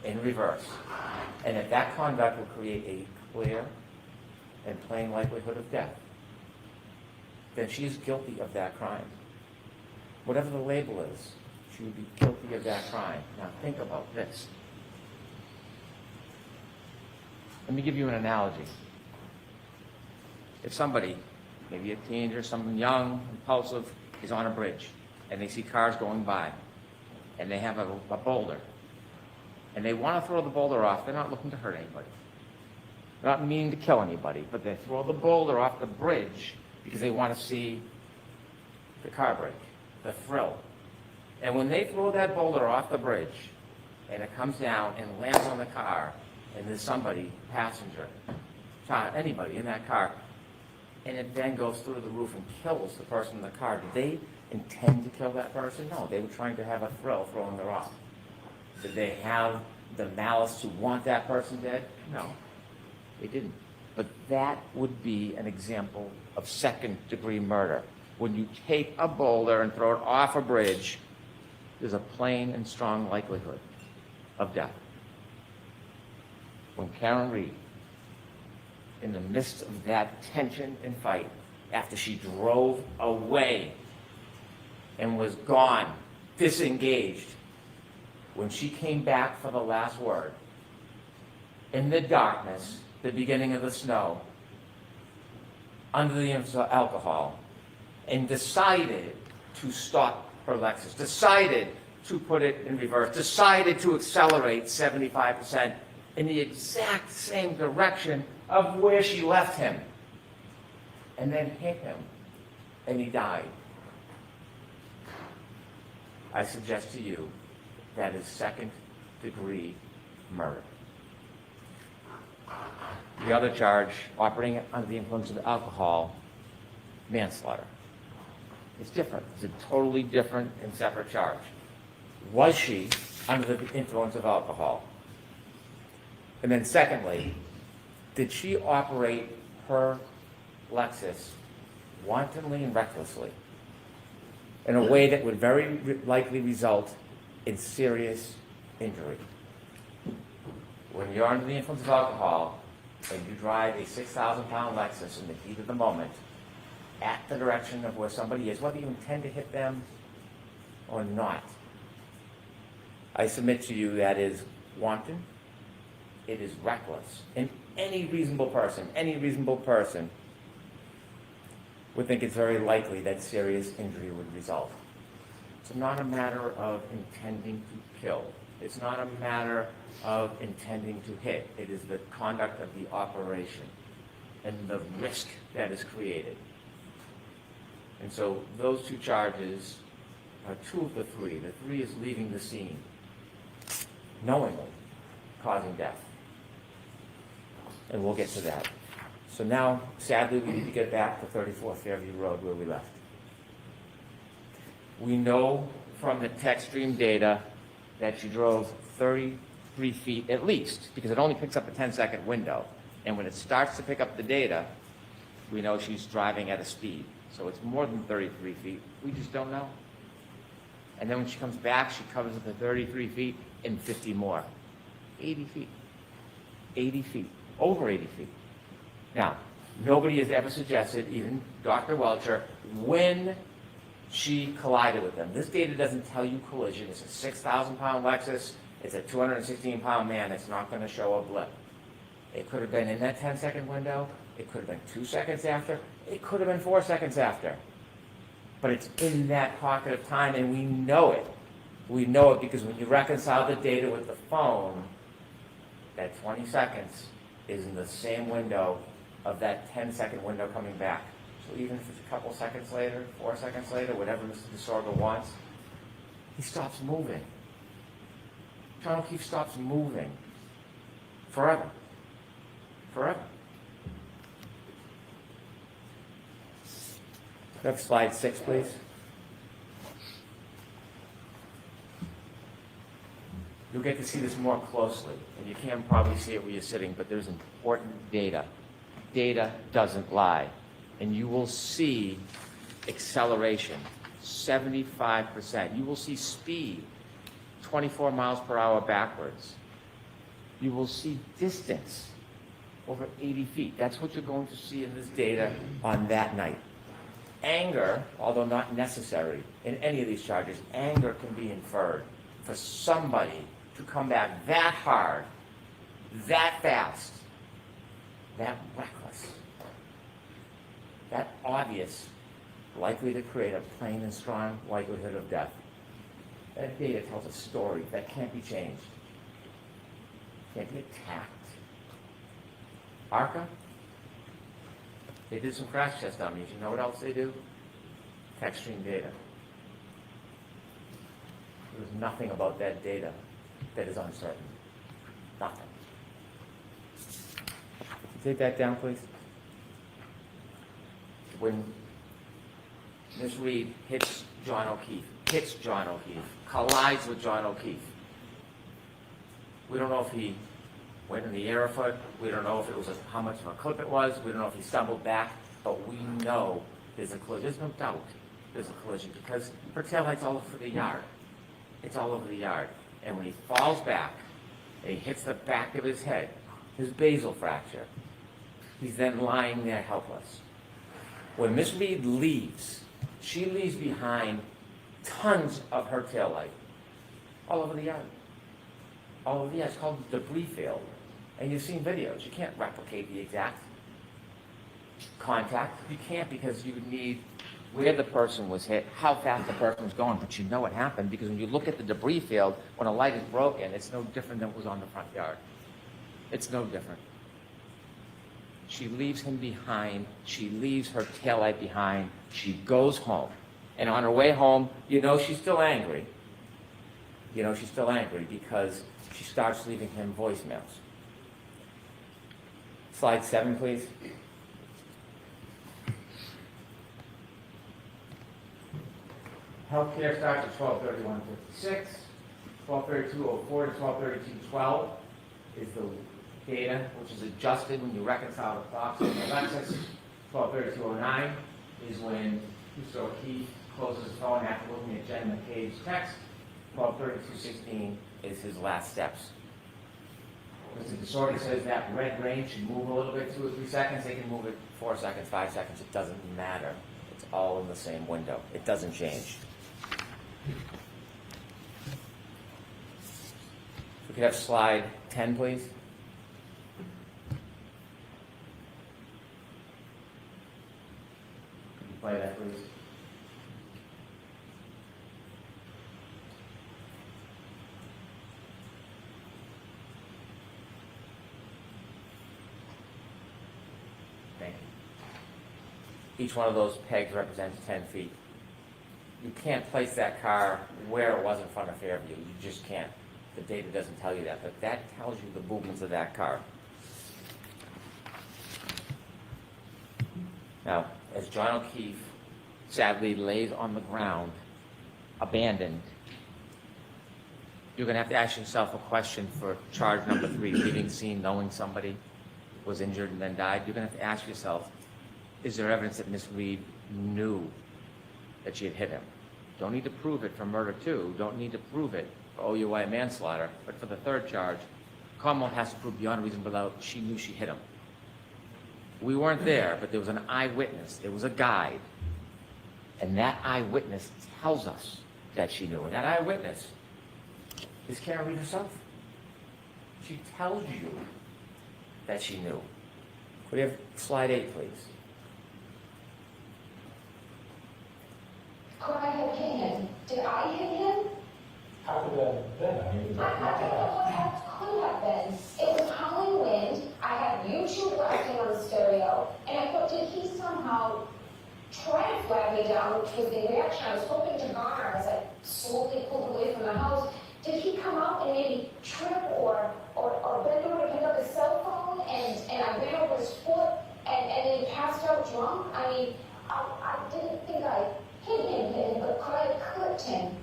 in reverse, and that that conduct will create a clear and plain likelihood of death, then she is guilty of that crime. Whatever the label is, she would be guilty of that crime. Now think about this. Let me give you an analogy. If somebody, maybe a teenager, someone young, impulsive, is on a bridge, and they see cars going by, and they have a boulder, and they want to throw the boulder off, they're not looking to hurt anybody. They're not meaning to kill anybody, but they throw the boulder off the bridge because they want to see the car break, the thrill. And when they throw that boulder off the bridge, and it comes down and lands on the car, and there's somebody, passenger, child, anybody in that car, and it then goes through the roof and kills the person in the car, do they intend to kill that person? No, they were trying to have a thrill throwing the rock. Did they have the malice to want that person dead? No, they didn't. But that would be an example of second-degree murder. When you take a boulder and throw it off a bridge, there's a plain and strong likelihood of death. When Karen Reed, in the midst of that tension and fight, after she drove away and was gone, disengaged, when she came back for the last word, in the darkness, the beginning of the snow, under the influence of alcohol, and decided to stop her Lexus, decided to put it in reverse, decided to accelerate 75% in the exact same direction of where she left him, and then hit him, and he died. I suggest to you that is second-degree murder. The other charge, operating under the influence of alcohol, manslaughter. It's different. It's a totally different and separate charge. Was she under the influence of alcohol? And then secondly, did she operate her Lexus wantonly and recklessly in a way that would very likely result in serious injury? When you're under the influence of alcohol and you drive a 6,000-pound Lexus in the heat of the moment at the direction of where somebody is, whether you intend to hit them or not, I submit to you that is wanton, it is reckless. And any reasonable person would think it's very likely that serious injury would result. It's not a matter of intending to kill. It's not a matter of intending to hit. It is the conduct of the operation and the risk that is created. And so those two charges are two of the three. The three is leaving the scene, knowingly causing death. And we'll get to that. So now, sadly, we need to get back to 34 Fairview Road where we left. We know from the text stream data that you drove 33 feet at least, because it only picks up a 10-second window. And when it starts to pick up the data, we know she's driving at a speed. So it's more than 33 feet. We just don't know. And then when she comes back, she covers the 33 feet and 50 more. 80 feet. 80 feet. Over 80 feet. Now, nobody has ever suggested, even Dr. Welcher, when she collided with them. This data doesn't tell you collision. It's a 6,000-pound Lexus. It's a 216-pound man. It's not going to show a blip. It could have been in that 10-second window. It could have been 2 seconds after. It could have been 4 seconds after. But it's in that pocket of time, and we know it. We know it because when you reconcile the data with the phone, that 20 seconds is in the same window of that 10-second window coming back. So even if it's a couple seconds later, 4 seconds later, whatever Mr. DeSorgo wants, he stops moving. John O'Keefe stops moving. Forever. Forever. Next slide 6, please. You'll get to see this more closely, and you can probably see it where you're sitting, but there's important data. Data doesn't lie. And you will see acceleration, 75%. You will see speed, 24 miles per hour backwards. You will see distance, over 80 feet. That's what you're going to see in this data on that night. Anger, although not necessary in any of these charges, anger can be inferred for somebody to come back that hard, that fast, that reckless, that obvious, likely to create a plain and strong likelihood of death. That data tells a story that can't be changed, can't be attacked. ARCA, they did some crash test dummies. You know what else they do? Text stream data. There's nothing about that data that is uncertain. Nothing. Take that down, please. When Ms. Reed hits John O'Keefe, hits John O'Keefe, collides with John O'Keefe. We don't know if he went in the air a foot. We don't know if it was how much of a clip it was. We don't know if he stumbled back. But we know there's a collision. There's no doubt there's a collision because her taillight's all over the yard. It's all over the yard. And when he falls back, and he hits the back of his head, his basal fracture, he's then lying there helpless. When Miss Reed leaves, she leaves behind tons of her taillight all over the yard. All over the yard. It's called the debris field. And you've seen videos. You can't replicate the exact contact. You can't because you need where the person was hit, how fast the person was going, but you know what happened because when you look at the debris field, when a light is broken, it's no different than what was on the front yard. It's no different. She leaves him behind. She leaves her taillight behind. She goes home. And on her way home, you know she's still angry. You know she's still angry because she starts leaving him voicemails. Slide 7, please. Healthcare starts at 12:31:56. 12:32:04 to 12:32:12 is the data which is adjusted when you reconcile the clocks in Alexis. 12:32:09 is when Mr. O'Keefe closes his phone after looking at Jen McCabe's text. 12:32:16 is his last steps. Mr. Disorder says that red range should move a little bit, 2 or 3 seconds. They can move it 4 seconds, 5 seconds. It doesn't matter. It's all in the same window. It doesn't change. We could have slide 10, please. Could you play that, please? Thank you. Each one of those pegs represents 10 feet. You can't place that car where it was in front of Fairview. You just can't. The data doesn't tell you that, but that tells you the movements of that car. Now, as John O'Keefe sadly lays on the ground, abandoned, you're going to have to ask yourself a question for charge number 3, leaving the scene knowing somebody was injured and then died. You're going to have to ask yourself, is there evidence that Miss Reed knew that she had hit him? Don't need to prove it for murder 2. Don't need to prove it for OUI manslaughter. But for the 3rd charge, Commonwealth has to prove beyond a reasonable doubt she knew she hit him. We weren't there, but there was an eyewitness. There was a guide. And that eyewitness tells us that she knew. And that eyewitness is Karen Reed herself. She tells you that she knew. Could we have slide 8, please? Could I have hit him? Did I hit him? How could that have been? I mean, I don't know what that could have been. It was howling wind. I had YouTube blasting on the stereo, and I thought, did he somehow try to flag me down, which was the reaction I was hoping to garner as I slowly pulled away from the house. Did he come out and maybe trip or bend over to pick up his cell phone, and I ran over his foot, and then he passed out drunk? I mean, I didn't think I hit him, but could I have clipped him?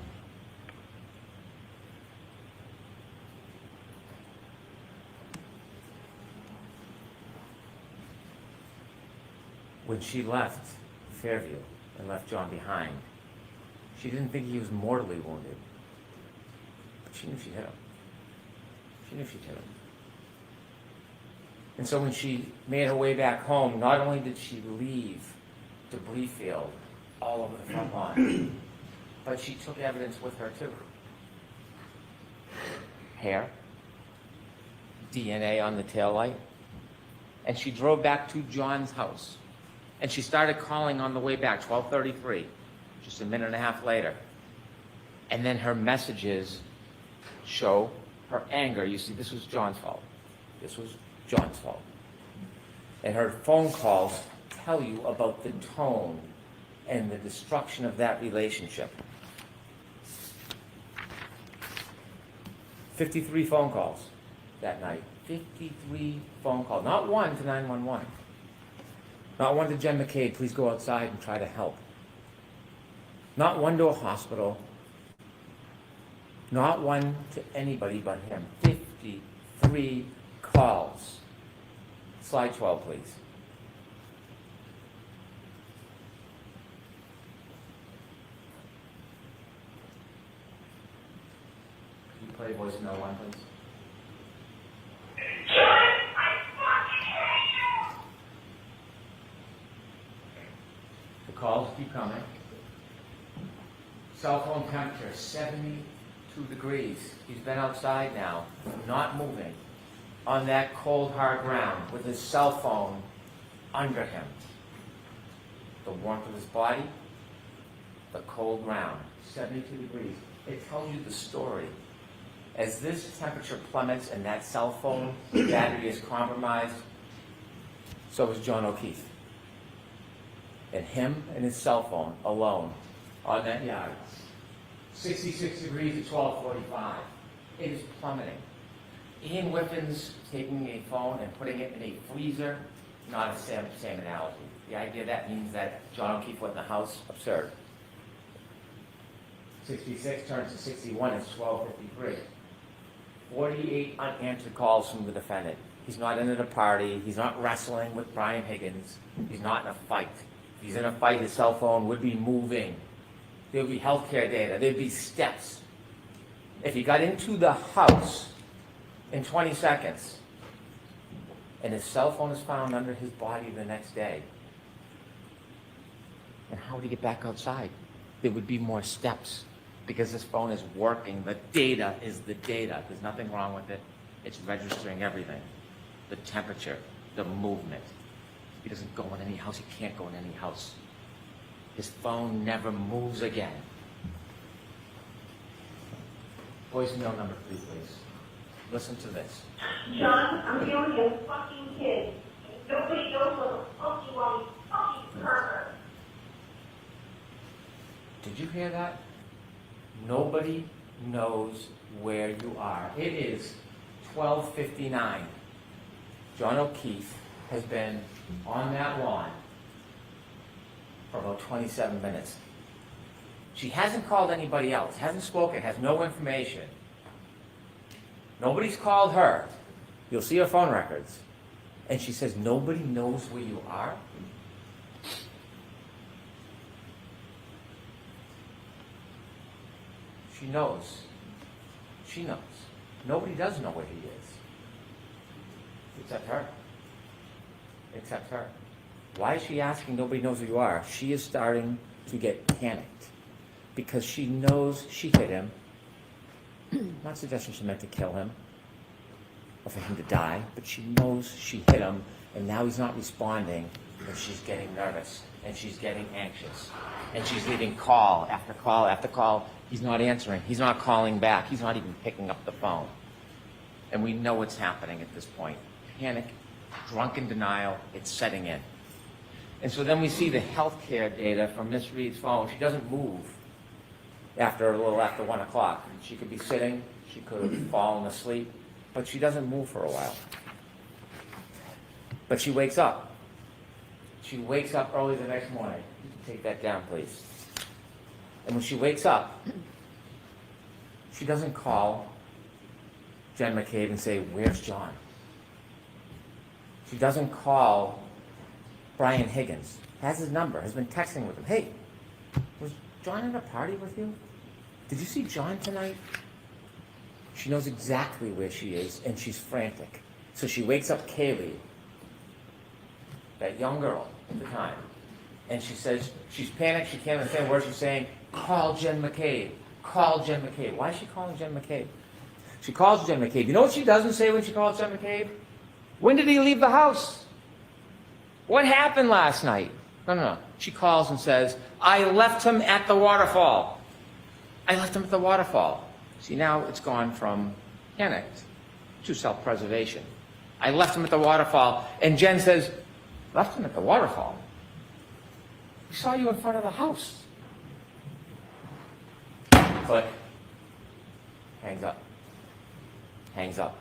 When she left Fairview and left John behind, she didn't think he was mortally wounded. But she knew she hit him. She knew she'd hit him. And so when she made her way back home, not only did she leave debris field all over the front lawn, but she took evidence with her too. Hair, DNA on the taillight, and she drove back to John's house. And she started calling on the way back, 12:33, just a minute and a half later. And then her messages show her anger. You see, this was John's fault. This was John's fault. And her phone calls tell you about the tone and the destruction of that relationship. 53 phone calls that night. 53 phone calls. Not one to 911. Not one to Jen McCabe, please go outside and try to help. Not one to a hospital. Not one to anybody but him. 53 calls. Slide 12, please. Can you play voicemail one, please? The calls keep coming. Cell phone temperature, 72 degrees. He's been outside now, not moving, on that cold, hard ground with his cell phone under him. The warmth of his body, the cold ground, 72 degrees. It tells you the story. As this temperature plummets and that cell phone battery is compromised, so is John O'Keefe. And him and his cell phone alone on that yard. 66 degrees at 12:45. It is plummeting. Ian Whiffen's taking a phone and putting it in a freezer, not a same analogy. The idea that means that John O'Keefe went in the house, absurd. 66 turns to 61, it's 12:53. 48 unanswered calls from the defendant. He's not in at a party, he's not wrestling with Brian Higgins, he's not in a fight. If he's in a fight, his cell phone would be moving. There would be healthcare data, there'd be steps. If he got into the house in 20 seconds, and his cell phone is found under his body the next day, and how would he get back outside? There would be more steps, because this phone is working. The data is the data. There's nothing wrong with it. It's registering everything. The temperature, the movement. He doesn't go in any house. He can't go in any house. His phone never moves again. Voicemail number 3, please. Listen to this. John, I'm dealing with a fucking kid. Nobody knows what the fuck you want, you fucking pervert. Did you hear that? Nobody knows where you are. It is 12:59. John O'Keefe has been on that lawn for about 27 minutes. She hasn't called anybody else, hasn't spoken, has no information. Nobody's called her. You'll see her phone records. And she says, nobody knows where you are? She knows. She knows. Nobody does know where he is. Except her. Except her. Why is she asking nobody knows who you are? She is starting to get panicked. Because she knows she hit him. Not suggesting she meant to kill him. Or for him to die. But she knows she hit him. And now he's not responding. And she's getting nervous. And she's getting anxious. And she's leaving call after call after call. He's not answering. He's not calling back. He's not even picking up the phone. And we know what's happening at this point. Panic, drunken denial, it's setting in. And so then we see the healthcare data from Miss Reed's phone. She doesn't move after 1 o'clock. She could be sitting, she could have fallen asleep, but she doesn't move for a while. But she wakes up. She wakes up early the next morning. Take that down, please. And when she wakes up, she doesn't call Jen McCabe and say, where's John? She doesn't call Brian Higgins. Has his number, has been texting with him. Hey, was John at a party with you? Did you see John tonight? She knows exactly where she is, and she's frantic. So she wakes up Kaylee, that young girl at the time, and she says, she's panicked, she can't understand what she's saying. Call Jen McCabe. Call Jen McCabe. Why is she calling Jen McCabe? She calls Jen McCabe. You know what she doesn't say when she calls Jen McCabe? When did he leave the house? What happened last night? No. She calls and says, I left him at the waterfall. I left him at the waterfall. See, now it's gone from panicked to self-preservation. I left him at the waterfall. And Jen says, left him at the waterfall? We saw you in front of the house. Click. Hangs up. Hangs up.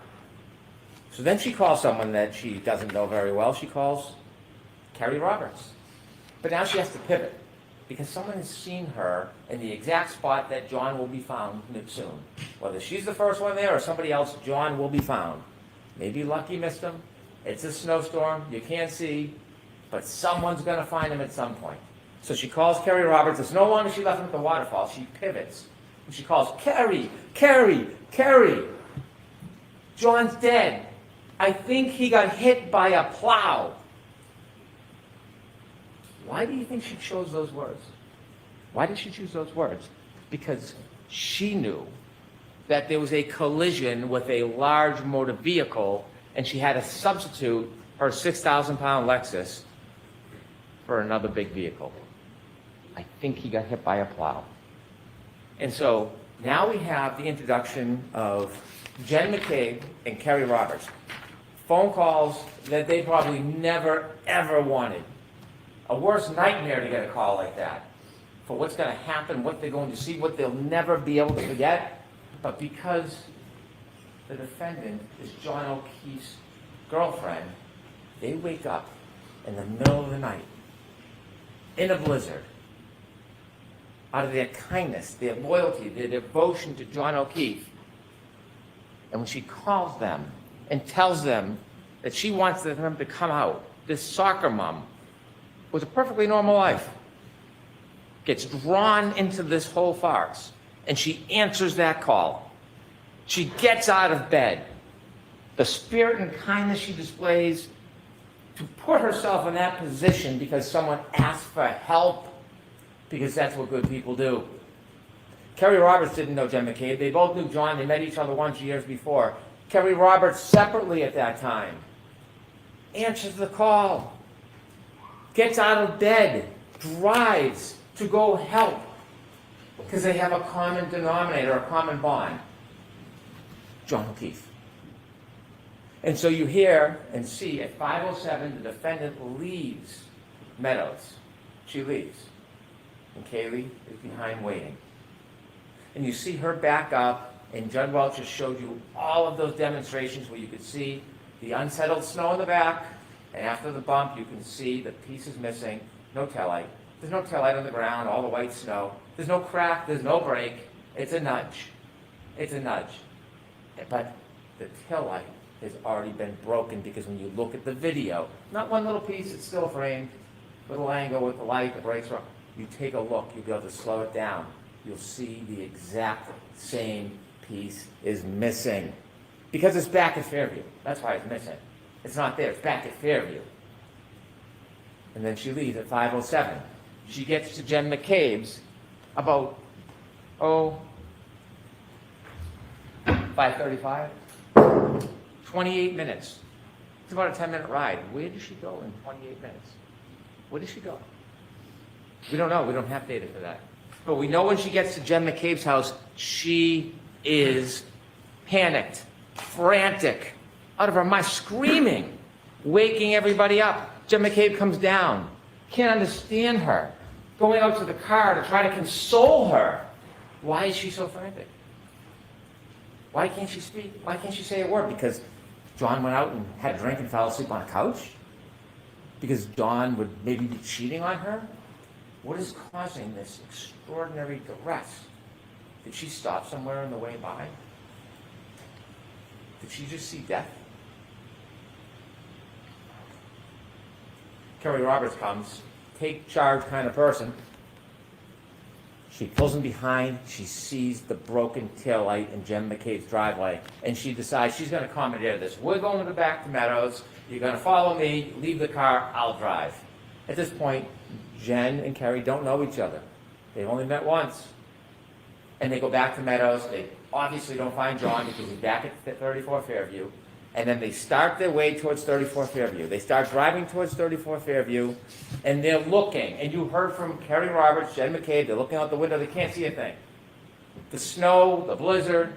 So then she calls someone that she doesn't know very well. She calls Kerry Roberts. But now she has to pivot. because someone has seen her in the exact spot that John will be found soon. Whether she's the first one there or somebody else, John will be found. Maybe Lucky missed him. It's a snowstorm. You can't see. But someone's going to find him at some point. So she calls Carrie Roberts. It's no longer she left him at the waterfall. She pivots. And she calls, Carrie, Carrie, Carrie. John's dead. I think he got hit by a plow. Why do you think she chose those words? Why did she choose those words? Because she knew that there was a collision with a large motor vehicle, and she had to substitute her 6,000-pound Lexus for another big vehicle. I think he got hit by a plow. And so now we have the introduction of Jen McCabe and Carrie Roberts. Phone calls that they probably never, ever wanted. A worse nightmare to get a call like that for what's going to happen, what they're going to see, what they'll never be able to forget. But because the defendant is John O'Keefe's girlfriend, they wake up in the middle of the night in a blizzard out of their kindness, their loyalty, their devotion to John O'Keefe. And when she calls them and tells them that she wants them to come out, this soccer mom with a perfectly normal life gets drawn into this whole farce, and she answers that call. She gets out of bed. The spirit and kindness she displays to put herself in that position because someone asked for help, because that's what good people do. Carrie Roberts didn't know Jen McCabe. They both knew John. They met each other once years before. Carrie Roberts, separately at that time, answers the call, gets out of bed, drives to go help, because they have a common denominator, a common bond. John O'Keefe. And so you hear and see at 5:07 the defendant leaves Meadows. She leaves. And Kaylee is behind waiting. And you see her back up, and Judd Welch just showed you all of those demonstrations where you could see the unsettled snow in the back, and after the bump you can see the pieces missing, no taillight. There's no taillight on the ground, all the white snow. There's no crack, there's no break. It's a nudge. It's a nudge. But the taillight has already been broken, because when you look at the video, not one little piece, it's still framed, little angle with the light, the brakes are, you take a look, you'll be able to slow it down. You'll see the exact same piece is missing. Because it's back at Fairview. That's why it's missing. It's not there, it's back at Fairview. And then she leaves at 5:07. She gets to Jen McCabe's about, 5:35? 28 minutes. It's about a 10-minute ride. Where does she go in 28 minutes? Where does she go? We don't know. We don't have data for that. But we know when she gets to Jen McCabe's house, she is panicked, frantic, out of her mind, screaming, waking everybody up. Jen McCabe comes down, can't understand her, going out to the car to try to console her. Why is she so frantic? Why can't she speak? Why can't she say a word? Because John went out and had a drink and fell asleep on a couch? Because John would maybe be cheating on her? What is causing this extraordinary duress? Did she stop somewhere on the way by? Did she just see death? Carrie Roberts comes, take charge kind of person. She pulls in behind, she sees the broken taillight in Jen McCabe's driveway, and she decides she's going to commandeer this. We're going to the back to Meadows, you're going to follow me, leave the car, I'll drive. At this point, Jen and Carrie don't know each other. They've only met once. And they go back to Meadows. They obviously don't find John because he's back at 34 Fairview. And then they start their way towards 34 Fairview. They start driving towards 34 Fairview, and they're looking. And you heard from Carrie Roberts, Jen McCabe, they're looking out the window. They can't see a thing. The snow, the blizzard,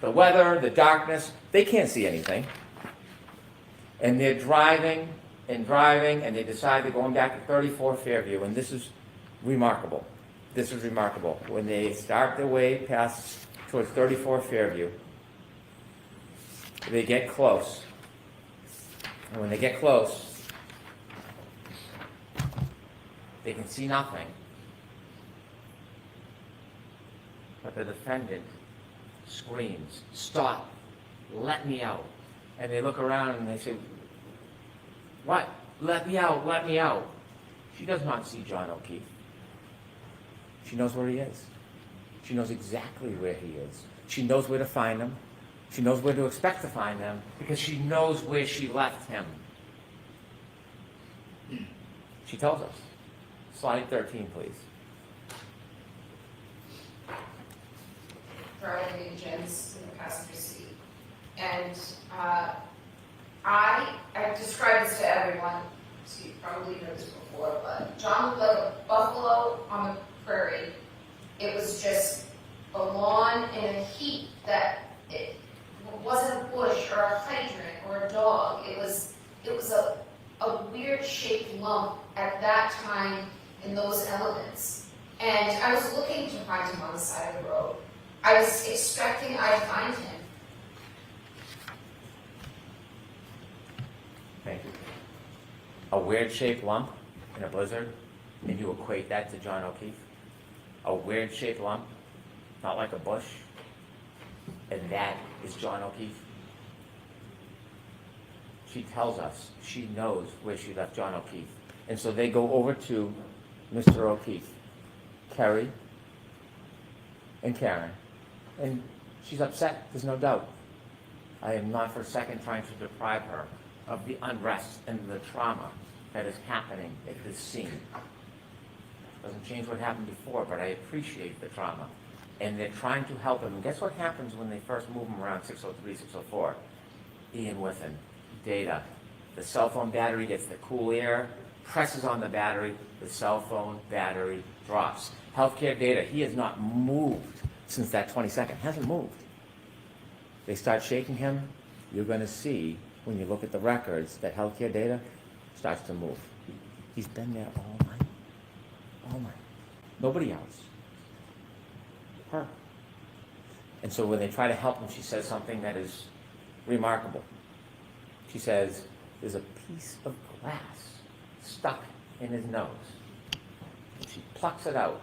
the weather, the darkness, they can't see anything. And they're driving, and they decide they're going back to 34 Fairview, and this is remarkable. This is remarkable. When they start their way past towards 34 Fairview, they get close. And when they get close, they can see nothing. but the defendant screams, "Stop, let me out." And they look around and they say, "What? Let me out, let me out." She does not see John O'Keefe. She knows where he is. She knows exactly where he is. She knows where to find him. She knows where to expect to find him because she knows where she left him. She tells us. Slide 13, please. Driving Jen's in the passenger seat. And I've described this to everyone, so you probably heard this before, but John looked like a buffalo on the prairie. It was just a lawn and a heap that it wasn't a bush or a hydrant or a dog. It was a weird shaped lump at that time in those elements. And I was looking to find him on the side of the road. I was expecting I'd find him. Thank you. A weird shaped lump in a blizzard, and you equate that to John O'Keefe? A weird shaped lump, not like a bush, and that is John O'Keefe? She tells us she knows where she left John O'Keefe. And so they go over to Mr. O'Keefe, Kerry and Karen, and she's upset, there's no doubt. I am not for a second trying to deprive her of the unrest and the trauma that is happening at this scene. Doesn't change what happened before, but I appreciate the trauma. And they're trying to help him. And guess what happens when they first move him around 603, 604? Ian with him. Data. The cell phone battery gets the cool air, presses on the battery, the cell phone battery drops. Healthcare data, he has not moved since that 22nd. Hasn't moved. They start shaking him. You're going to see, when you look at the records, that healthcare data starts to move. He's been there all night. All night. Nobody else. Her. And so when they try to help him, she says something that is remarkable. She says, there's a piece of glass stuck in his nose. And she plucks it out.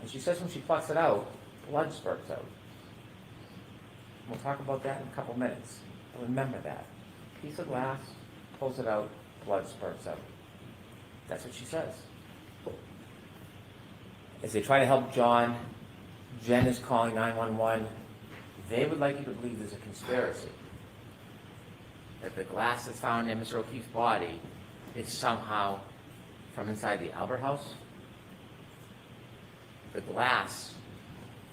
And she says when she plucks it out, blood spurts out. We'll talk about that in a couple minutes. But remember that. Piece of glass, pulls it out, blood spurts out. That's what she says. As they try to help John, Jen is calling 911. They would like you to believe there's a conspiracy. That the glass that's found in Mr. O'Keefe's body is somehow from inside the Albert House. The glass,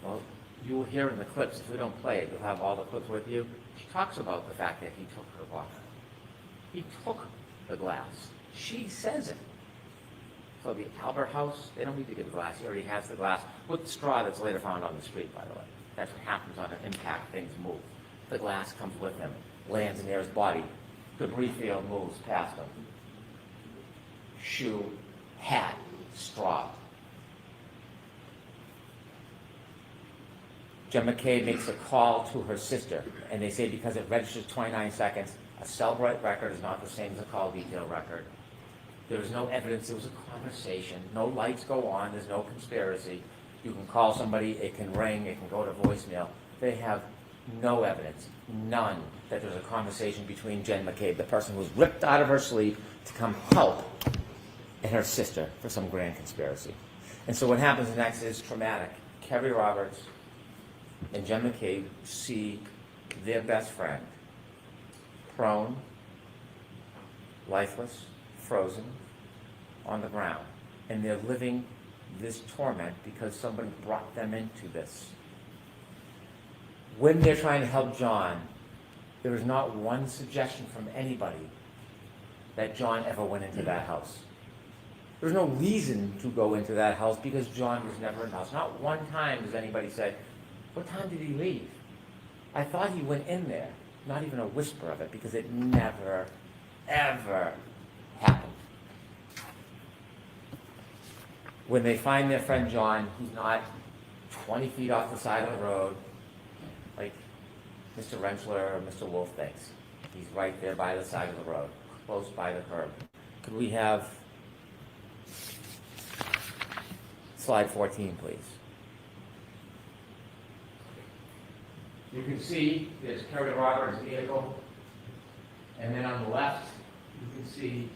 well, you will hear in the clips, if we don't play it, you'll have all the clips with you. She talks about the fact that he took her bottle. He took the glass. She says it. So the Albert House, they don't need to get the glass. He already has the glass with the straw that's later found on the street, by the way. That's what happens on an impact. Things move. The glass comes with him, lands near his body. Debris field moves past him. Shoe, hat, straw. Jen McCabe makes a call to her sister, and they say because it registers 29 seconds, a cell record is not the same as a call detail record. There is no evidence, it was a conversation, no lights go on, there's no conspiracy. You can call somebody, it can ring, it can go to voicemail. They have no evidence, none, that there's a conversation between Jen McCabe, the person who was ripped out of her sleep to come help, and her sister for some grand conspiracy. And so what happens next is traumatic. Kerry Roberts and Jen McCabe see their best friend prone, lifeless, frozen, on the ground. And they're living this torment because somebody brought them into this. When they're trying to help John, there is not one suggestion from anybody that John ever went into that house. There's no reason to go into that house because John was never in the house. Not one time does anybody say, what time did he leave? I thought he went in there. Not even a whisper of it because it never, ever happened. When they find their friend John, he's not 20 feet off the side of the road like Mr. Rentschler or Mr. Wolf thinks. He's right there by the side of the road, close by the curb. Could we have slide 14, please? You can see there's Kerry Roberts' vehicle, and then on the left, you can see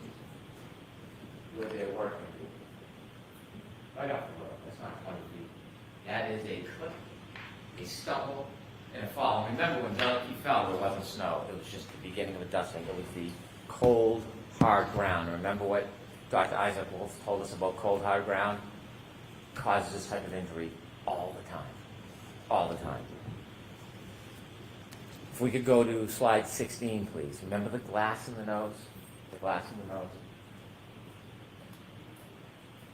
where they're working. Right off the road, that's not 20 feet. That is a clip, a stumble, and a fall. And remember when John O'Keefe fell, there wasn't snow. It was just the beginning of a dusting. It was the cold, hard ground. And remember what Dr. Isaac Wolf told us about cold, hard ground? Causes this type of injury all the time. All the time. If we could go to slide 16, please. Remember the glass in the nose? The glass in the nose.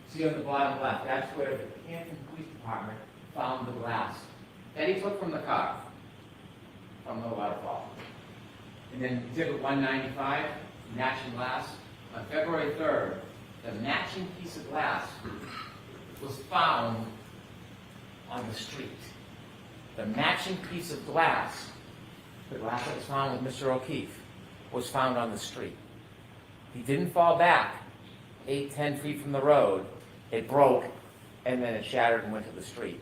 See on the bottom left, that's where the Canton Police Department found the glass that he took from the car, from the waterfall. And then exhibit 195, matching glass. On February 3rd, the matching piece of glass was found on the street. The matching piece of glass, the glass that was found with Mr. O'Keefe, was found on the street. He didn't fall back 8, 10 feet from the road. It broke, and then it shattered and went to the street.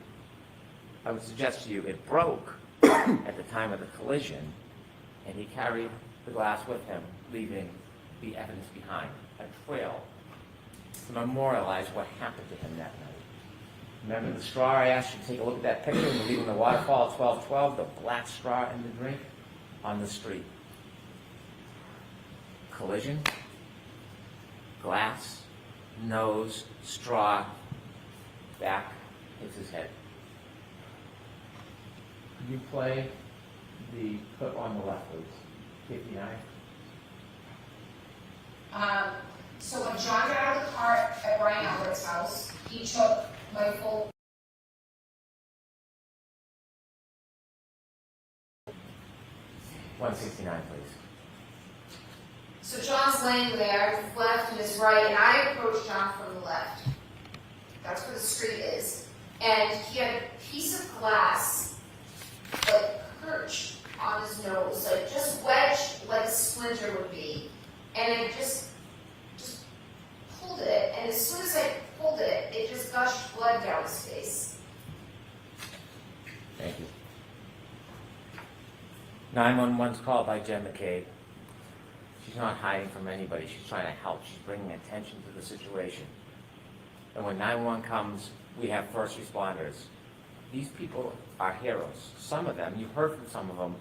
I would suggest to you it broke at the time of the collision, and he carried the glass with him, leaving the evidence behind, a trail to memorialize what happened to him that night. Remember the straw I asked you to take a look at that picture when you're leaving the waterfall at 12:12, the black straw in the drink on the street. Collision, glass, nose, straw, back, hits his head. Could you play the clip on the left, please? 59. So when John got out of the car at Brian Albert's house, he took my full. 169, please. So John's laying there, his left and his right, and I approached John from the left. That's where the street is. And he had a piece of glass, like, perched on his nose, like, just wedged like a splinter would be. And I just pulled it, and as soon as I pulled it, it just gushed blood down his face. Thank you. 911's called by Jen McCabe. She's not hiding from anybody. She's trying to help. She's bringing attention to the situation. And when 911 comes, we have first responders. These people are heroes. Some of them, you heard from some of them,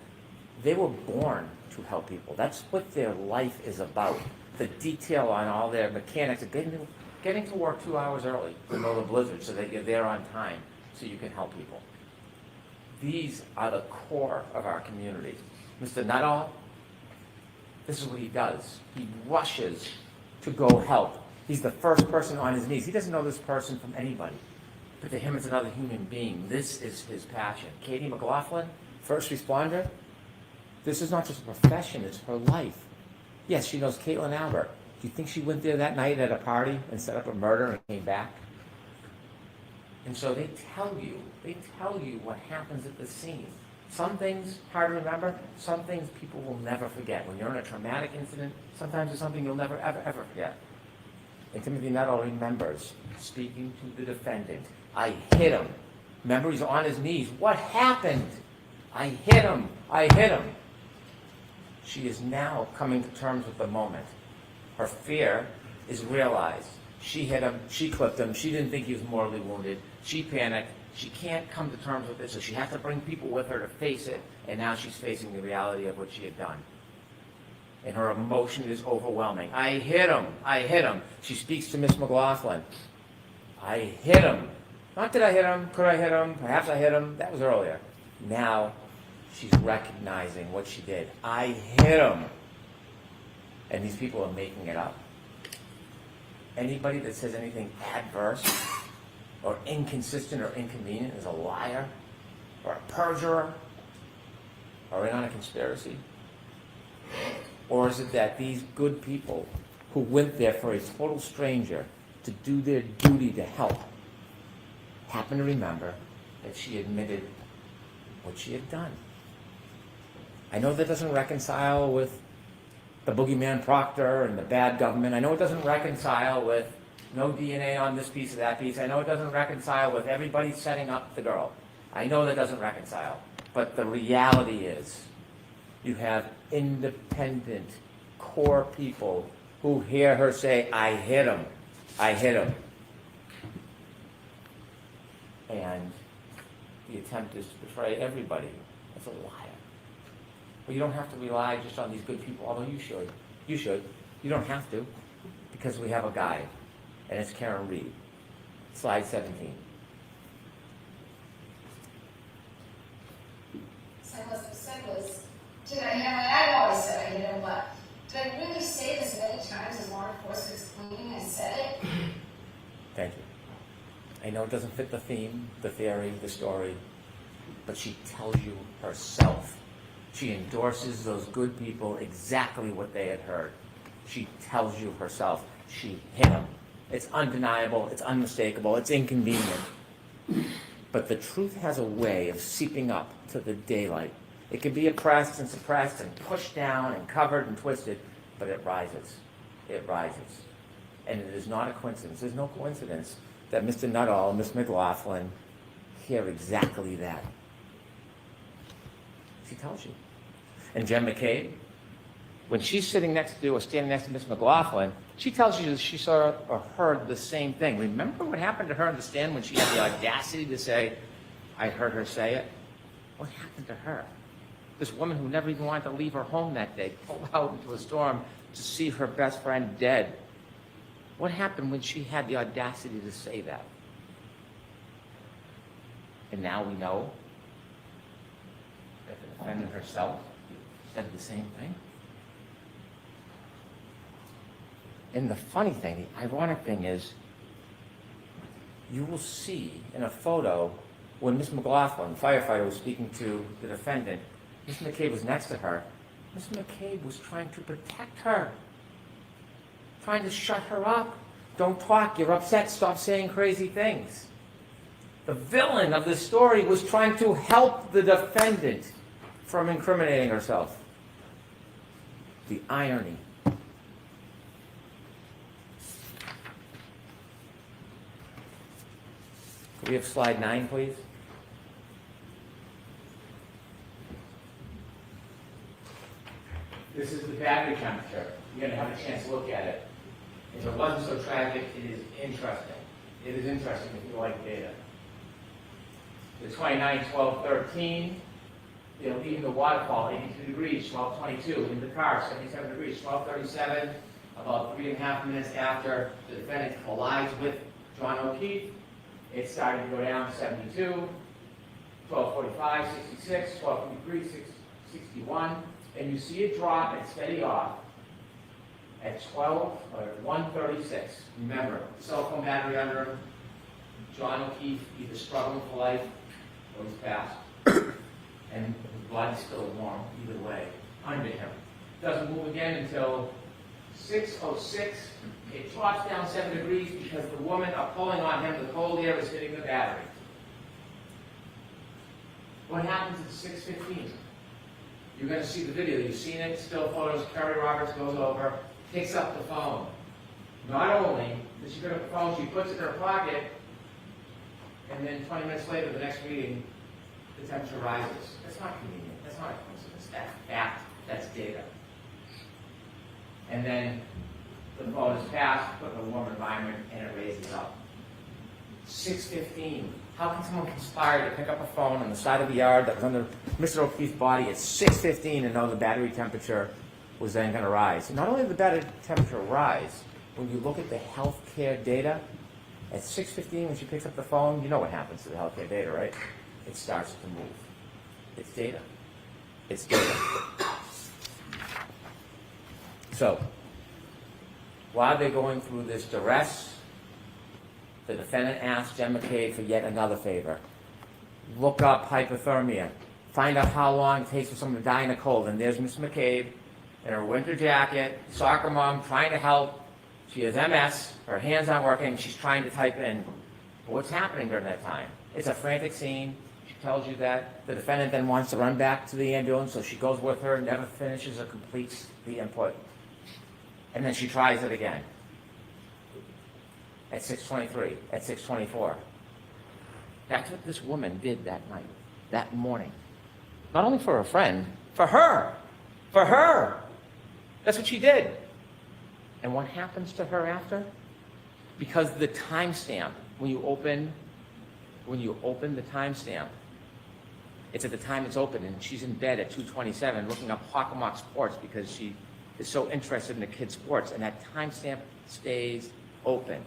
they were born to help people. That's what their life is about. The detail on all their mechanics, getting to work 2 hours early to know the blizzard so that you're there on time so you can help people. These are the core of our community. Mr. Nuttall, this is what he does. He rushes to go help. He's the first person on his knees. He doesn't know this person from anybody. But to him, it's another human being. This is his passion. Katie McLaughlin, first responder, this is not just a profession, it's her life. Yes, she knows Caitlin Albert. Do you think she went there that night at a party and set up a murder and came back? And so they tell you what happens at the scene. Some things hard to remember, some things people will never forget. When you're in a traumatic incident, sometimes it's something you'll never, ever forget. And Timothy Nuttall remembers speaking to the defendant. I hit him. Remember, he's on his knees. What happened? I hit him. I hit him. She is now coming to terms with the moment. Her fear is realized. She hit him. She clipped him. She didn't think he was mortally wounded. She panicked. She can't come to terms with it, so she has to bring people with her to face it. And now she's facing the reality of what she had done. And her emotion is overwhelming. I hit him. I hit him. She speaks to Miss McLaughlin. I hit him. Not did I hit him, could I hit him, perhaps I hit him. That was earlier. Now she's recognizing what she did. I hit him. And these people are making it up. Anybody that says anything adverse or inconsistent or inconvenient is a liar or a perjurer or in on a conspiracy. Or is it that these good people who went there for a total stranger to do their duty to help happen to remember that she admitted what she had done? I know that doesn't reconcile with the boogeyman Proctor and the bad government. I know it doesn't reconcile with no DNA on this piece or that piece. I know it doesn't reconcile with everybody setting up the girl. I know that doesn't reconcile. But the reality is, you have independent, core people who hear her say, I hit him, I hit him. And the attempt is to betray everybody. That's a liar. But you don't have to rely just on these good people, although you should. You should. You don't have to, because we have a guide, and it's Karen Reed. Slide 17. So what I said was, did I, I always said I hit him, but did I really say this many times as law enforcement is claiming I said it? Thank you. I know it doesn't fit the theme, the theory, the story, but she tells you herself. She endorses those good people exactly what they had heard. She tells you herself. She hit him. It's undeniable, it's unmistakable, it's inconvenient. But the truth has a way of seeping up to the daylight. It can be oppressed and suppressed and pushed down and covered and twisted, but it rises. It rises. And it is not a coincidence. There's no coincidence that Mr. Nuttall and Ms. McLaughlin hear exactly that. She tells you. And Jen McCabe, when she's sitting next to or standing next to Ms. McLaughlin, she tells you that she saw or heard the same thing. Remember what happened to her in the stand when she had the audacity to say, I heard her say it? What happened to her? This woman who never even wanted to leave her home that day, pulled out into a storm to see her best friend dead. What happened when she had the audacity to say that? And now we know that the defendant herself said the same thing. And the funny thing, the ironic thing is, you will see in a photo when Ms. McLaughlin, the firefighter, was speaking to the defendant, Ms. McCabe was next to her. Ms. McCabe was trying to protect her, trying to shut her up. Don't talk, you're upset, stop saying crazy things. The villain of the story was trying to help the defendant from incriminating herself. The irony. Could we have slide 9, please? This is the battery temperature. You're going to have a chance to look at it. If it wasn't so tragic, it is interesting. It is interesting if you like data. The 29, 12, 13, they're leaving the waterfall 82 degrees, 12:22. In the car, 77 degrees, 12:37. About 3.5 minutes after the defendant collides with John O'Keefe, it started to go down 72, 12:45, 66, 12:53, 61. And you see it drop and steady off at 1:36. Remember, cell phone battery under him. John O'Keefe either struggling for life or he's passed. And his blood's still warm, either way, under him. Doesn't move again until 6:06. It drops down 7 degrees because the women are pulling on him. The cold air is hitting the battery. What happens at 6:15? You're going to see the video. You've seen it. Still photos. Kerry Roberts goes over, picks up the phone. Not only does she pick up the phone, she puts it in her pocket, and then 20 minutes later, the next meeting, the temperature rises. That's not convenient. That's not a coincidence. That's fact. That's data. And then the phone is passed, put in a warm environment, and it raises up. 6:15. How can someone conspire to pick up a phone on the side of the yard that was under Mr. O'Keefe's body at 6:15 and know the battery temperature was then going to rise? And not only did the battery temperature rise, when you look at the healthcare data, at 6:15 when she picks up the phone, you know what happens to the healthcare data, right? It starts to move. It's data. It's data. So, while they're going through this duress, the defendant asked Jen McCabe for yet another favor. Look up hypothermia. Find out how long it takes for someone to die in the cold. And there's Miss McCabe in her winter jacket, soccer mom, trying to help. She has MS. Her hands aren't working. She's trying to type in what's happening during that time. It's a frantic scene. She tells you that. The defendant then wants to run back to the ambulance, so she goes with her, never finishes or completes the input. And then she tries it again. At 6:23, at 6:24. That's what this woman did that night, that morning. Not only for her friend, for her. For her. That's what she did. And what happens to her after? Because the timestamp, when you open the timestamp, it's at the time it's open, and she's in bed at 2:27 looking up Hockomock Sports because she is so interested in the kids' sports, and that timestamp stays open.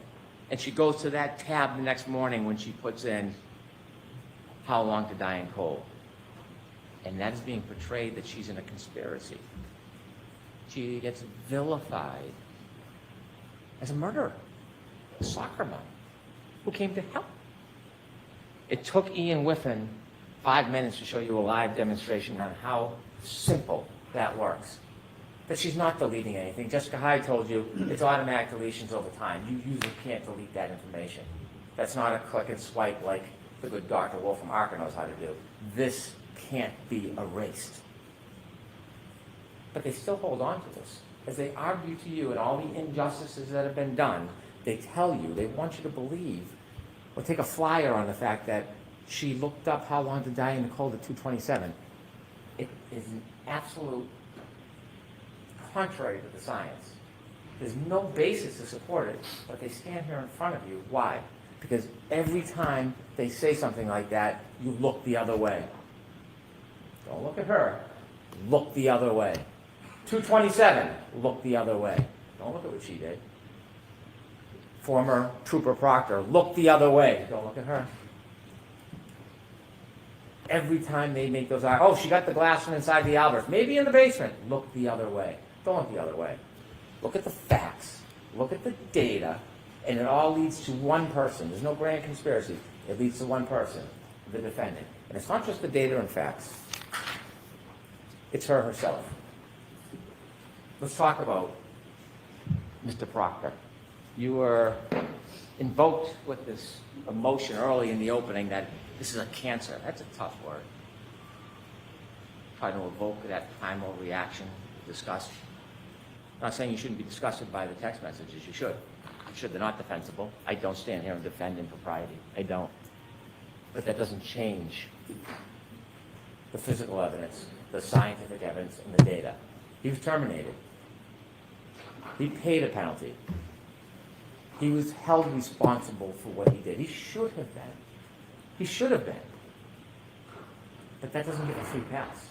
And she goes to that tab the next morning when she puts in how long to die in cold. And that is being portrayed that she's in a conspiracy. She gets vilified as a murderer, a soccer mom who came to help. It took Ian Whiffen 5 minutes to show you a live demonstration on how simple that works. But she's not deleting anything. Jessica Hyde told you it's automatic deletions over time. You usually can't delete that information. That's not a click and swipe like the good Dr. Wolfram Archer knows how to do. This can't be erased. But they still hold on to this. As they argue to you and all the injustices that have been done, they tell you, they want you to believe, or take a flyer on the fact that she looked up how long to die in the cold at 2:27. It is an absolute contrary to the science. There's no basis to support it, but they stand here in front of you. Why? Because every time they say something like that, you look the other way. Don't look at her. Look the other way. 2:27, look the other way. Don't look at what she did. Former Trooper Proctor, look the other way. Don't look at her. Every time they make those, oh, she got the glass from inside the Alberts, maybe in the basement. Look the other way. Don't look the other way. Look at the facts. Look at the data. And it all leads to one person. There's no grand conspiracy. It leads to one person, the defendant. And it's not just the data and facts. It's her herself. Let's talk about Mr. Proctor. You were invoked with this emotion early in the opening that this is a cancer. That's a tough word. Try to evoke that primal reaction, disgust. I'm not saying you shouldn't be disgusted by the text messages. You should. You should. They're not defensible. I don't stand here and defend impropriety. I don't. But that doesn't change the physical evidence, the scientific evidence, and the data. He was terminated. He paid a penalty. He was held responsible for what he did. He should have been. He should have been. But that doesn't give a free pass.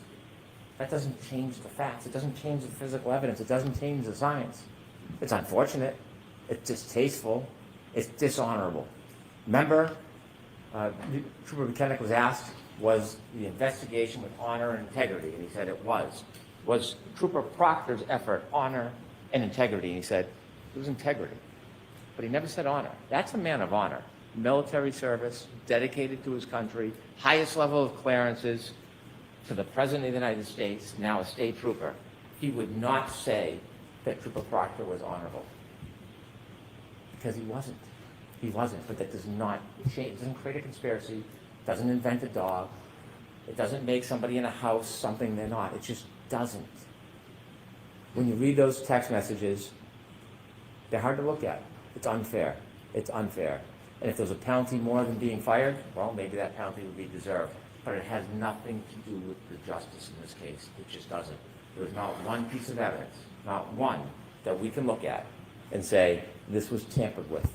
That doesn't change the facts. It doesn't change the physical evidence. It doesn't change the science. It's unfortunate. It's distasteful. It's dishonorable. Remember, Trooper McKennick was asked, was the investigation with honor and integrity? And he said it was. Was Trooper Proctor's effort honor and integrity? And he said it was integrity. But he never said honor. That's a man of honor. Military service, dedicated to his country, highest level of clearances to the President of the United States, now a state trooper. He would not say that Trooper Proctor was honorable. Because he wasn't. He wasn't. But that does not change. It doesn't create a conspiracy. It doesn't invent a dog. It doesn't make somebody in a house something they're not. It just doesn't. When you read those text messages, they're hard to look at. It's unfair. It's unfair. And if there's a penalty more than being fired, well, maybe that penalty would be deserved. But it has nothing to do with the justice in this case. It just doesn't. There's not one piece of evidence, not one, that we can look at and say, this was tampered with.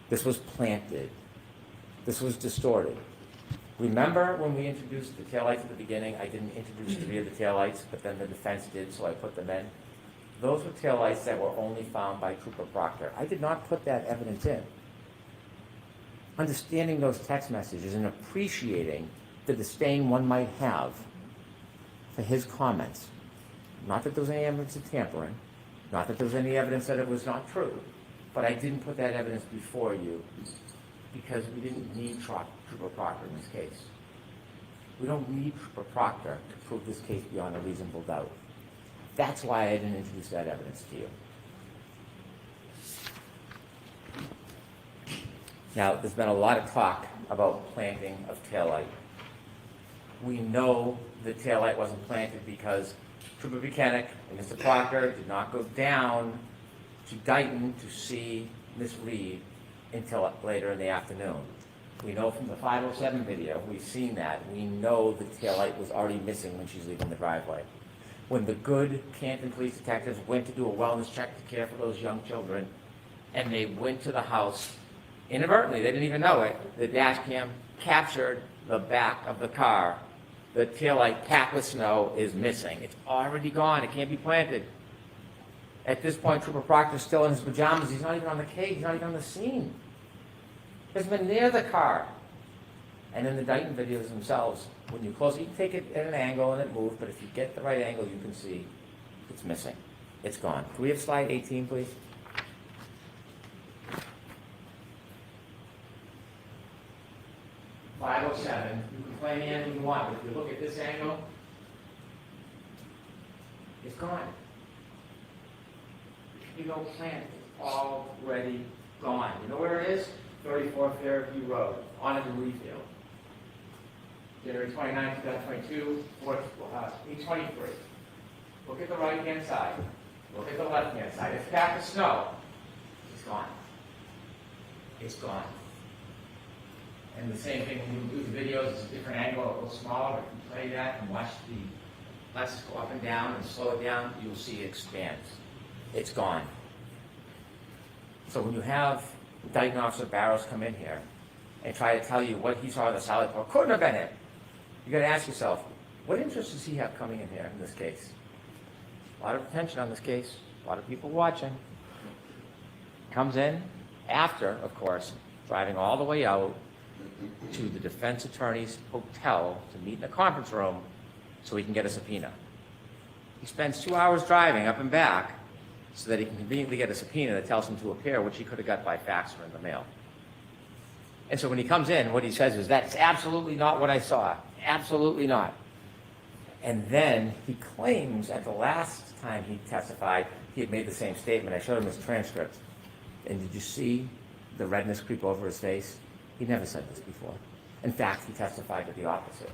This was planted. This was distorted. Remember when we introduced the taillights at the beginning? I didn't introduce 3 of the taillights, but then the defense did, so I put them in. Those were taillights that were only found by Trooper Proctor. I did not put that evidence in. Understanding those text messages and appreciating the disdain one might have for his comments. Not that there was any evidence of tampering, not that there was any evidence that it was not true, but I didn't put that evidence before you because we didn't need Trooper Proctor in this case. We don't need Trooper Proctor to prove this case beyond a reasonable doubt. That's why I didn't introduce that evidence to you. Now, there's been a lot of talk about planting of taillight. We know the taillight wasn't planted because Trooper Buchanan and Mr. Proctor did not go down to Dighton to see Miss Reed until later in the afternoon. We know from the 507 video, we've seen that. We know the taillight was already missing when she's leaving the driveway. When the good Canton police detectives went to do a wellness check to care for those young children, and they went to the house, inadvertently, they didn't even know it, the dash cam captured the back of the car. The taillight packed with snow is missing. It's already gone. It can't be planted. At this point, Trooper Proctor's still in his pajamas. He's not even on the case. He's not even on the scene. He's been near the car. And in the Dighton videos themselves, when you close it, you can take it at an angle and it moves, but if you get the right angle, you can see it's missing. It's gone. Can we have slide 18, please? .507. You can play any angle you want, but if you look at this angle, it's gone. You know, plant is already gone. You know where it is? 34 Fairview Road, on a debris field. January 29, 2022, 823. Look at the right-hand side. Look at the left-hand side. It's packed with snow. It's gone. It's gone. And the same thing when you do the videos, it's a different angle, a little smaller. If you play that and watch the lights go up and down and slow it down, you'll see it expands. It's gone. So when you have Dighton Officer Barrows come in here and try to tell you what he saw in the salad bar, couldn't have been it. You got to ask yourself, what interest does he have coming in here in this case? A lot of attention on this case, a lot of people watching. Comes in after, of course, driving all the way out to the defense attorney's hotel to meet in a conference room so he can get a subpoena. He spends 2 hours driving up and back so that he can conveniently get a subpoena that tells him to appear, which he could have got by fax or in the mail. And so when he comes in, what he says is, that's absolutely not what I saw. Absolutely not. And then he claims at the last time he testified, he had made the same statement. I showed him his transcript. And did you see the redness creep over his face? He never said this before. In fact, he testified to the opposite.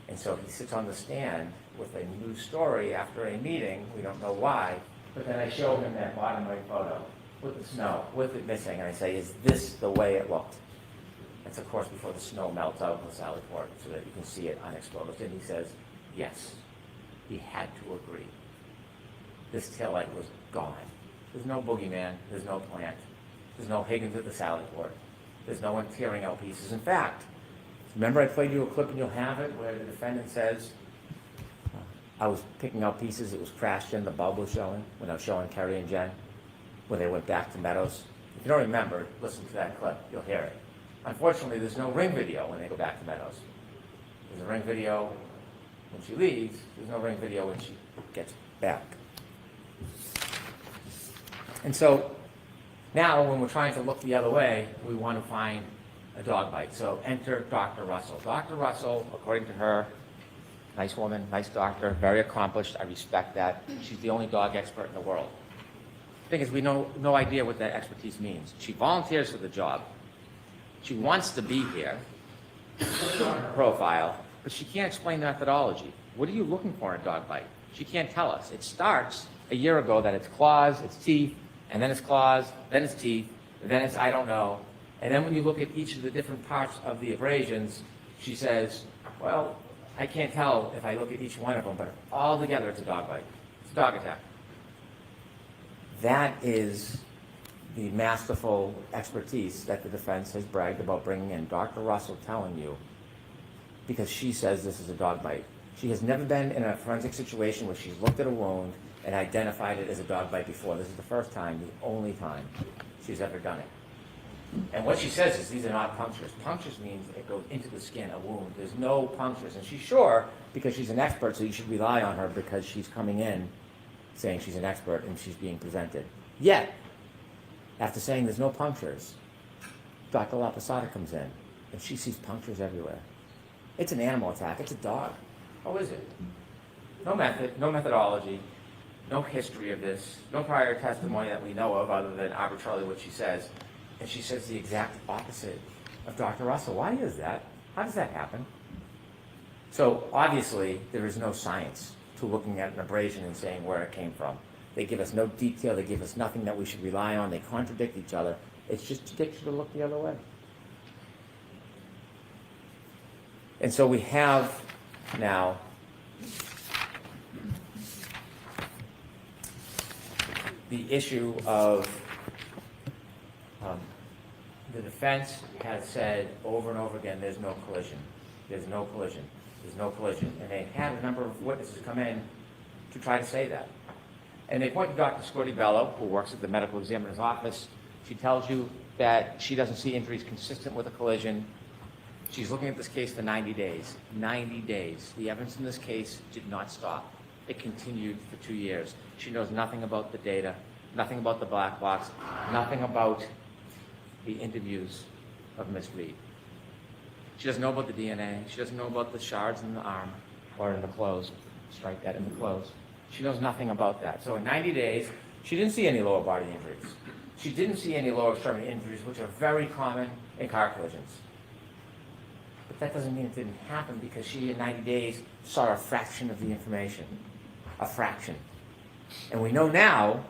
And so he sits on the stand with a new story after a meeting. We don't know why. But then I show him that bottom right photo with the snow, with it missing, and I say, is this the way it looked? That's, of course, before the snow melts out in the salad port so that you can see it unexposed. And he says, yes, he had to agree. This taillight was gone. There's no boogeyman. There's no plant. There's no Higgins at the salad port. There's no one tearing out pieces. In fact, remember I played you a clip and you'll have it where the defendant says, I was picking out pieces, it was crashed in, the bulb was showing, when I was showing Kerry and Jen, when they went back to Meadows. If you don't remember, listen to that clip, you'll hear it. Unfortunately, there's no ring video when they go back to Meadows. There's a ring video when she leaves, there's no ring video when she gets back. And so, now when we're trying to look the other way, we want to find a dog bite. So enter Dr. Russell. Dr. Russell, according to her, nice woman, nice doctor, very accomplished. I respect that. She's the only dog expert in the world. The thing is, we know no idea what that expertise means. She volunteers for the job. She wants to be here, puts it on her profile, but she can't explain the methodology. What are you looking for in a dog bite? She can't tell us. It starts a year ago that it's claws, it's teeth, and then it's claws, then it's teeth, then it's I don't know. And then when you look at each of the different parts of the abrasions, she says, well, I can't tell if I look at each one of them, but all together it's a dog bite. It's a dog attack. That is the masterful expertise that the defense has bragged about bringing in. Dr. Russell telling you, because she says this is a dog bite. She has never been in a forensic situation where she's looked at a wound and identified it as a dog bite before. This is the first time, the only time she's ever done it. And what she says is these are not punctures. Punctures means it goes into the skin, a wound. There's no punctures. And she's sure because she's an expert, so you should rely on her because she's coming in saying she's an expert and she's being presented. Yet, after saying there's no punctures, Dr. Laposada comes in and she sees punctures everywhere. It's an animal attack. It's a dog. How is it? No method, no methodology, no history of this, no prior testimony that we know of other than arbitrarily what she says. And she says the exact opposite of Dr. Russell. Why is that? How does that happen? So obviously, there is no science to looking at an abrasion and saying where it came from. They give us no detail. They give us nothing that we should rely on. They contradict each other. It's just to get you to look the other way. And so we have now the issue of the defense has said over and over again, there's no collision, there's no collision, there's no collision. And they had a number of witnesses come in to try to say that. And they point to Dr. Scorti-Bello, who works at the medical examiner's office. She tells you that she doesn't see injuries consistent with a collision. She's looking at this case for 90 days. 90 days. The evidence in this case did not stop. It continued for 2 years. She knows nothing about the data, nothing about the black box, nothing about the interviews of Ms. Reed. She doesn't know about the DNA. She doesn't know about the shards in the arm or in the clothes. Strike that, in the clothes. She knows nothing about that. So in 90 days, she didn't see any lower body injuries. She didn't see any lower extremity injuries, which are very common in car collisions. But that doesn't mean it didn't happen, because she, in 90 days, saw a fraction of the information. A fraction. And we know now,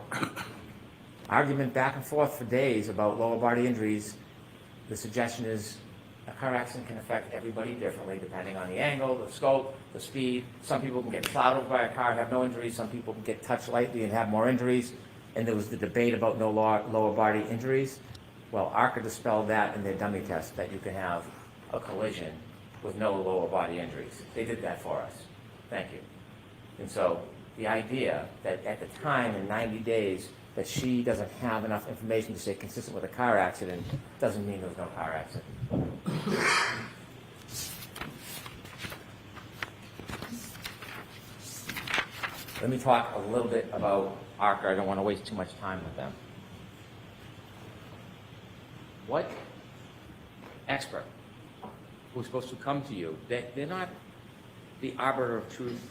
argument back and forth for days about lower body injuries, the suggestion is a car accident can affect everybody differently depending on the angle, the scope, the speed. Some people can get plowed over by a car and have no injuries. Some people can get touched lightly and have more injuries. And there was the debate about no lower body injuries. Well, ARCA dispelled that in their dummy test, that you can have a collision with no lower body injuries. They did that for us. Thank you. And so the idea that at the time, in 90 days, that she doesn't have enough information to say consistent with a car accident doesn't mean there was no car accident. Let me talk a little bit about ARCA. I don't want to waste too much time with them. What expert who's supposed to come to you, they're not the arbiter of truth.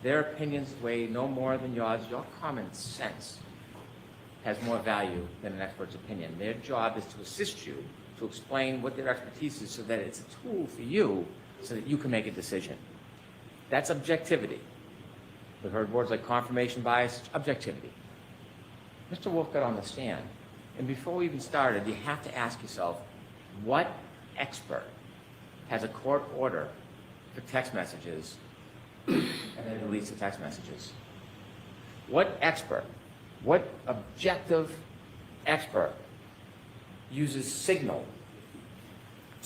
Their opinions weigh no more than yours. Your common sense has more value than an expert's opinion. Their job is to assist you, to explain what their expertise is so that it's a tool for you so that you can make a decision. That's objectivity. We've heard words like confirmation bias, objectivity. Mr. Wolf got on the stand, and before we even started, you have to ask yourself, what expert has a court order for text messages and then deletes the text messages? What expert, what objective expert uses Signal,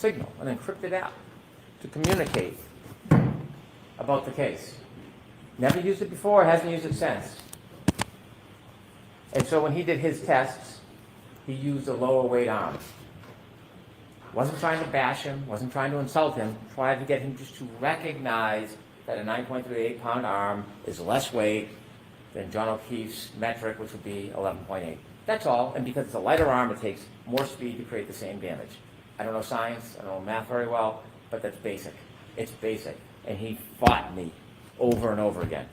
an encrypted app, to communicate about the case? Never used it before, hasn't used it since. And so when he did his tests, he used a lower weight arm. Wasn't trying to bash him, wasn't trying to insult him, tried to get him just to recognize that a 9.38 pound arm is less weight than John O'Keefe's metric, which would be 11.8. That's all, and because it's a lighter arm, it takes more speed to create the same damage. I don't know science, I don't know math very well, but that's basic. It's basic. And he fought me over and over again.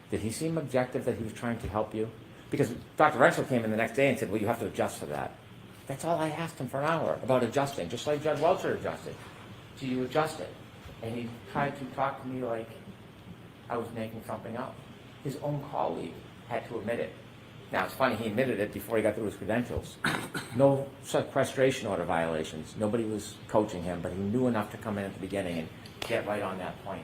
Did he seem objective that he was trying to help you? Because Dr. Renshaw came in the next day and said, well, you have to adjust for that. That's all I asked him for an hour, about adjusting, just like Judge Welcher adjusted. Do you adjust it? And he tried to talk to me like I was making something up. His own colleague had to admit it. Now, it's funny, he admitted it before he got through his credentials. No sequestration order violations. Nobody was coaching him, but he knew enough to come in at the beginning and get right on that point.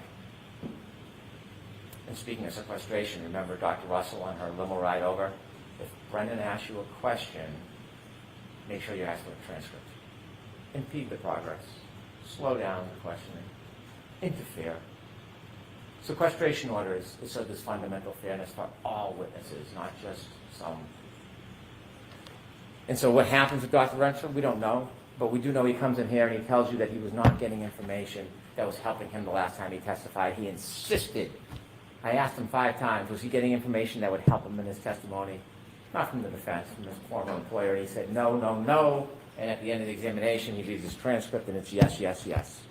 And speaking of sequestration, remember Dr. Russell on her limo ride over? If Brendan asks you a question, make sure you ask for a transcript. Impede the progress. Slow down the questioning. Interfere. Sequestration orders is so there's fundamental fairness for all witnesses, not just some. And so what happens with Dr. Renshaw, we don't know, but we do know he comes in here and he tells you that he was not getting information that was helping him the last time he testified. He insisted. I asked him 5 times, was he getting information that would help him in his testimony? Not from the defense, from his former employer. He said, no, no, no. And at the end of the examination, he reads his transcript and it's yes, yes, yes.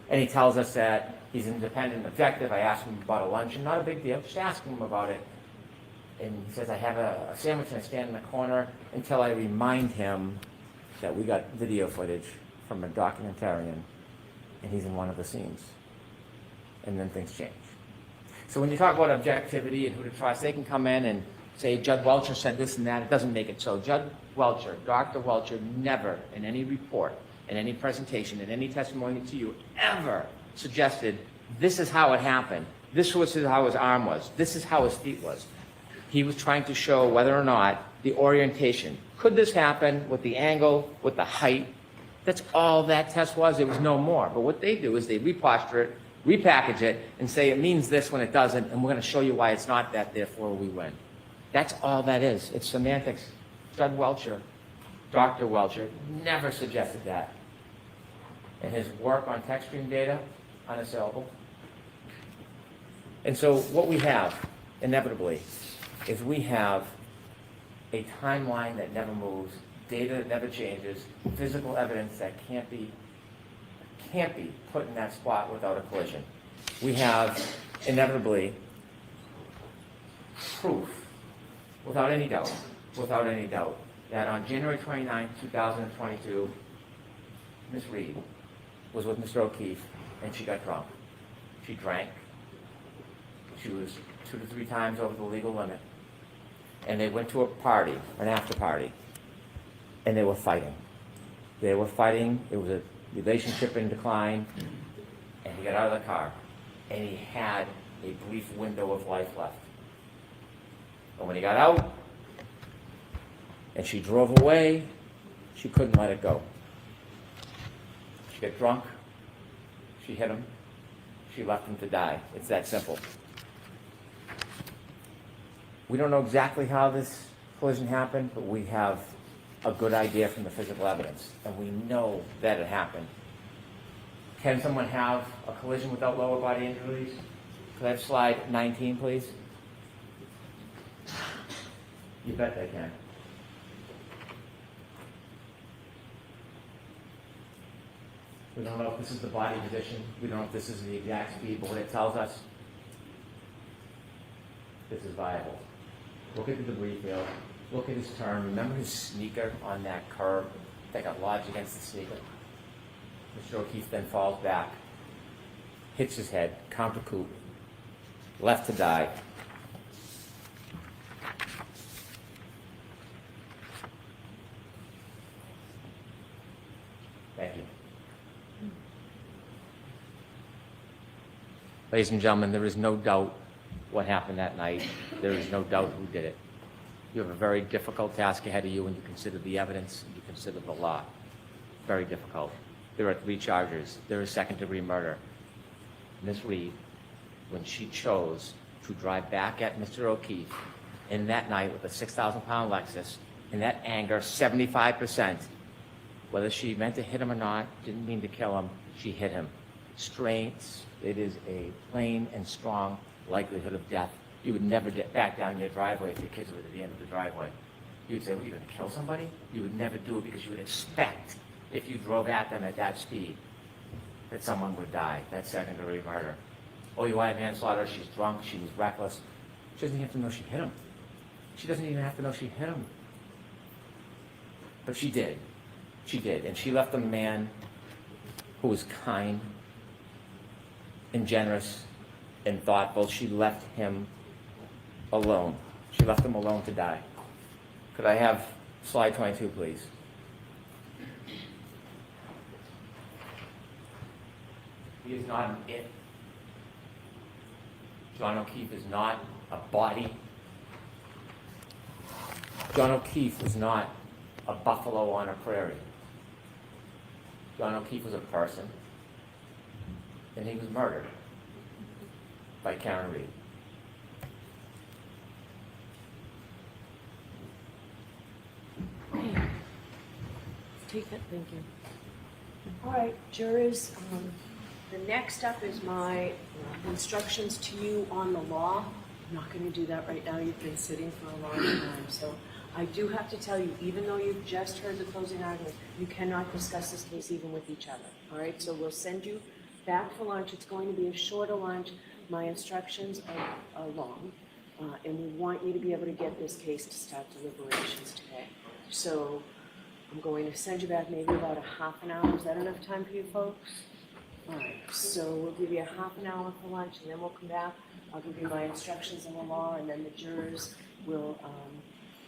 And he tells us that he's independent and objective. I asked him about a luncheon, not a big deal, just asking him about it. And he says, I have a sandwich and I stand in the corner until I remind him that we got video footage from a documentarian and he's in one of the scenes. And then things change. So when you talk about objectivity and who to trust, they can come in and say, Judge Welcher said this and that. It doesn't make it so. Judge Welcher, Dr. Welcher, never in any report in any presentation, in any testimony to you, ever suggested this is how it happened, this was how his arm was, this is how his feet was. He was trying to show whether or not the orientation, could this happen with the angle, with the height? That's all that test was. It was no more. But what they do is they reposture it, repackage it, and say it means this when it doesn't, and we're going to show you why it's not that, therefore we win. That's all that is. It's semantics. Judd Welcher, Dr. Welcher, never suggested that. And his work on tech stream data, unassailable. And so what we have, inevitably, is we have a timeline that never moves, data that never changes, physical evidence that can't be put in that spot without a collision. We have, inevitably, proof, without any doubt, that on January 29, 2022, Ms. Reed was with Mr. O'Keefe, and she got drunk. She drank. She was 2 to 3 times over the legal limit. And they went to a party, an after party, and they were fighting. They were fighting. It was a relationship in decline, and he got out of the car, and he had a brief window of life left. And when he got out, and she drove away, she couldn't let it go. She got drunk, she hit him, she left him to die. It's that simple. We don't know exactly how this collision happened, but we have a good idea from the physical evidence, and we know that it happened. Can someone have a collision without lower body injuries? Could I have slide 19, please? You bet they can. We don't know if this is the body position. We don't know if this is the exact speed, but what it tells us, this is viable. Look at the debris field. Look at his turn. Remember his sneaker on that curb that got lodged against the sneaker? Mr. O'Keefe then falls back, hits his head, counter coup, left to die. Thank you. Ladies and gentlemen, there is no doubt what happened that night. There is no doubt who did it. You have a very difficult task ahead of you when you consider the evidence and you consider the law. Very difficult. There are 3 charges. There is second-degree murder. Ms. Reed, when she chose to drive back at Mr. O'Keefe in that night with a 6,000-pound Lexus, in that anger, 75%, whether she meant to hit him or not, didn't mean to kill him, she hit him. Straight, it is a plain and strong likelihood of death. You would never get back down your driveway if your kids were at the end of the driveway. You'd say, well, you're going to kill somebody? You would never do it because you would expect, if you drove at them at that speed, that someone would die. That's second-degree murder. OUI manslaughter, she's drunk, she was reckless. She doesn't even have to know she hit him. She doesn't even have to know she hit him. But she did. She did. And she left a man who was kind and generous and thoughtful. She left him alone. She left him alone to die. Could I have slide 22, please? He is not an it. John O'Keefe is not a body. John O'Keefe was not a buffalo on a prairie. John O'Keefe was a person, and he was murdered by Karen Reed. Take that, thank you. All right, jurors, the next up is my instructions to you on the law. I'm not going to do that right now. You've been sitting for a long time. So I do have to tell you, even though you've just heard the closing argument, you cannot discuss this case even with each other. All right, so we'll send you back for lunch. It's going to be a shorter lunch. My instructions are long, and we want you to be able to get this case to start deliberations today. So I'm going to send you back maybe about a half an hour. Is that enough time for you folks? All right, so we'll give you a half an hour for lunch, and then we'll come back. I'll give you my instructions on the law, and then the jurors will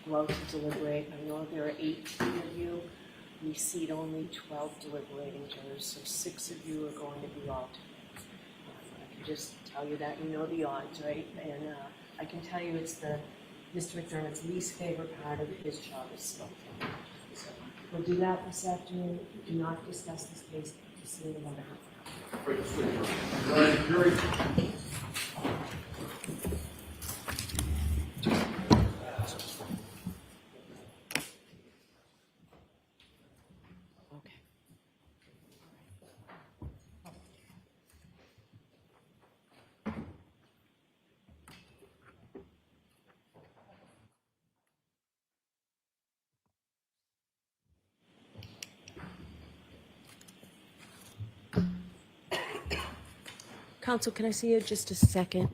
go out to deliberate. I know there are 18 of you. we seat only 12 deliberating jurors, so 6 of you are going to be alternates. I can just tell you that, you know the odds, right? And I can tell you it's Mr. McDermott's least favorite part of his job is still. So we'll do that this afternoon. Do not discuss this case to see anyone. Okay. Counsel, can I see you just a second?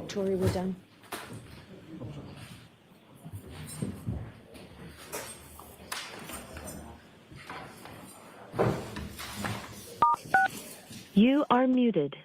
Tori, we're done. You are muted.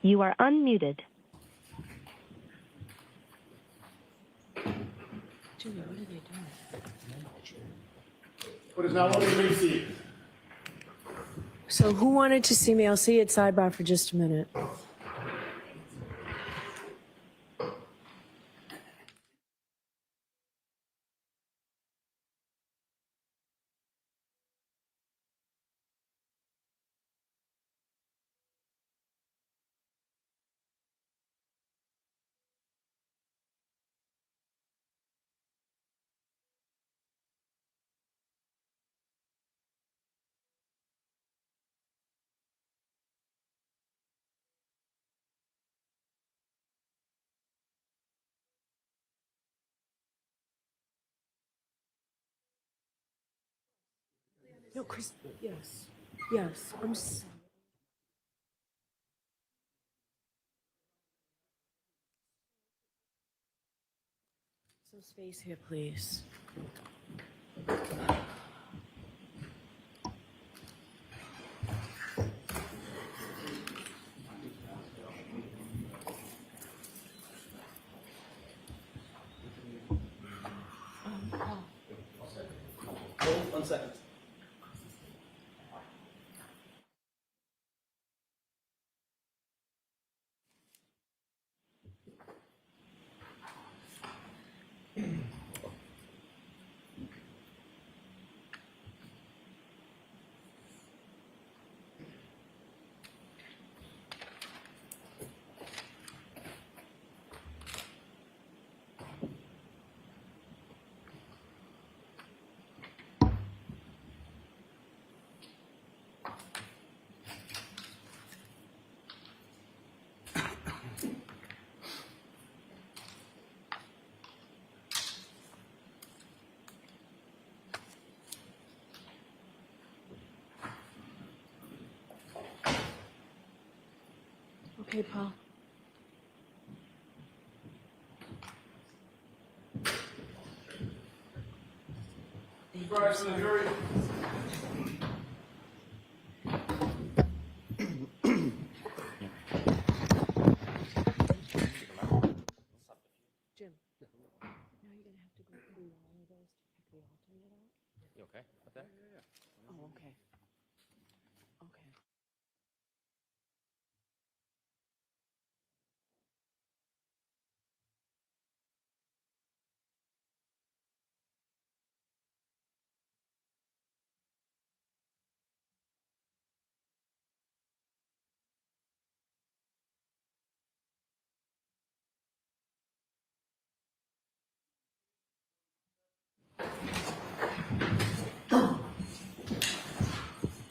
You are unmuted. Jimmy, what are they doing? Court is now open, you may be seated. So who wanted to see me? I'll see you at sidebar for just a minute. No, Chris, yes. Yes, I'm sorry. Some space here, please. Hold 1 second. Okay, Paul. Rise to the jury. Jim, now you're gonna have to go through all of those to pick the alternate out? You okay with that? Oh, okay. Okay.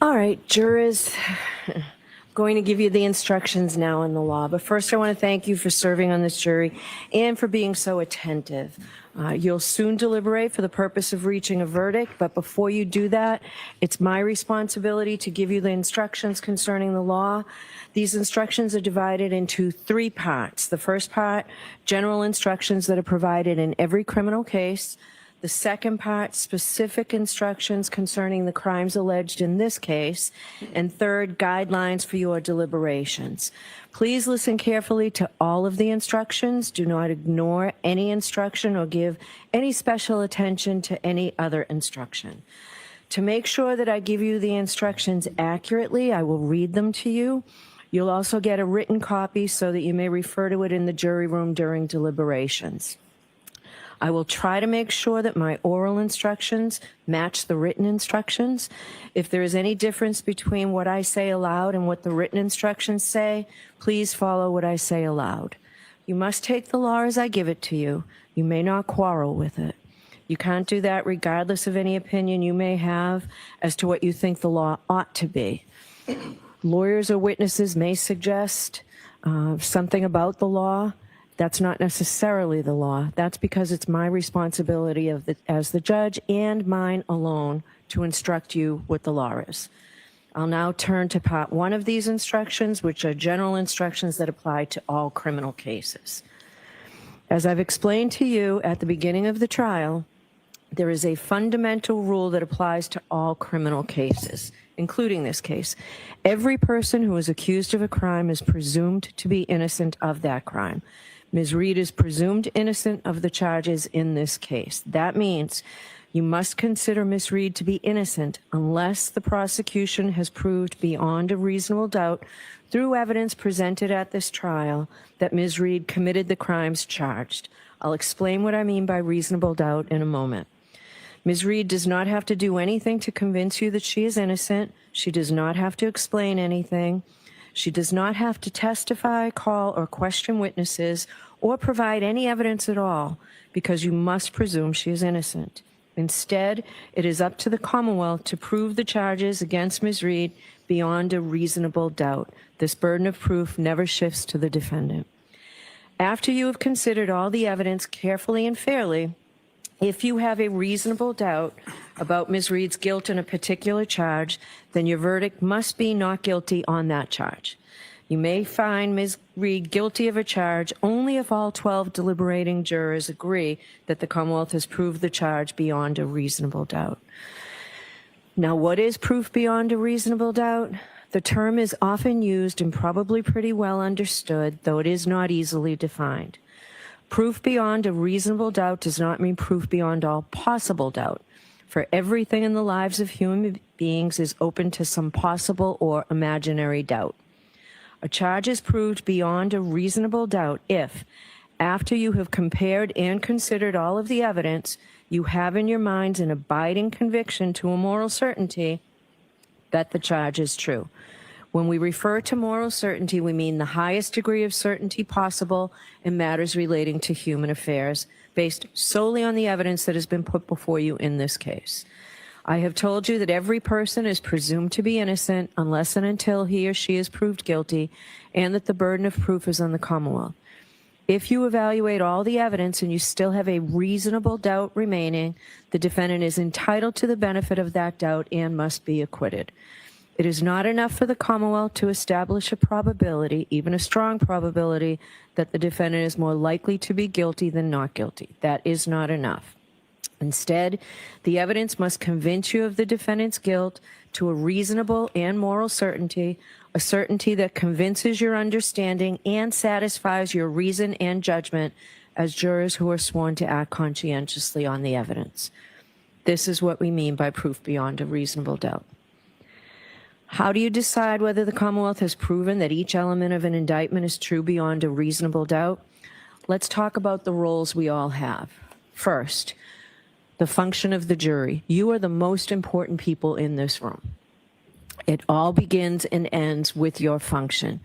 All right, jurors, going to give you the instructions now in the law. But first, I want to thank you for serving on this jury and for being so attentive. You'll soon deliberate for the purpose of reaching a verdict, but before you do that, it's my responsibility to give you the instructions concerning the law. These instructions are divided into 3 parts. The first part, general instructions that are provided in every criminal case. The second part, specific instructions concerning the crimes alleged in this case. And third, guidelines for your deliberations. Please listen carefully to all of the instructions. Do not ignore any instruction or give any special attention to any other instruction. To make sure that I give you the instructions accurately, I will read them to you. You'll also get a written copy so that you may refer to it in the jury room during deliberations. I will try to make sure that my oral instructions match the written instructions. If there is any difference between what I say aloud and what the written instructions say, please follow what I say aloud. You must take the law as I give it to you. You may not quarrel with it. You can't do that regardless of any opinion you may have as to what you think the law ought to be. Lawyers or witnesses may suggest something about the law. That's not necessarily the law. That's because it's my responsibility as the judge and mine alone to instruct you what the law is. I'll now turn to part 1 of these instructions, which are general instructions that apply to all criminal cases. As I've explained to you at the beginning of the trial, There is a fundamental rule that applies to all criminal cases, including this case. Every person who is accused of a crime is presumed to be innocent of that crime. Ms. Reed is presumed innocent of the charges in this case. That means you must consider Ms. Reed to be innocent unless the prosecution has proved beyond a reasonable doubt through evidence presented at this trial that Ms. Reed committed the crimes charged. I'll explain what I mean by reasonable doubt in a moment. Ms. Reed does not have to do anything to convince you that she is innocent. She does not have to explain anything. She does not have to testify, call, or question witnesses, or provide any evidence at all, because you must presume she is innocent. Instead, it is up to the Commonwealth to prove the charges against Ms. Reed beyond a reasonable doubt. This burden of proof never shifts to the defendant. After you have considered all the evidence carefully and fairly, if you have a reasonable doubt about Ms. Reed's guilt in a particular charge, then your verdict must be not guilty on that charge. You may find Ms. Reed guilty of a charge only if all 12 deliberating jurors agree that the Commonwealth has proved the charge beyond a reasonable doubt. Now, what is proof beyond a reasonable doubt? The term is often used and probably pretty well understood, though it is not easily defined. Proof beyond a reasonable doubt does not mean proof beyond all possible doubt, for everything in the lives of human beings is open to some possible or imaginary doubt. A charge is proved beyond a reasonable doubt if, after you have compared and considered all of the evidence, you have in your minds an abiding conviction to a moral certainty that the charge is true. When we refer to moral certainty, we mean the highest degree of certainty possible in matters relating to human affairs, based solely on the evidence that has been put before you in this case. I have told you that every person is presumed to be innocent unless and until he or she is proved guilty, and that the burden of proof is on the Commonwealth. If you evaluate all the evidence and you still have a reasonable doubt remaining, the defendant is entitled to the benefit of that doubt and must be acquitted. It is not enough for the Commonwealth to establish a probability, even a strong probability, that the defendant is more likely to be guilty than not guilty. That is not enough. Instead, the evidence must convince you of the defendant's guilt to a reasonable and moral certainty, a certainty that convinces your understanding and satisfies your reason and judgment as jurors who are sworn to act conscientiously on the evidence. This is what we mean by proof beyond a reasonable doubt. How do you decide whether the Commonwealth has proven that each element of an indictment is true beyond a reasonable doubt? Let's talk about the roles we all have. First, the function of the jury. You are the most important people in this room. It all begins and ends with your function.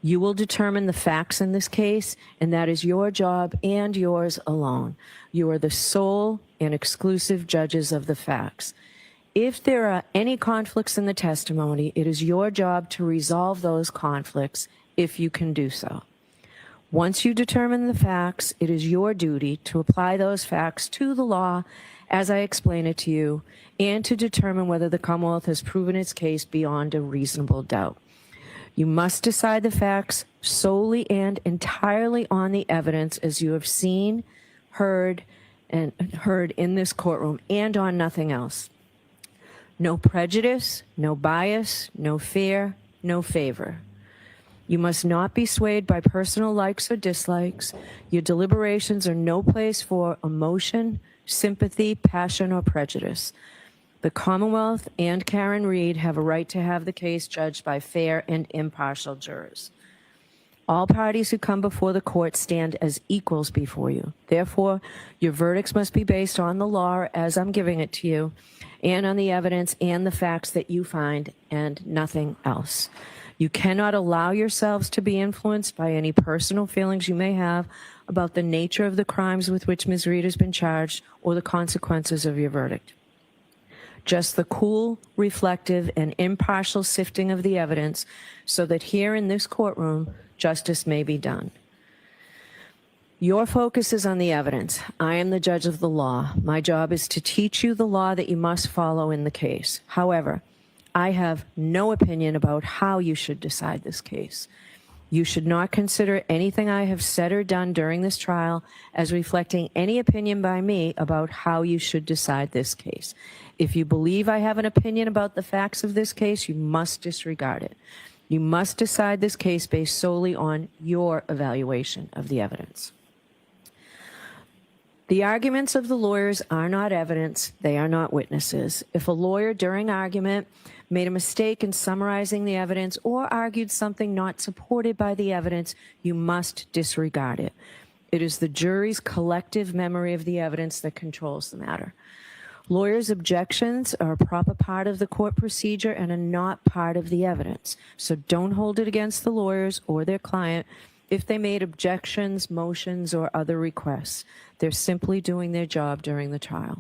You will determine the facts in this case, and that is your job and yours alone. You are the sole and exclusive judges of the facts. If there are any conflicts in the testimony, it is your job to resolve those conflicts if you can do so. Once you determine the facts, it is your duty to apply those facts to the law as I explain it to you, and to determine whether the Commonwealth has proven its case beyond a reasonable doubt. You must decide the facts solely and entirely on the evidence as you have seen, heard in this courtroom, and on nothing else. No prejudice, no bias, no fear, no favor. You must not be swayed by personal likes or dislikes. Your deliberations are no place for emotion, sympathy, passion, or prejudice. The Commonwealth and Karen Reed have a right to have the case judged by fair and impartial jurors. All parties who come before the court stand as equals before you. Therefore, your verdicts must be based on the law as I'm giving it to you, and on the evidence and the facts that you find, and nothing else. You cannot allow yourselves to be influenced by any personal feelings you may have about the nature of the crimes with which Ms. Reed has been charged or the consequences of your verdict. Just the cool, reflective, and impartial sifting of the evidence so that here in this courtroom, justice may be done. Your focus is on the evidence. I am the judge of the law. My job is to teach you the law that you must follow in the case. However, I have no opinion about how you should decide this case. You should not consider anything I have said or done during this trial as reflecting any opinion by me about how you should decide this case. If you believe I have an opinion about the facts of this case, you must disregard it. You must decide this case based solely on your evaluation of the evidence. The arguments of the lawyers are not evidence. They are not witnesses. If a lawyer during argument made a mistake in summarizing the evidence or argued something not supported by the evidence, you must disregard it. It is the jury's collective memory of the evidence that controls the matter. Lawyers' objections are a proper part of the court procedure and are not part of the evidence. So don't hold it against the lawyers or their client if they made objections, motions, or other requests. They're simply doing their job during the trial.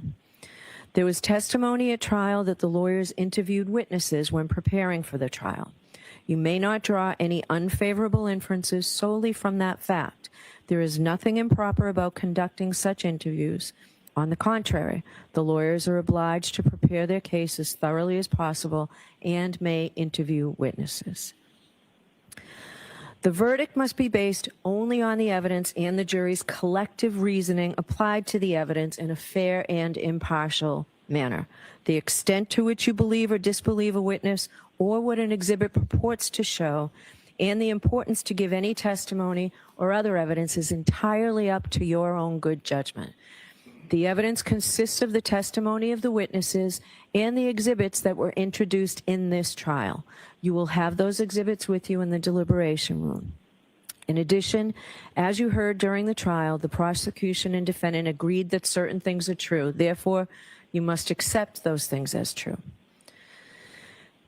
There was testimony at trial that the lawyers interviewed witnesses when preparing for the trial. You may not draw any unfavorable inferences solely from that fact. There is nothing improper about conducting such interviews. On the contrary, the lawyers are obliged to prepare their case as thoroughly as possible and may interview witnesses. The verdict must be based only on the evidence and the jury's collective reasoning applied to the evidence in a fair and impartial manner. The extent to which you believe or disbelieve a witness or what an exhibit purports to show, and the importance to give any testimony or other evidence is entirely up to your own good judgment. The evidence consists of the testimony of the witnesses and the exhibits that were introduced in this trial. You will have those exhibits with you in the deliberation room. In addition, as you heard during the trial, the prosecution and defendant agreed that certain things are true. Therefore, you must accept those things as true.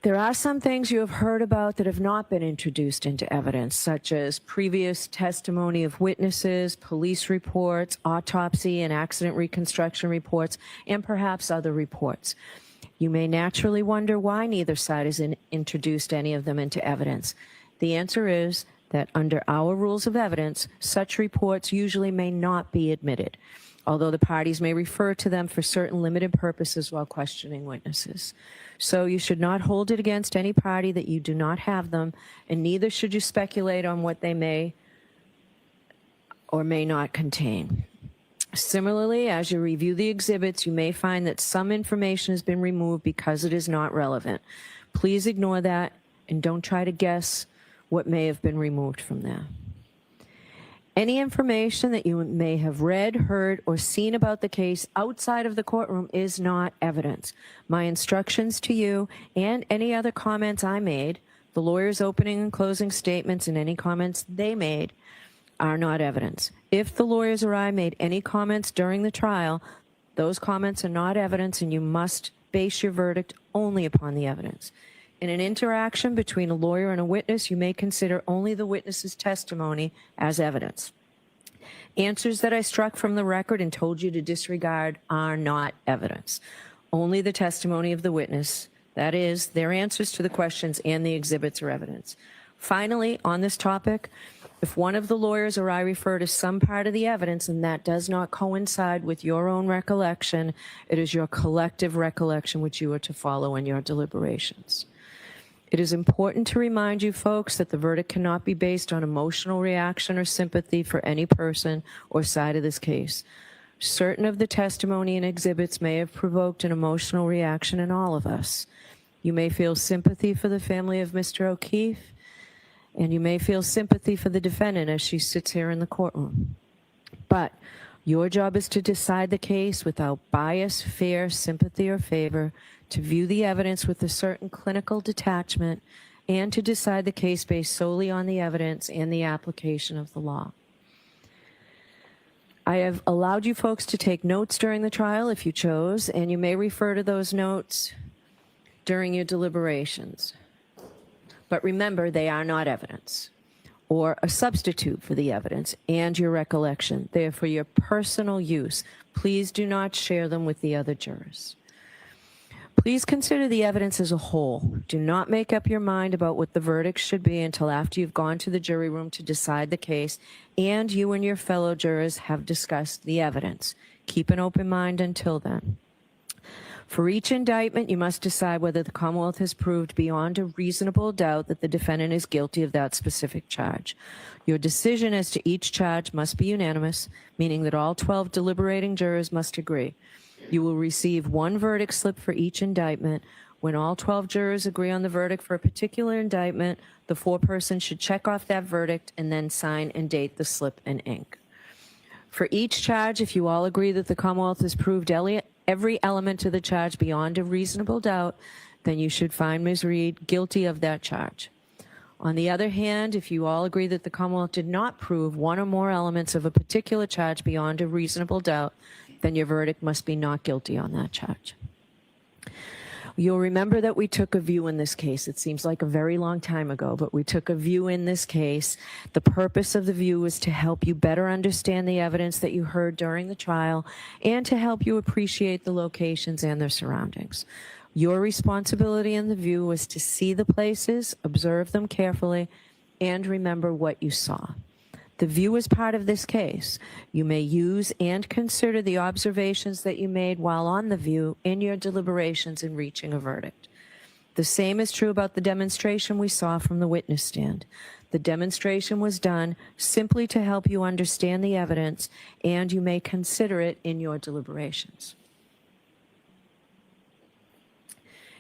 There are some things you have heard about that have not been introduced into evidence, such as previous testimony of witnesses, police reports, autopsy and accident reconstruction reports, and perhaps other reports. You may naturally wonder why neither side has introduced any of them into evidence. The answer is that under our rules of evidence, such reports usually may not be admitted, although the parties may refer to them for certain limited purposes while questioning witnesses. So you should not hold it against any party that you do not have them, and neither should you speculate on what they may or may not contain. Similarly, as you review the exhibits, you may find that some information has been removed because it is not relevant. Please ignore that and don't try to guess what may have been removed from there. Any information that you may have read, heard, or seen about the case outside of the courtroom is not evidence. My instructions to you and any other comments I made, the lawyer's opening and closing statements and any comments they made, are not evidence. If the lawyers or I made any comments during the trial, those comments are not evidence, and you must base your verdict only upon the evidence. In an interaction between a lawyer and a witness, you may consider only the witness's testimony as evidence. Answers that I struck from the record and told you to disregard are not evidence. Only the testimony of the witness, that is, their answers to the questions and the exhibits, are evidence. Finally, on this topic, if one of the lawyers or I refer to some part of the evidence and that does not coincide with your own recollection, it is your collective recollection which you are to follow in your deliberations. It is important to remind you folks that the verdict cannot be based on emotional reaction or sympathy for any person or side of this case. Certain of the testimony and exhibits may have provoked an emotional reaction in all of us. You may feel sympathy for the family of Mr. O'Keefe, and you may feel sympathy for the defendant as she sits here in the courtroom. But your job is to decide the case without bias, fear, sympathy, or favor, to view the evidence with a certain clinical detachment, and to decide the case based solely on the evidence and the application of the law. I have allowed you folks to take notes during the trial if you chose, and you may refer to those notes during your deliberations. But remember, they are not evidence or a substitute for the evidence and your recollection. They are for your personal use. Please do not share them with the other jurors. Please consider the evidence as a whole. Do not make up your mind about what the verdict should be until after you've gone to the jury room to decide the case and you and your fellow jurors have discussed the evidence. Keep an open mind until then. For each indictment, you must decide whether the Commonwealth has proved beyond a reasonable doubt that the defendant is guilty of that specific charge. Your decision as to each charge must be unanimous, meaning that all 12 deliberating jurors must agree. You will receive one verdict slip for each indictment. When all 12 jurors agree on the verdict for a particular indictment, the foreperson should check off that verdict and then sign and date the slip in ink. For each charge, if you all agree that the Commonwealth has proved every element of the charge beyond a reasonable doubt, then you should find Ms. Reed guilty of that charge. On the other hand, if you all agree that the Commonwealth did not prove one or more elements of a particular charge beyond a reasonable doubt, then your verdict must be not guilty on that charge. You'll remember that we took a view in this case. It seems like a very long time ago, but we took a view in this case. The purpose of the view was to help you better understand the evidence that you heard during the trial and to help you appreciate the locations and their surroundings. Your responsibility in the view was to see the places, observe them carefully, and remember what you saw. The view is part of this case. You may use and consider the observations that you made while on the view in your deliberations in reaching a verdict. The same is true about the demonstration we saw from the witness stand. The demonstration was done simply to help you understand the evidence, and you may consider it in your deliberations.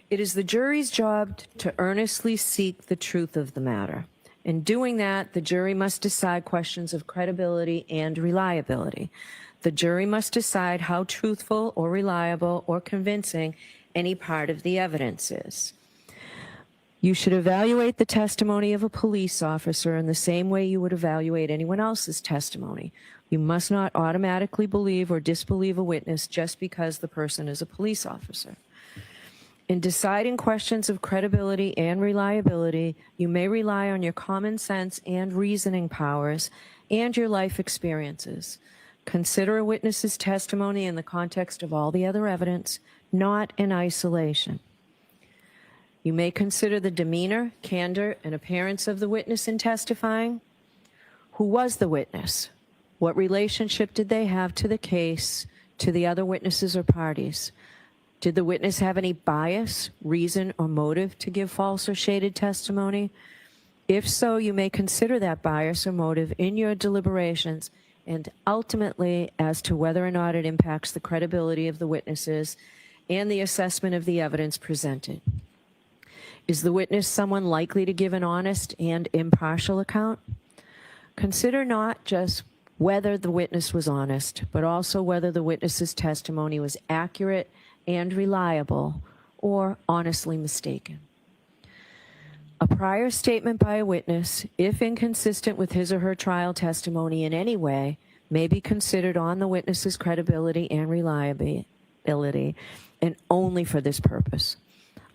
It is the jury's job to earnestly seek the truth of the matter. In doing that, the jury must decide questions of credibility and reliability. The jury must decide how truthful or reliable or convincing any part of the evidence is. You should evaluate the testimony of a police officer in the same way you would evaluate anyone else's testimony. You must not automatically believe or disbelieve a witness just because the person is a police officer. In deciding questions of credibility and reliability, you may rely on your common sense and reasoning powers and your life experiences. Consider a witness's testimony in the context of all the other evidence, not in isolation. You may consider the demeanor, candor, and appearance of the witness in testifying. Who was the witness? What relationship did they have to the case, to the other witnesses or parties? Did the witness have any bias, reason, or motive to give false or shaded testimony? If so, you may consider that bias or motive in your deliberations and ultimately as to whether or not it impacts the credibility of the witnesses and the assessment of the evidence presented. Is the witness someone likely to give an honest and impartial account? Consider not just whether the witness was honest, but also whether the witness's testimony was accurate and reliable, or honestly mistaken. A prior statement by a witness, if inconsistent with his or her trial testimony in any way, may be considered on the witness's credibility and reliability, and only for this purpose.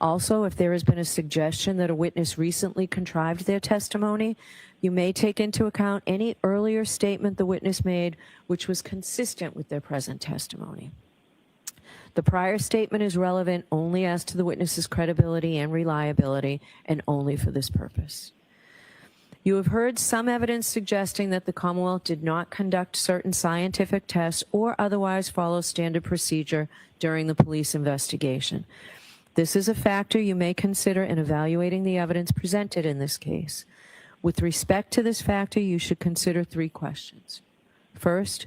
Also, if there has been a suggestion that a witness recently contrived their testimony, you may take into account any earlier statement the witness made which was consistent with their present testimony. The prior statement is relevant only as to the witness's credibility and reliability, and only for this purpose. You have heard some evidence suggesting that the Commonwealth did not conduct certain scientific tests or otherwise follow standard procedure during the police investigation. This is a factor you may consider in evaluating the evidence presented in this case. With respect to this factor, you should consider 3 questions. First,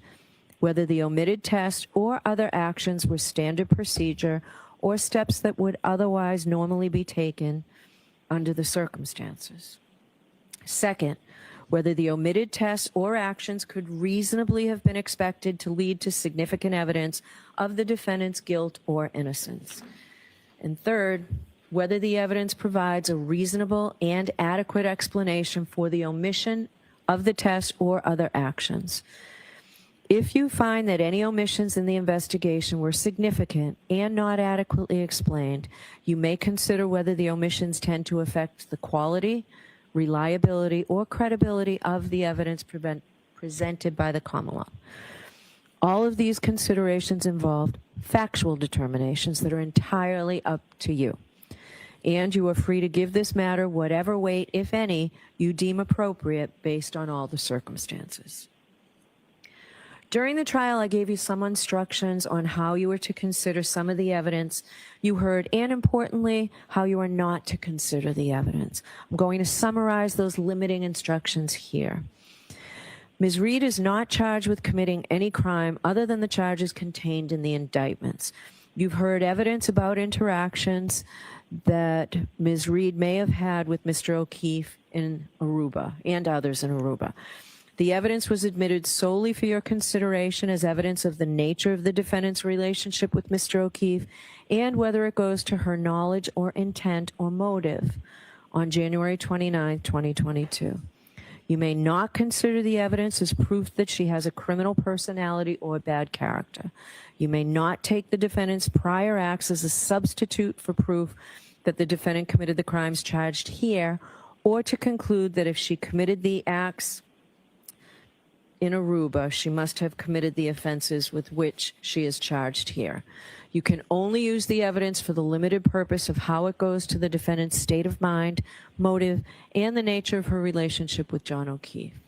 whether the omitted test or other actions were standard procedure or steps that would otherwise normally be taken under the circumstances. Second, whether the omitted tests or actions could reasonably have been expected to lead to significant evidence of the defendant's guilt or innocence. And third, whether the evidence provides a reasonable and adequate explanation for the omission of the test or other actions. If you find that any omissions in the investigation were significant and not adequately explained, you may consider whether the omissions tend to affect the quality, reliability, or credibility of the evidence presented by the Commonwealth. All of these considerations involved factual determinations that are entirely up to you. And you are free to give this matter whatever weight, if any, you deem appropriate based on all the circumstances. During the trial, I gave you some instructions on how you were to consider some of the evidence you heard, and importantly, how you are not to consider the evidence. I'm going to summarize those limiting instructions here. Ms. Reed is not charged with committing any crime other than the charges contained in the indictments. You've heard evidence about interactions that Ms. Reed may have had with Mr. O'Keefe in Aruba and others in Aruba. The evidence was admitted solely for your consideration as evidence of the nature of the defendant's relationship with Mr. O'Keefe and whether it goes to her knowledge or intent or motive on January 29, 2022. You may not consider the evidence as proof that she has a criminal personality or bad character. You may not take the defendant's prior acts as a substitute for proof that the defendant committed the crimes charged here, or to conclude that if she committed the acts in Aruba, she must have committed the offenses with which she is charged here. You can only use the evidence for the limited purpose of how it goes to the defendant's state of mind, motive, and the nature of her relationship with John O'Keefe.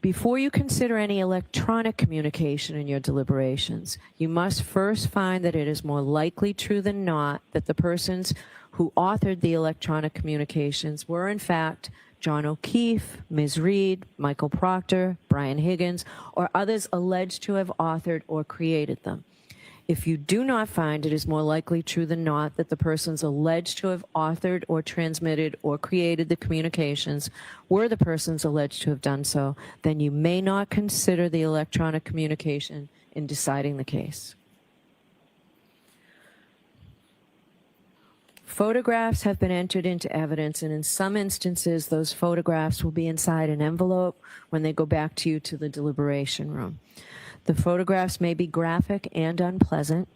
Before you consider any electronic communication in your deliberations, you must first find that it is more likely true than not that the persons who authored the electronic communications were in fact John O'Keefe, Ms. Reed, Michael Proctor, Brian Higgins, or others alleged to have authored or created them. If you do not find it is more likely true than not that the persons alleged to have authored or transmitted or created the communications were the persons alleged to have done so, then you may not consider the electronic communication in deciding the case. Photographs have been entered into evidence, and in some instances, those photographs will be inside an envelope when they go back to you to the deliberation room. The photographs may be graphic and unpleasant.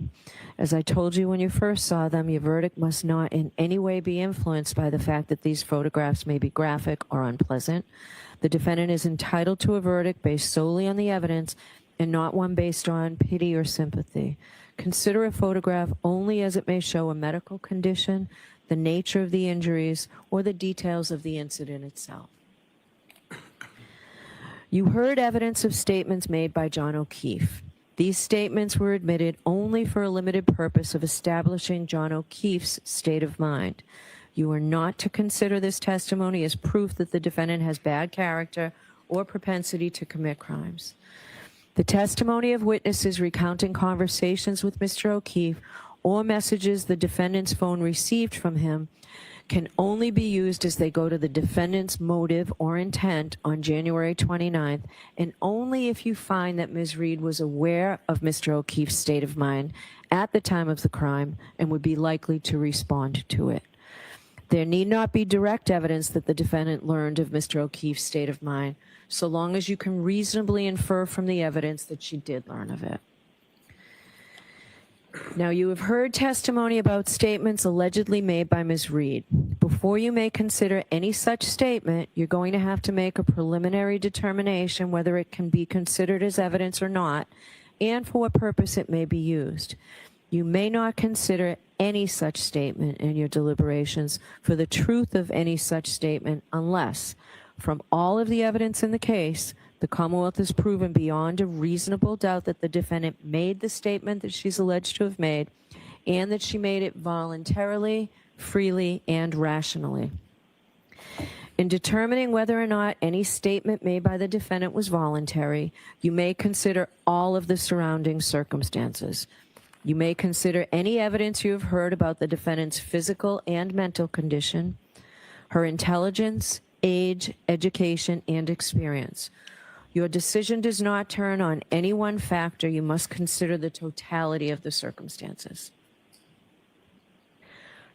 As I told you when you first saw them, your verdict must not in any way be influenced by the fact that these photographs may be graphic or unpleasant. The defendant is entitled to a verdict based solely on the evidence and not one based on pity or sympathy. Consider a photograph only as it may show a medical condition, the nature of the injuries, or the details of the incident itself. You heard evidence of statements made by John O'Keefe. These statements were admitted only for a limited purpose of establishing John O'Keefe's state of mind. You are not to consider this testimony as proof that the defendant has bad character or propensity to commit crimes. The testimony of witnesses recounting conversations with Mr. O'Keefe or messages the defendant's phone received from him can only be used as they go to the defendant's motive or intent on January 29th, and only if you find that Ms. Reed was aware of Mr. O'Keefe's state of mind at the time of the crime and would be likely to respond to it. There need not be direct evidence that the defendant learned of Mr. O'Keefe's state of mind, so long as you can reasonably infer from the evidence that she did learn of it. Now, you have heard testimony about statements allegedly made by Ms. Reed. Before you may consider any such statement, you're going to have to make a preliminary determination whether it can be considered as evidence or not, and for what purpose it may be used. You may not consider any such statement in your deliberations for the truth of any such statement unless, from all of the evidence in the case, the Commonwealth has proven beyond a reasonable doubt that the defendant made the statement that she's alleged to have made and that she made it voluntarily, freely, and rationally. In determining whether or not any statement made by the defendant was voluntary, you may consider all of the surrounding circumstances. You may consider any evidence you have heard about the defendant's physical and mental condition, her intelligence, age, education, and experience. Your decision does not turn on any one factor. You must consider the totality of the circumstances.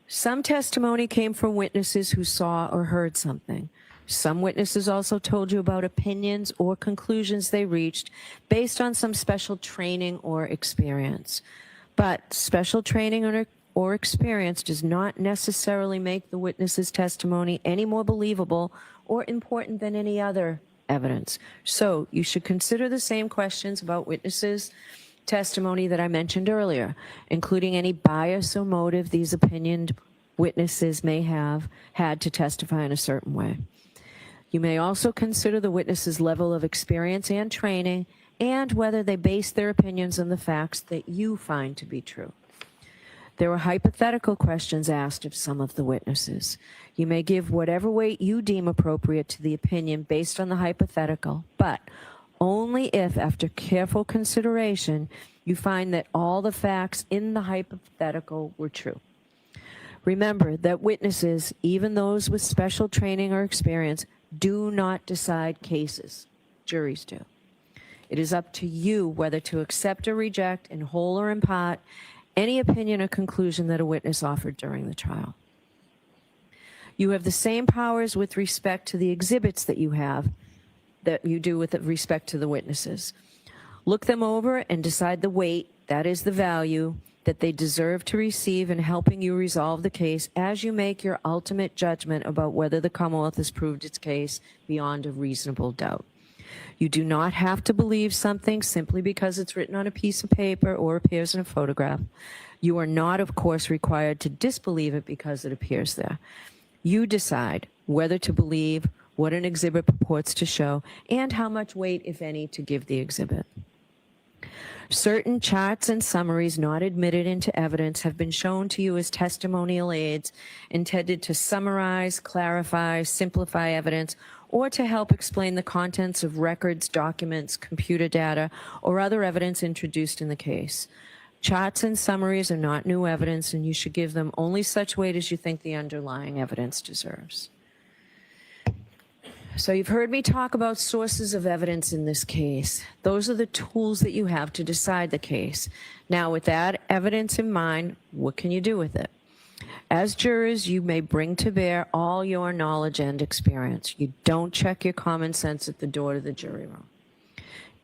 Some testimony came from witnesses who saw or heard something. Some witnesses also told you about opinions or conclusions they reached based on some special training or experience. But special training or experience does not necessarily make the witness's testimony any more believable or important than any other evidence. So you should consider the same questions about witnesses' testimony that I mentioned earlier, including any bias or motive these opinioned witnesses may have had to testify in a certain way. You may also consider the witness's level of experience and training and whether they base their opinions on the facts that you find to be true. There were hypothetical questions asked of some of the witnesses. You may give whatever weight you deem appropriate to the opinion based on the hypothetical, but only if, after careful consideration, you find that all the facts in the hypothetical were true. Remember that witnesses, even those with special training or experience, do not decide cases. Juries do. It is up to you whether to accept or reject, in whole or in part, any opinion or conclusion that a witness offered during the trial. You have the same powers with respect to the exhibits that you do with respect to the witnesses. Look them over and decide the weight, that is the value, that they deserve to receive in helping you resolve the case as you make your ultimate judgment about whether the Commonwealth has proved its case beyond a reasonable doubt. You do not have to believe something simply because it's written on a piece of paper or appears in a photograph. You are not, of course, required to disbelieve it because it appears there. You decide whether to believe what an exhibit purports to show and how much weight, if any, to give the exhibit. Certain charts and summaries not admitted into evidence have been shown to you as testimonial aids intended to summarize, clarify, simplify evidence, or to help explain the contents of records, documents, computer data, or other evidence introduced in the case. Charts and summaries are not new evidence, and you should give them only such weight as you think the underlying evidence deserves. So you've heard me talk about sources of evidence in this case. Those are the tools that you have to decide the case. Now, with that evidence in mind, what can you do with it? As jurors, you may bring to bear all your knowledge and experience. You don't check your common sense at the door to the jury room.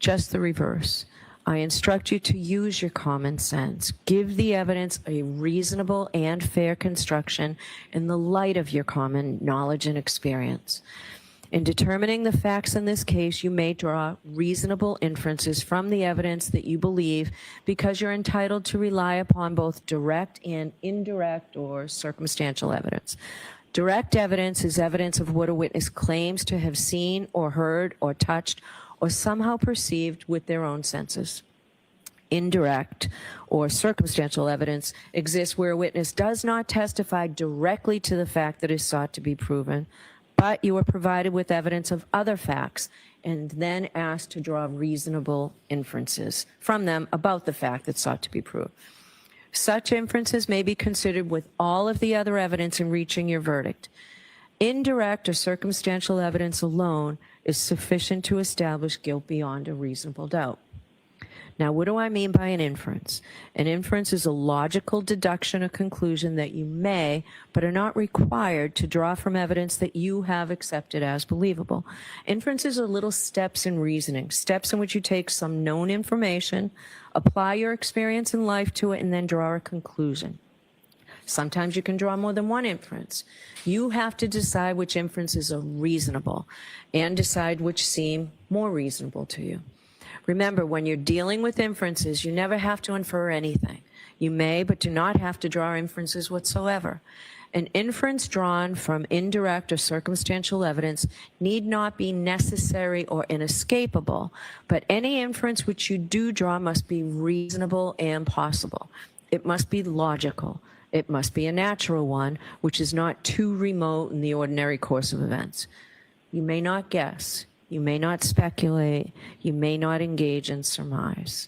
Just the reverse. I instruct you to use your common sense. Give the evidence a reasonable and fair construction in the light of your common knowledge and experience. In determining the facts in this case, you may draw reasonable inferences from the evidence that you believe because you're entitled to rely upon both direct and indirect or circumstantial evidence. Direct evidence is evidence of what a witness claims to have seen or heard or touched or somehow perceived with their own senses. Indirect or circumstantial evidence exists where a witness does not testify directly to the fact that is sought to be proven, but you are provided with evidence of other facts and then asked to draw reasonable inferences from them about the fact that sought to be proved. Such inferences may be considered with all of the other evidence in reaching your verdict. Indirect or circumstantial evidence alone is sufficient to establish guilt beyond a reasonable doubt. Now, what do I mean by an inference? An inference is a logical deduction or conclusion that you may, but are not required to draw from evidence that you have accepted as believable. Inferences are little steps in reasoning, steps in which you take some known information, apply your experience in life to it, and then draw a conclusion. Sometimes you can draw more than one inference. You have to decide which inferences are reasonable and decide which seem more reasonable to you. Remember, when you're dealing with inferences, you never have to infer anything. You may, but do not have to draw inferences whatsoever. An inference drawn from indirect or circumstantial evidence need not be necessary or inescapable, but any inference which you do draw must be reasonable and possible. It must be logical. It must be a natural one, which is not too remote in the ordinary course of events. You may not guess. You may not speculate. You may not engage in surmise.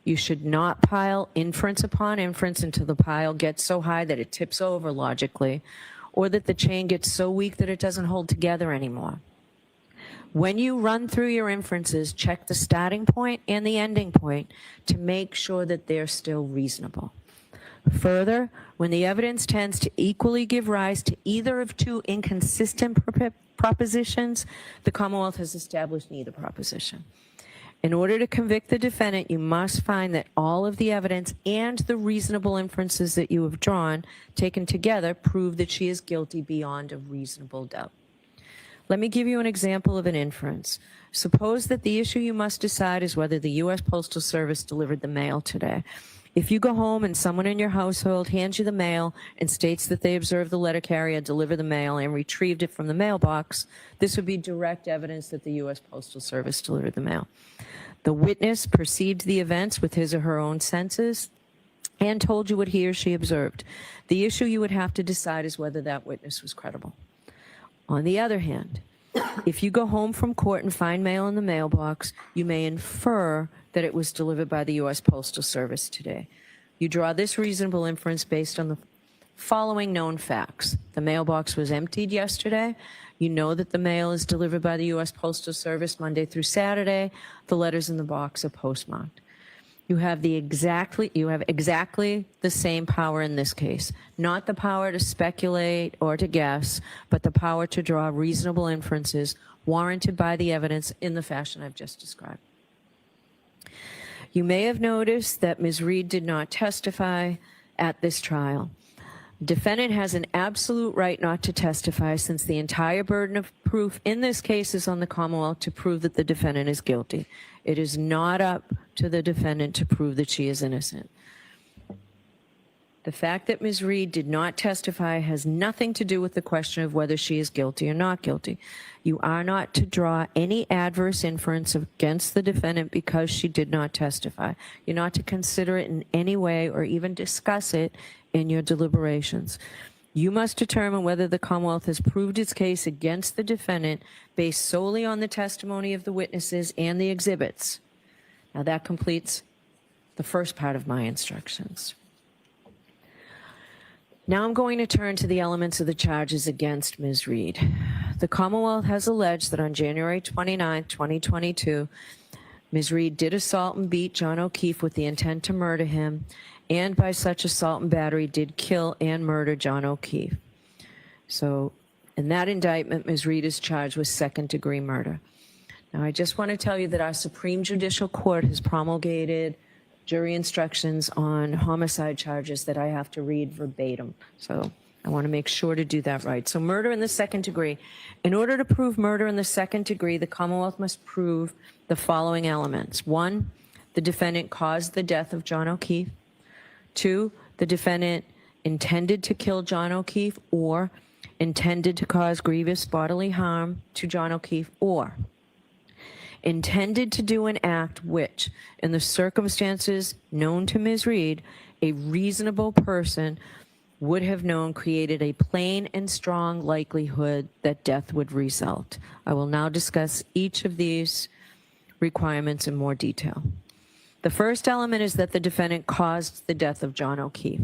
You should not pile inference upon inference until the pile gets so high that it tips over logically, or that the chain gets so weak that it doesn't hold together anymore. When you run through your inferences, check the starting point and the ending point to make sure that they're still reasonable. Further, when the evidence tends to equally give rise to either of two inconsistent propositions, the Commonwealth has established neither proposition. In order to convict the defendant, you must find that all of the evidence and the reasonable inferences that you have drawn, taken together, prove that she is guilty beyond a reasonable doubt. Let me give you an example of an inference. Suppose that the issue you must decide is whether the U.S. Postal Service delivered the mail today. If you go home and someone in your household hands you the mail and states that they observed the letter carrier deliver the mail and retrieved it from the mailbox, this would be direct evidence that the U.S. Postal Service delivered the mail. The witness perceived the events with his or her own senses and told you what he or she observed. The issue you would have to decide is whether that witness was credible. On the other hand, if you go home from court and find mail in the mailbox, you may infer that it was delivered by the U.S. Postal Service today. You draw this reasonable inference based on the following known facts. The mailbox was emptied yesterday. You know that the mail is delivered by the U.S. Postal Service Monday through Saturday. The letters in the box are postmarked. You have exactly the same power in this case. Not the power to speculate or to guess, but the power to draw reasonable inferences warranted by the evidence in the fashion I've just described. You may have noticed that Ms. Reed did not testify at this trial. Defendant has an absolute right not to testify since the entire burden of proof in this case is on the Commonwealth to prove that the defendant is guilty. It is not up to the defendant to prove that she is innocent. The fact that Ms. Reed did not testify has nothing to do with the question of whether she is guilty or not guilty. You are not to draw any adverse inference against the defendant because she did not testify. You're not to consider it in any way or even discuss it in your deliberations. You must determine whether the Commonwealth has proved its case against the defendant based solely on the testimony of the witnesses and the exhibits. Now that completes the first part of my instructions. Now I'm going to turn to the elements of the charges against Ms. Reed. The Commonwealth has alleged that on January 29, 2022, Ms. Reed did assault and beat John O'Keefe with the intent to murder him, and by such assault and battery did kill and murder John O'Keefe. So in that indictment, Ms. Reed is charged with second-degree murder. Now I just want to tell you that our Supreme Judicial Court has promulgated jury instructions on homicide charges that I have to read verbatim. So I want to make sure to do that right. So murder in the second degree. In order to prove murder in the second degree, the Commonwealth must prove the following elements. 1, the defendant caused the death of John O'Keefe. 2, the defendant intended to kill John O'Keefe or intended to cause grievous bodily harm to John O'Keefe or intended to do an act which, in the circumstances known to Ms. Reed, a reasonable person would have known created a plain and strong likelihood that death would result. I will now discuss each of these requirements in more detail. The first element is that the defendant caused the death of John O'Keefe.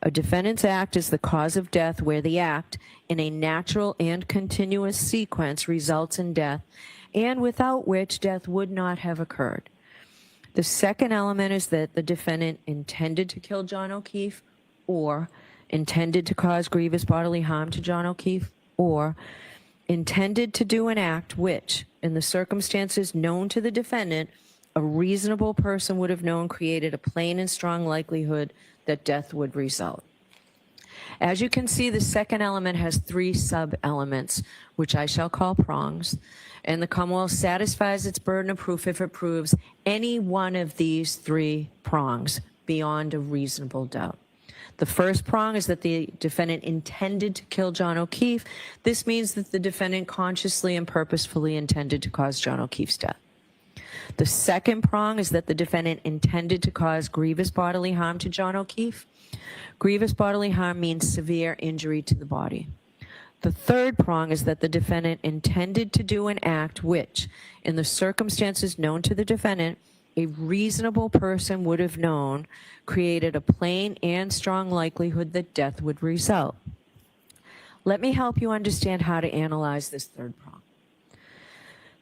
A defendant's act is the cause of death where the act, in a natural and continuous sequence, results in death, and without which death would not have occurred. The second element is that the defendant intended to kill John O'Keefe or intended to cause grievous bodily harm to John O'Keefe or intended to do an act which, in the circumstances known to the defendant, a reasonable person would have known created a plain and strong likelihood that death would result. As you can see, the second element has 3 sub-elements, which I shall call prongs, and the Commonwealth satisfies its burden of proof if it proves any one of these 3 prongs beyond a reasonable doubt. The first prong is that the defendant intended to kill John O'Keefe. This means that the defendant consciously and purposefully intended to cause John O'Keefe's death. The second prong is that the defendant intended to cause grievous bodily harm to John O'Keefe. Grievous bodily harm means severe injury to the body. The third prong is that the defendant intended to do an act which, in the circumstances known to the defendant, a reasonable person would have known created a plain and strong likelihood that death would result. Let me help you understand how to analyze this third prong.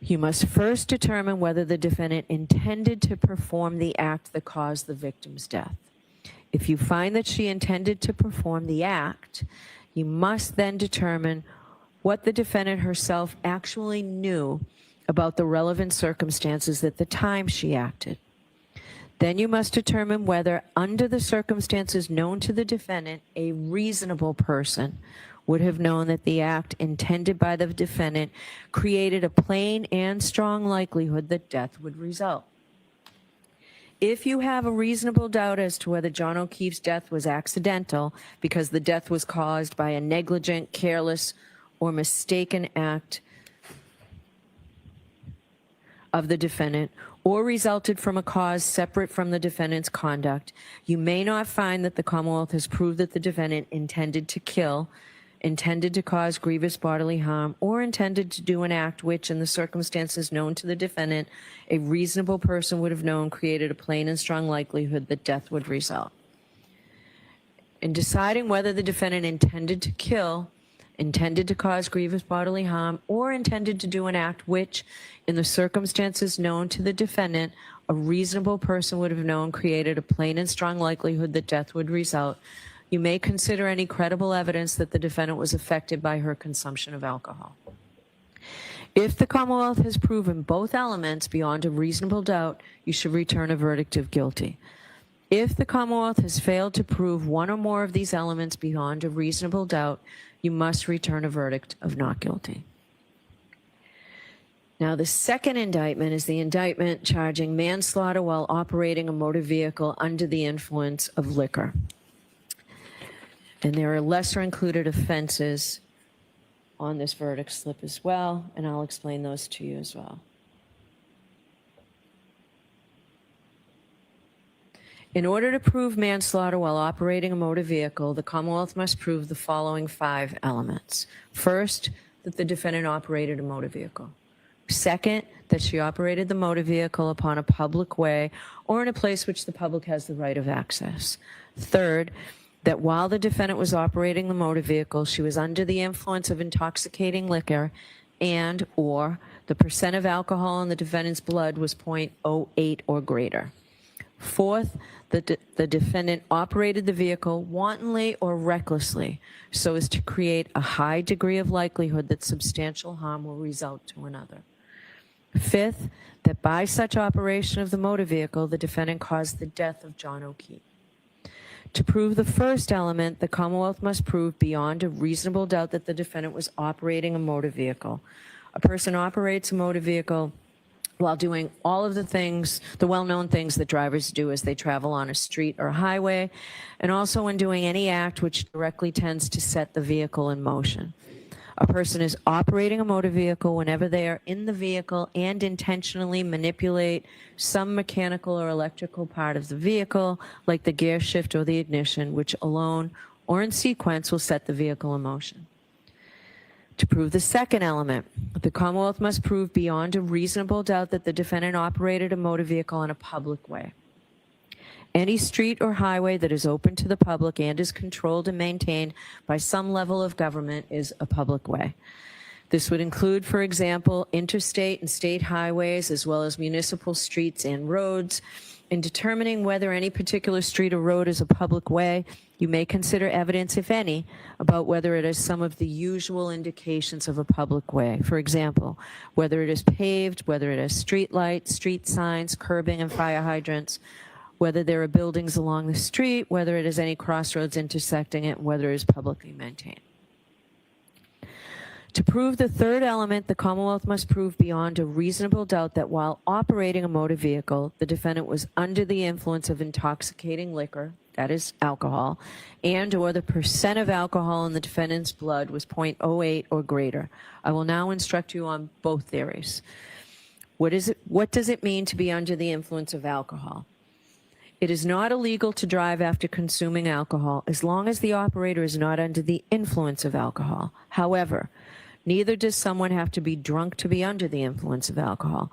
You must first determine whether the defendant intended to perform the act that caused the victim's death. If you find that she intended to perform the act, you must then determine what the defendant herself actually knew about the relevant circumstances at the time she acted. Then you must determine whether, under the circumstances known to the defendant, a reasonable person would have known that the act intended by the defendant created a plain and strong likelihood that death would result. if you have a reasonable doubt as to whether John O'Keefe's death was accidental because the death was caused by a negligent, careless, or mistaken act of the defendant, or resulted from a cause separate from the defendant's conduct, you may not find that the Commonwealth has proved that the defendant intended to kill, intended to cause grievous bodily harm, or intended to do an act which, in the circumstances known to the defendant, a reasonable person would have known created a plain and strong likelihood that death would result. In deciding whether the defendant intended to kill, intended to cause grievous bodily harm, or intended to do an act which, in the circumstances known to the defendant, a reasonable person would have known created a plain and strong likelihood that death would result, you may consider any credible evidence that the defendant was affected by her consumption of alcohol. If the Commonwealth has proven both elements beyond a reasonable doubt, you should return a verdict of guilty. If the Commonwealth has failed to prove one or more of these elements beyond a reasonable doubt, you must return a verdict of not guilty. Now, the second indictment is the indictment charging manslaughter while operating a motor vehicle under the influence of liquor. And there are lesser included offenses on this verdict slip as well, and I'll explain those to you as well. In order to prove manslaughter while operating a motor vehicle, the Commonwealth must prove the following 5 elements. First, that the defendant operated a motor vehicle. Second, that she operated the motor vehicle upon a public way or in a place which the public has the right of access. Third, that while the defendant was operating the motor vehicle, she was under the influence of intoxicating liquor and or the percent of alcohol in the defendant's blood was 0.08 or greater. Fourth, that the defendant operated the vehicle wantonly or recklessly so as to create a high degree of likelihood that substantial harm will result to another. Fifth, that by such operation of the motor vehicle, the defendant caused the death of John O'Keefe. To prove the first element, the Commonwealth must prove beyond a reasonable doubt that the defendant was operating a motor vehicle. A person operates a motor vehicle while doing all of the things, the well-known things that drivers do as they travel on a street or highway, and also when doing any act which directly tends to set the vehicle in motion. A person is operating a motor vehicle whenever they are in the vehicle and intentionally manipulate some mechanical or electrical part of the vehicle, like the gear shift or the ignition, which alone or in sequence will set the vehicle in motion. To prove the second element, the Commonwealth must prove beyond a reasonable doubt that the defendant operated a motor vehicle in a public way. Any street or highway that is open to the public and is controlled and maintained by some level of government is a public way. This would include, for example, interstate and state highways, as well as municipal streets and roads. In determining whether any particular street or road is a public way, you may consider evidence, if any, about whether it has some of the usual indications of a public way. For example, whether it is paved, whether it has street lights, street signs, curbing, and fire hydrants, whether there are buildings along the street, whether it has any crossroads intersecting it, whether it is publicly maintained. To prove the third element, the Commonwealth must prove beyond a reasonable doubt that while operating a motor vehicle, the defendant was under the influence of intoxicating liquor, that is alcohol, and or the percent of alcohol in the defendant's blood was 0.08 or greater. I will now instruct you on both theories. What does it mean to be under the influence of alcohol? It is not illegal to drive after consuming alcohol as long as the operator is not under the influence of alcohol. However, neither does someone have to be drunk to be under the influence of alcohol.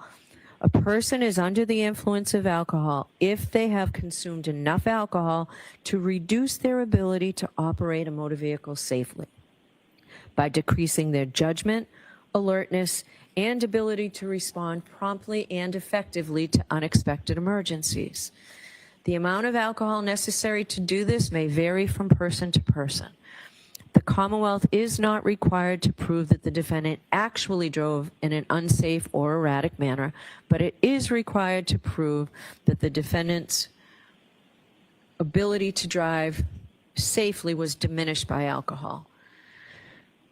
A person is under the influence of alcohol if they have consumed enough alcohol to reduce their ability to operate a motor vehicle safely by decreasing their judgment, alertness, and ability to respond promptly and effectively to unexpected emergencies. The amount of alcohol necessary to do this may vary from person to person. The Commonwealth is not required to prove that the defendant actually drove in an unsafe or erratic manner, but it is required to prove that the defendant's ability to drive safely was diminished by alcohol.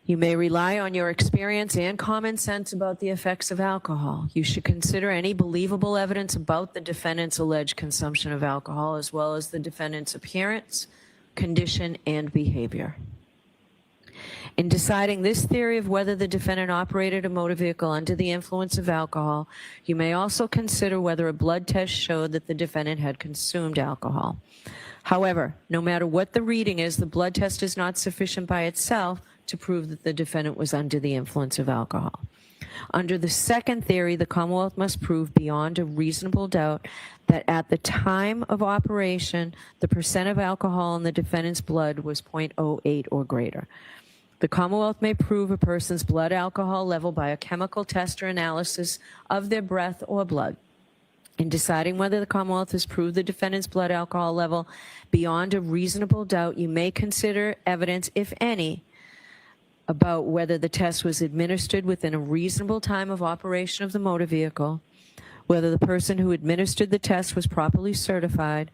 You may rely on your experience and common sense about the effects of alcohol. You should consider any believable evidence about the defendant's alleged consumption of alcohol, as well as the defendant's appearance, condition, and behavior. In deciding this theory of whether the defendant operated a motor vehicle under the influence of alcohol, you may also consider whether a blood test showed that the defendant had consumed alcohol. However, no matter what the reading is, the blood test is not sufficient by itself to prove that the defendant was under the influence of alcohol. Under the second theory, the Commonwealth must prove beyond a reasonable doubt that at the time of operation, the percent of alcohol in the defendant's blood was 0.08 or greater. The Commonwealth may prove a person's blood alcohol level by a chemical test or analysis of their breath or blood. In deciding whether the Commonwealth has proved the defendant's blood alcohol level beyond a reasonable doubt, you may consider evidence, if any, about whether the test was administered within a reasonable time of operation of the motor vehicle, whether the person who administered the test was properly certified,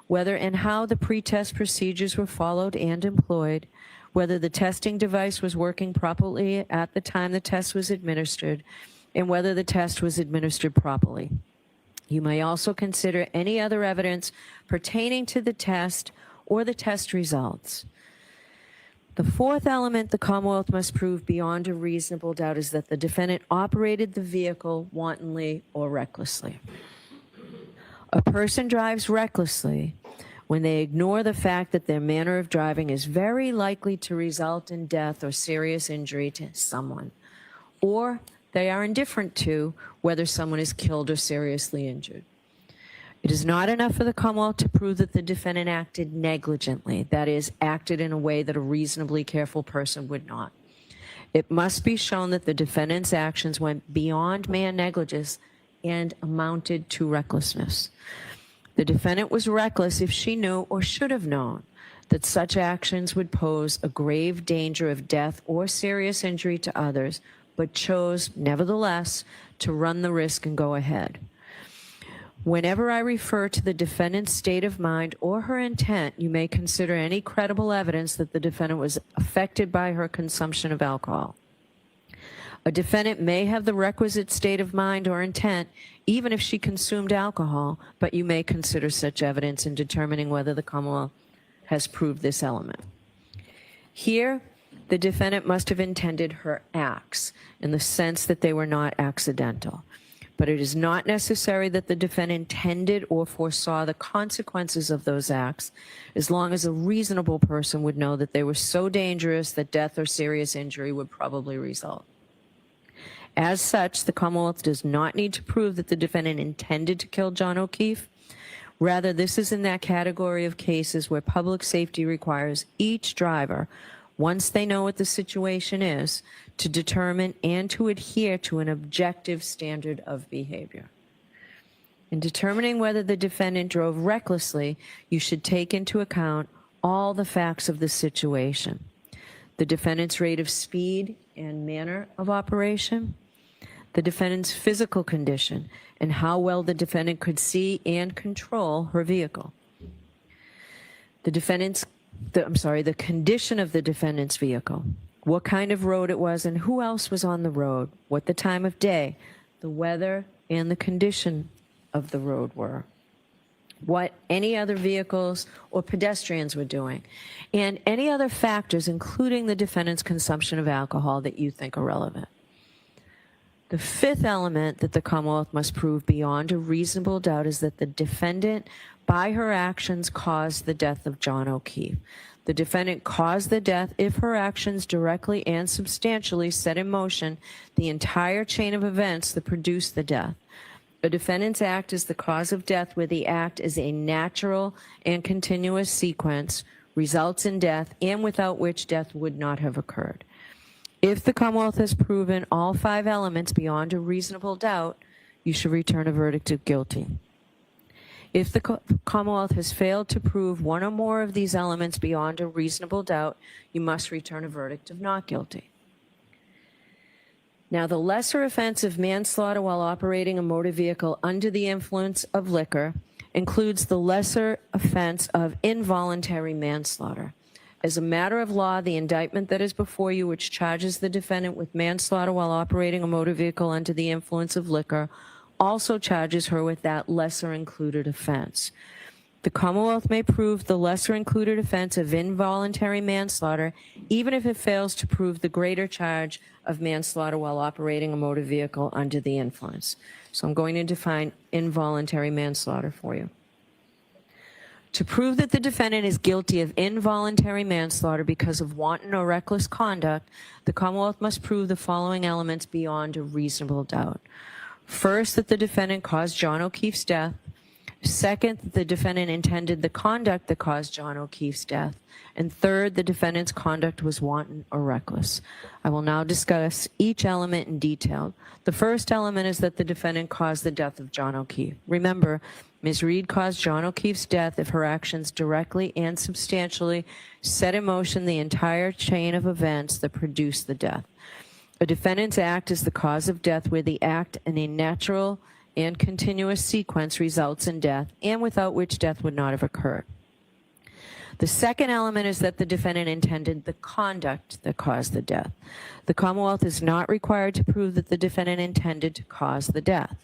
whether and how the pre-test procedures were followed and employed, whether the testing device was working properly at the time the test was administered, and whether the test was administered properly. You may also consider any other evidence pertaining to the test or the test results. The fourth element the Commonwealth must prove beyond a reasonable doubt is that the defendant operated the vehicle wantonly or recklessly. A person drives recklessly when they ignore the fact that their manner of driving is very likely to result in death or serious injury to someone, or they are indifferent to whether someone is killed or seriously injured. It is not enough for the Commonwealth to prove that the defendant acted negligently, that is, acted in a way that a reasonably careful person would not. It must be shown that the defendant's actions went beyond mere negligence and amounted to recklessness. The defendant was reckless if she knew or should have known that such actions would pose a grave danger of death or serious injury to others, but chose, nevertheless, to run the risk and go ahead. Whenever I refer to the defendant's state of mind or her intent, you may consider any credible evidence that the defendant was affected by her consumption of alcohol. A defendant may have the requisite state of mind or intent even if she consumed alcohol, but you may consider such evidence in determining whether the Commonwealth has proved this element. Here, the defendant must have intended her acts in the sense that they were not accidental. But it is not necessary that the defendant intended or foresaw the consequences of those acts, as long as a reasonable person would know that they were so dangerous that death or serious injury would probably result. As such, the Commonwealth does not need to prove that the defendant intended to kill John O'Keefe. Rather, this is in that category of cases where public safety requires each driver, once they know what the situation is, to determine and to adhere to an objective standard of behavior. In determining whether the defendant drove recklessly, you should take into account all the facts of the situation: the defendant's rate of speed and manner of operation, the defendant's physical condition, and how well the defendant could see and control her vehicle, the condition of the defendant's vehicle, what kind of road it was and who else was on the road, what the time of day, the weather, and the condition of the road were, what any other vehicles or pedestrians were doing, and any other factors, including the defendant's consumption of alcohol, that you think are relevant. The fifth element that the Commonwealth must prove beyond a reasonable doubt is that the defendant, by her actions, caused the death of John O'Keefe. The defendant caused the death if her actions directly and substantially set in motion the entire chain of events that produced the death. A defendant's act is the cause of death where the act is a natural and continuous sequence, results in death, and without which death would not have occurred. If the Commonwealth has proven all five elements beyond a reasonable doubt, you should return a verdict of guilty. If the Commonwealth has failed to prove one or more of these elements beyond a reasonable doubt, you must return a verdict of not guilty. Now, the lesser offense of manslaughter while operating a motor vehicle under the influence of liquor includes the lesser offense of involuntary manslaughter. As a matter of law, the indictment that is before you, which charges the defendant with manslaughter while operating a motor vehicle under the influence of liquor, also charges her with that lesser included offense. The Commonwealth may prove the lesser included offense of involuntary manslaughter, even if it fails to prove the greater charge of manslaughter while operating a motor vehicle under the influence. So I'm going to define involuntary manslaughter for you. To prove that the defendant is guilty of involuntary manslaughter because of wanton or reckless conduct, the Commonwealth must prove the following elements beyond a reasonable doubt. First, that the defendant caused John O'Keefe's death. Second, that the defendant intended the conduct that caused John O'Keefe's death. And third, the defendant's conduct was wanton or reckless. I will now discuss each element in detail. The first element is that the defendant caused the death of John O'Keefe. Remember, Ms. Reed caused John O'Keefe's death if her actions directly and substantially set in motion the entire chain of events that produced the death. A defendant's act is the cause of death where the act in a natural and continuous sequence results in death, and without which death would not have occurred. The second element is that the defendant intended the conduct that caused the death. The Commonwealth is not required to prove that the defendant intended to cause the death.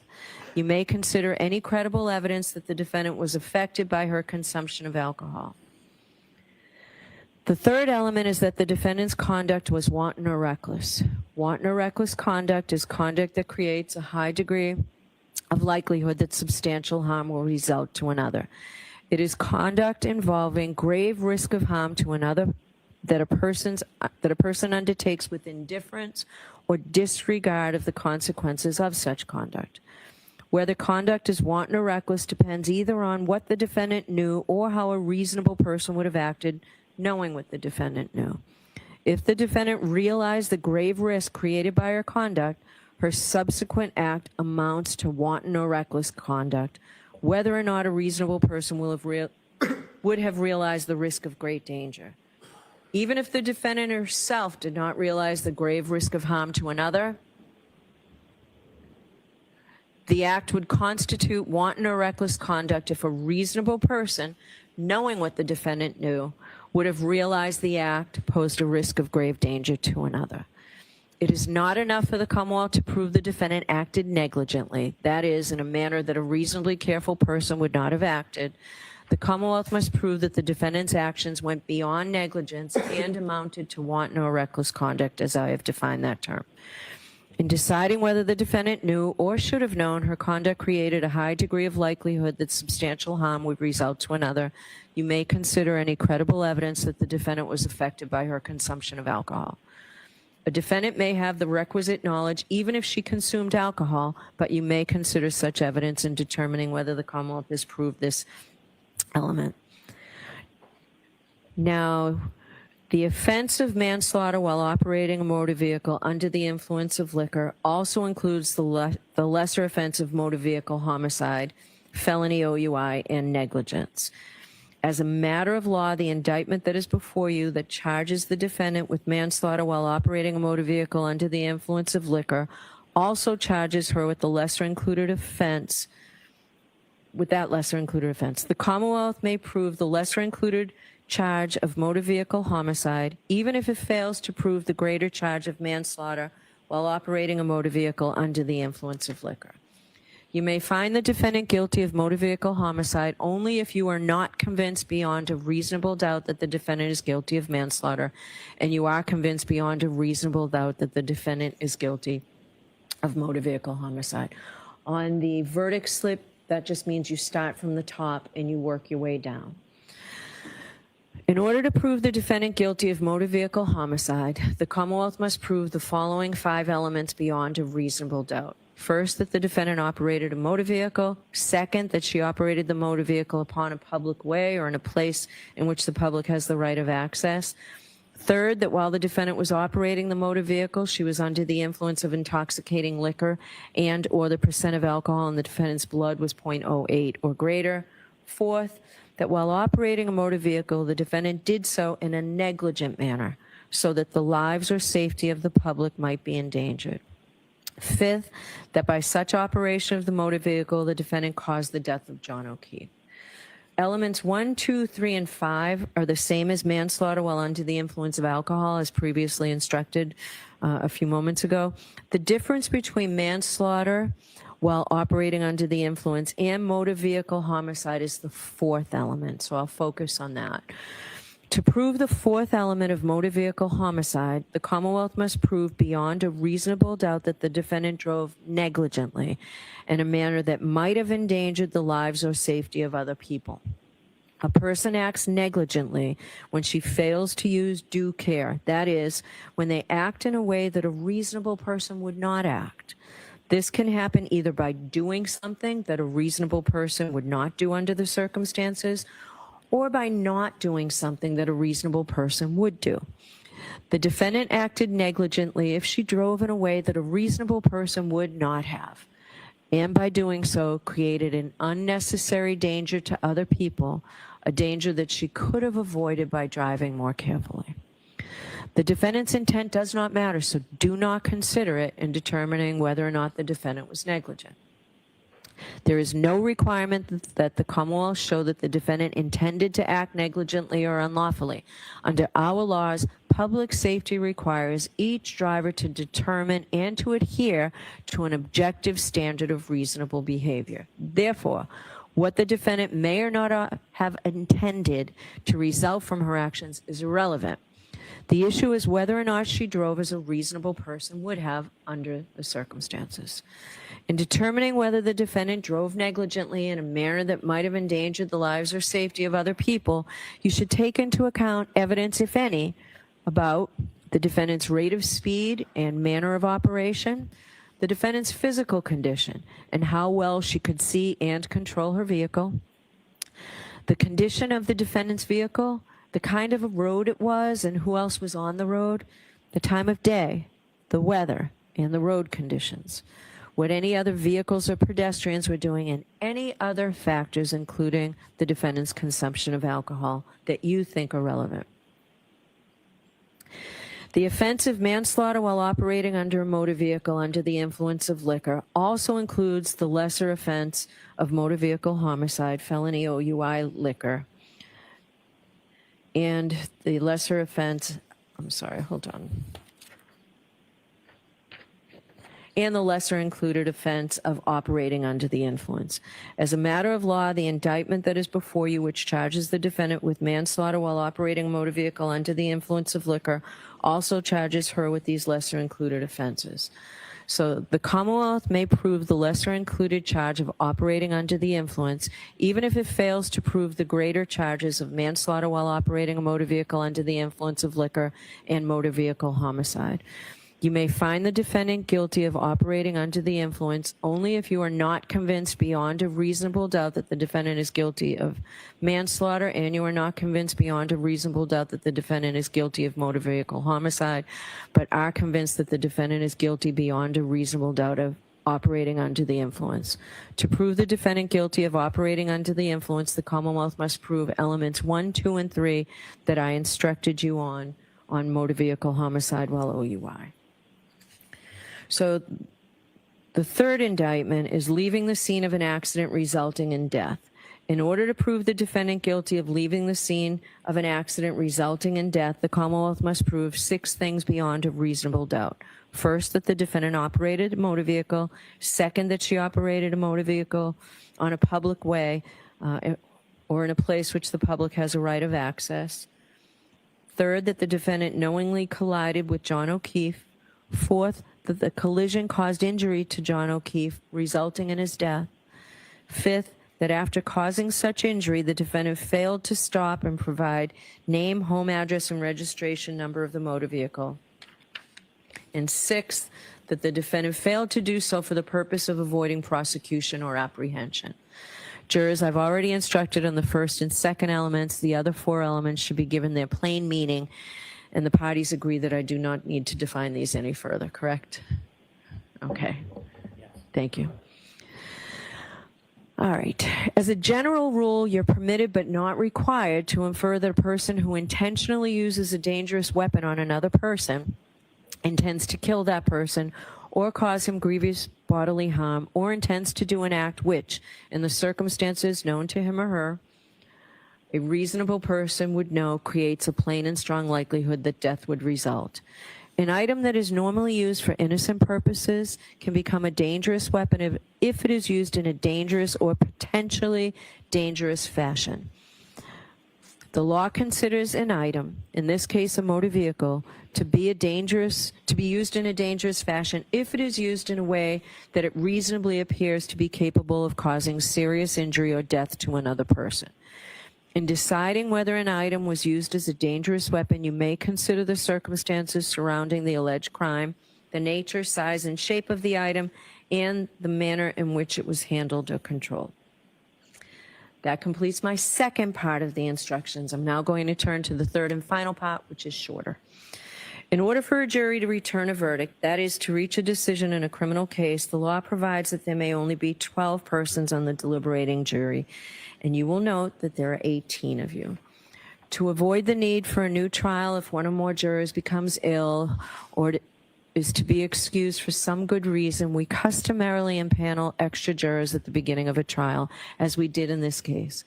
You may consider any credible evidence that the defendant was affected by her consumption of alcohol. The third element is that the defendant's conduct was wanton or reckless. Wanton or reckless conduct is conduct that creates a high degree of likelihood that substantial harm will result to another. It is conduct involving grave risk of harm to another that a person undertakes with indifference or disregard of the consequences of such conduct. Whether conduct is wanton or reckless depends either on what the defendant knew or how a reasonable person would have acted knowing what the defendant knew. If the defendant realized the grave risk created by her conduct, her subsequent act amounts to wanton or reckless conduct, whether or not a reasonable person would have realized the risk of great danger. Even if the defendant herself did not realize the grave risk of harm to another, the act would constitute wanton or reckless conduct if a reasonable person, knowing what the defendant knew, would have realized the act posed a risk of grave danger to another. It is not enough for the Commonwealth to prove the defendant acted negligently, that is, in a manner that a reasonably careful person would not have acted. The Commonwealth must prove that the defendant's actions went beyond negligence and amounted to wanton or reckless conduct, as I have defined that term. In deciding whether the defendant knew or should have known her conduct created a high degree of likelihood that substantial harm would result to another, you may consider any credible evidence that the defendant was affected by her consumption of alcohol. A defendant may have the requisite knowledge even if she consumed alcohol, but you may consider such evidence in determining whether the Commonwealth has proved this element. Now, the offense of manslaughter while operating a motor vehicle under the influence of liquor also includes the lesser offense of motor vehicle homicide, felony OUI, and negligence. As a matter of law, the indictment that is before you that charges the defendant with manslaughter while operating a motor vehicle under the influence of liquor also charges her with the lesser included offense, with that lesser included offense. The Commonwealth may prove the lesser included charge of motor vehicle homicide, even if it fails to prove the greater charge of manslaughter while operating a motor vehicle under the influence of liquor. You may find the defendant guilty of motor vehicle homicide only if you are not convinced beyond a reasonable doubt that the defendant is guilty of manslaughter, and you are convinced beyond a reasonable doubt that the defendant is guilty of motor vehicle homicide. On the verdict slip, that just means you start from the top and you work your way down. In order to prove the defendant guilty of motor vehicle homicide, the Commonwealth must prove the following 5 elements beyond a reasonable doubt. First, that the defendant operated a motor vehicle. Second, that she operated the motor vehicle upon a public way or in a place in which the public has the right of access. Third, that while the defendant was operating the motor vehicle, she was under the influence of intoxicating liquor and or the percent of alcohol in the defendant's blood was 0.08 or greater. Fourth, that while operating a motor vehicle, the defendant did so in a negligent manner so that the lives or safety of the public might be endangered. Fifth, that by such operation of the motor vehicle, the defendant caused the death of John O'Keefe. Elements 1, 2, 3, and 5 are the same as manslaughter while under the influence of alcohol, as previously instructed a few moments ago. The difference between manslaughter while operating under the influence and motor vehicle homicide is the fourth element, so I'll focus on that. To prove the fourth element of motor vehicle homicide, the Commonwealth must prove beyond a reasonable doubt that the defendant drove negligently in a manner that might have endangered the lives or safety of other people. A person acts negligently when she fails to use due care. That is, when they act in a way that a reasonable person would not act. This can happen either by doing something that a reasonable person would not do under the circumstances, or by not doing something that a reasonable person would do. The defendant acted negligently if she drove in a way that a reasonable person would not have, and by doing so created an unnecessary danger to other people, a danger that she could have avoided by driving more carefully. The defendant's intent does not matter, so do not consider it in determining whether or not the defendant was negligent. There is no requirement that the Commonwealth show that the defendant intended to act negligently or unlawfully. Under our laws, public safety requires each driver to determine and to adhere to an objective standard of reasonable behavior. Therefore, what the defendant may or not have intended to result from her actions is irrelevant. The issue is whether or not she drove as a reasonable person would have under the circumstances. In determining whether the defendant drove negligently in a manner that might have endangered the lives or safety of other people, you should take into account evidence, if any, about the defendant's rate of speed and manner of operation, the defendant's physical condition, and how well she could see and control her vehicle, the condition of the defendant's vehicle, the kind of a road it was and who else was on the road, the time of day, the weather, and the road conditions, what any other vehicles or pedestrians were doing, and any other factors, including the defendant's consumption of alcohol, that you think are relevant. The offense of manslaughter while operating under a motor vehicle under the influence of liquor also includes the lesser offense of motor vehicle homicide, felony OUI liquor, and the lesser offense, and the lesser included offense of operating under the influence. As a matter of law, the indictment that is before you, which charges the defendant with manslaughter while operating a motor vehicle under the influence of liquor, also charges her with these lesser included offenses. So the Commonwealth may prove the lesser included charge of operating under the influence, even if it fails to prove the greater charges of manslaughter while operating a motor vehicle under the influence of liquor and motor vehicle homicide. You may find the defendant guilty of operating under the influence only if you are not convinced beyond a reasonable doubt that the defendant is guilty of manslaughter, and you are not convinced beyond a reasonable doubt that the defendant is guilty of motor vehicle homicide, but are convinced that the defendant is guilty beyond a reasonable doubt of operating under the influence. To prove the defendant guilty of operating under the influence, the Commonwealth must prove elements 1, 2, and 3 that I instructed you on motor vehicle homicide while OUI. So the third indictment is leaving the scene of an accident resulting in death. In order to prove the defendant guilty of leaving the scene of an accident resulting in death, the Commonwealth must prove 6 things beyond a reasonable doubt. First, that the defendant operated a motor vehicle. Second, that she operated a motor vehicle on a public way or in a place which the public has a right of access. Third, that the defendant knowingly collided with John O'Keefe. Fourth, that the collision caused injury to John O'Keefe, resulting in his death. Fifth, that after causing such injury, the defendant failed to stop and provide name, home address, and registration number of the motor vehicle. And sixth, that the defendant failed to do so for the purpose of avoiding prosecution or apprehension. Jurors, I've already instructed on the first and second elements. The other 4 elements should be given their plain meaning, and the parties agree that I do not need to define these any further, correct? Okay. Thank you. All right. As a general rule, you're permitted but not required to infer that a person who intentionally uses a dangerous weapon on another person intends to kill that person or cause him grievous bodily harm, or intends to do an act which, in the circumstances known to him or her, a reasonable person would know creates a plain and strong likelihood that death would result. An item that is normally used for innocent purposes can become a dangerous weapon if it is used in a dangerous or potentially dangerous fashion. The law considers an item, in this case a motor vehicle, to be used in a dangerous fashion if it is used in a way that it reasonably appears to be capable of causing serious injury or death to another person. In deciding whether an item was used as a dangerous weapon, you may consider the circumstances surrounding the alleged crime, the nature, size, and shape of the item, and the manner in which it was handled or controlled. That completes my second part of the instructions. I'm now going to turn to the third and final part, which is shorter. In order for a jury to return a verdict, that is, to reach a decision in a criminal case, the law provides that there may only be 12 persons on the deliberating jury, and you will note that there are 18 of you. To avoid the need for a new trial if one or more jurors becomes ill or is to be excused for some good reason, we customarily impanel extra jurors at the beginning of a trial, as we did in this case.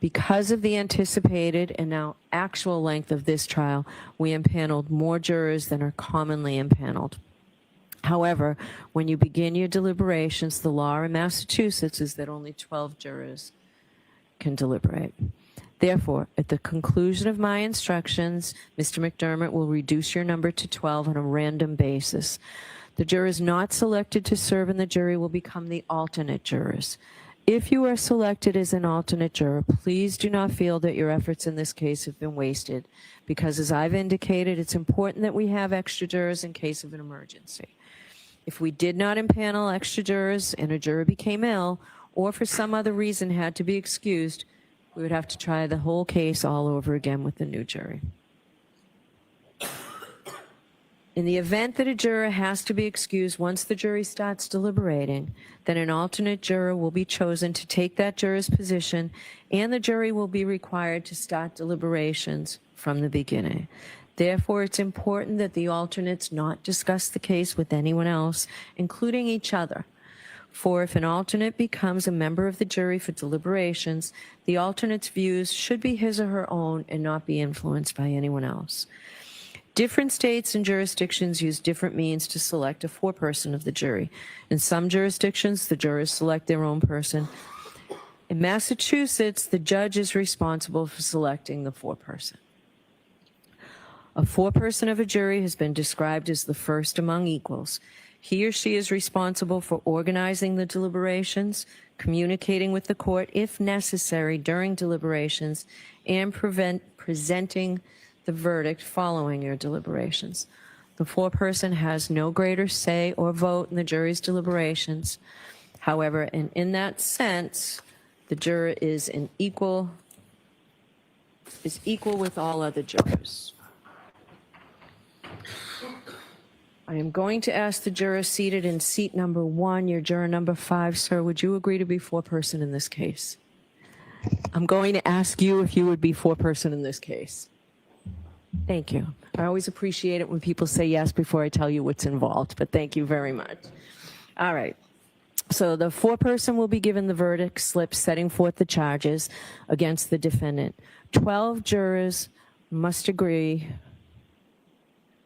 Because of the anticipated and now actual length of this trial, we impaneled more jurors than are commonly impaneled. However, when you begin your deliberations, the law in Massachusetts is that only 12 jurors can deliberate. Therefore, at the conclusion of my instructions, Mr. McDermott will reduce your number to 12 on a random basis. The jurors not selected to serve in the jury will become the alternate jurors. If you are selected as an alternate juror, please do not feel that your efforts in this case have been wasted, because as I've indicated, it's important that we have extra jurors in case of an emergency. If we did not impanel extra jurors and a juror became ill, or for some other reason had to be excused, we would have to try the whole case all over again with the new jury. In the event that a juror has to be excused once the jury starts deliberating, then an alternate juror will be chosen to take that juror's position, and the jury will be required to start deliberations from the beginning. Therefore, it's important that the alternates not discuss the case with anyone else, including each other. For if an alternate becomes a member of the jury for deliberations, the alternate's views should be his or her own and not be influenced by anyone else. Different states and jurisdictions use different means to select a foreperson of the jury. In some jurisdictions, the jurors select their own person. In Massachusetts, the judge is responsible for selecting the foreperson. A foreperson of a jury has been described as the first among equals. He or she is responsible for organizing the deliberations, communicating with the court if necessary during deliberations, and presenting the verdict following your deliberations. The foreperson has no greater say or vote in the jury's deliberations. However, in that sense, the juror is equal with all other jurors. I am going to ask the juror seated in seat number 1, your juror number 5, sir, would you agree to be foreperson in this case? I'm going to ask you if you would be foreperson in this case. Thank you. I always appreciate it when people say yes before I tell you what's involved, but thank you very much. All right. So the foreperson will be given the verdict slip setting forth the charges against the defendant. 12 jurors must agree.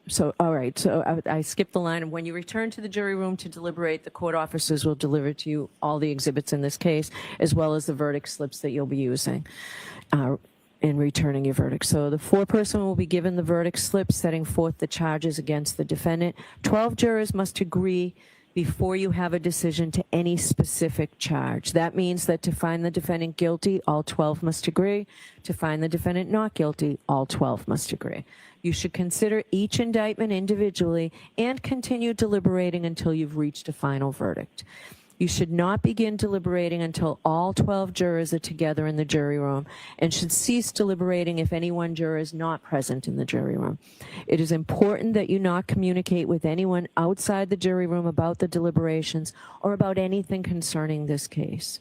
So, all right, so I skipped the line. And when you return to the jury room to deliberate, the court officers will deliver to you all the exhibits in this case, as well as the verdict slips that you'll be using in returning your verdict. So the foreperson will be given the verdict slip setting forth the charges against the defendant. 12 jurors must agree before you have a decision to any specific charge. That means that to find the defendant guilty, all 12 must agree. To find the defendant not guilty, all 12 must agree. You should consider each indictment individually and continue deliberating until you've reached a final verdict. You should not begin deliberating until all 12 jurors are together in the jury room, and should cease deliberating if any one juror is not present in the jury room. It is important that you not communicate with anyone outside the jury room about the deliberations or about anything concerning this case.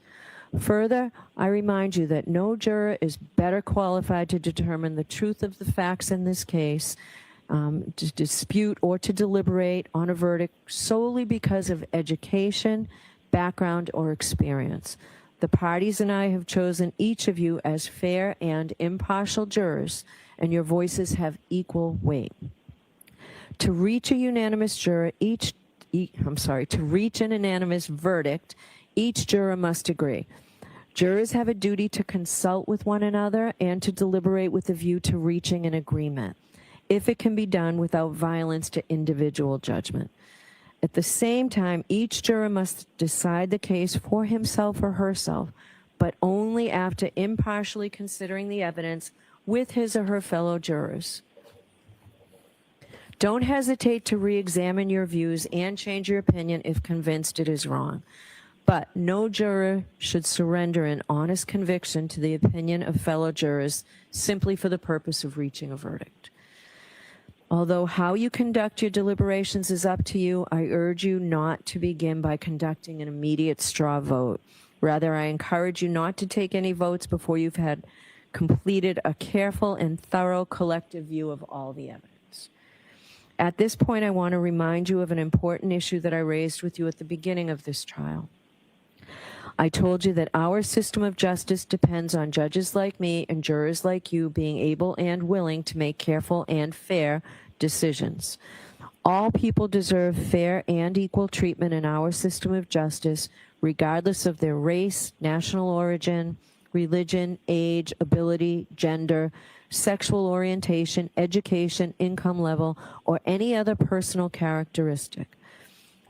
Further, I remind you that no juror is better qualified to determine the truth of the facts in this case, to dispute or to deliberate on a verdict solely because of education, background, or experience. The parties and I have chosen each of you as fair and impartial jurors, and your voices have equal weight. To reach a unanimous verdict, each juror must agree. Jurors have a duty to consult with one another and to deliberate with a view to reaching an agreement, if it can be done without violence to individual judgment. At the same time, each juror must decide the case for himself or herself, but only after impartially considering the evidence with his or her fellow jurors. Don't hesitate to re-examine your views and change your opinion if convinced it is wrong. But no juror should surrender an honest conviction to the opinion of fellow jurors simply for the purpose of reaching a verdict. Although how you conduct your deliberations is up to you, I urge you not to begin by conducting an immediate straw vote. Rather, I encourage you not to take any votes before you've had completed a careful and thorough collective view of all the evidence. At this point, I want to remind you of an important issue that I raised with you at the beginning of this trial. I told you that our system of justice depends on judges like me and jurors like you being able and willing to make careful and fair decisions. All people deserve fair and equal treatment in our system of justice, regardless of their race, national origin, religion, age, ability, gender, sexual orientation, education, income level, or any other personal characteristic.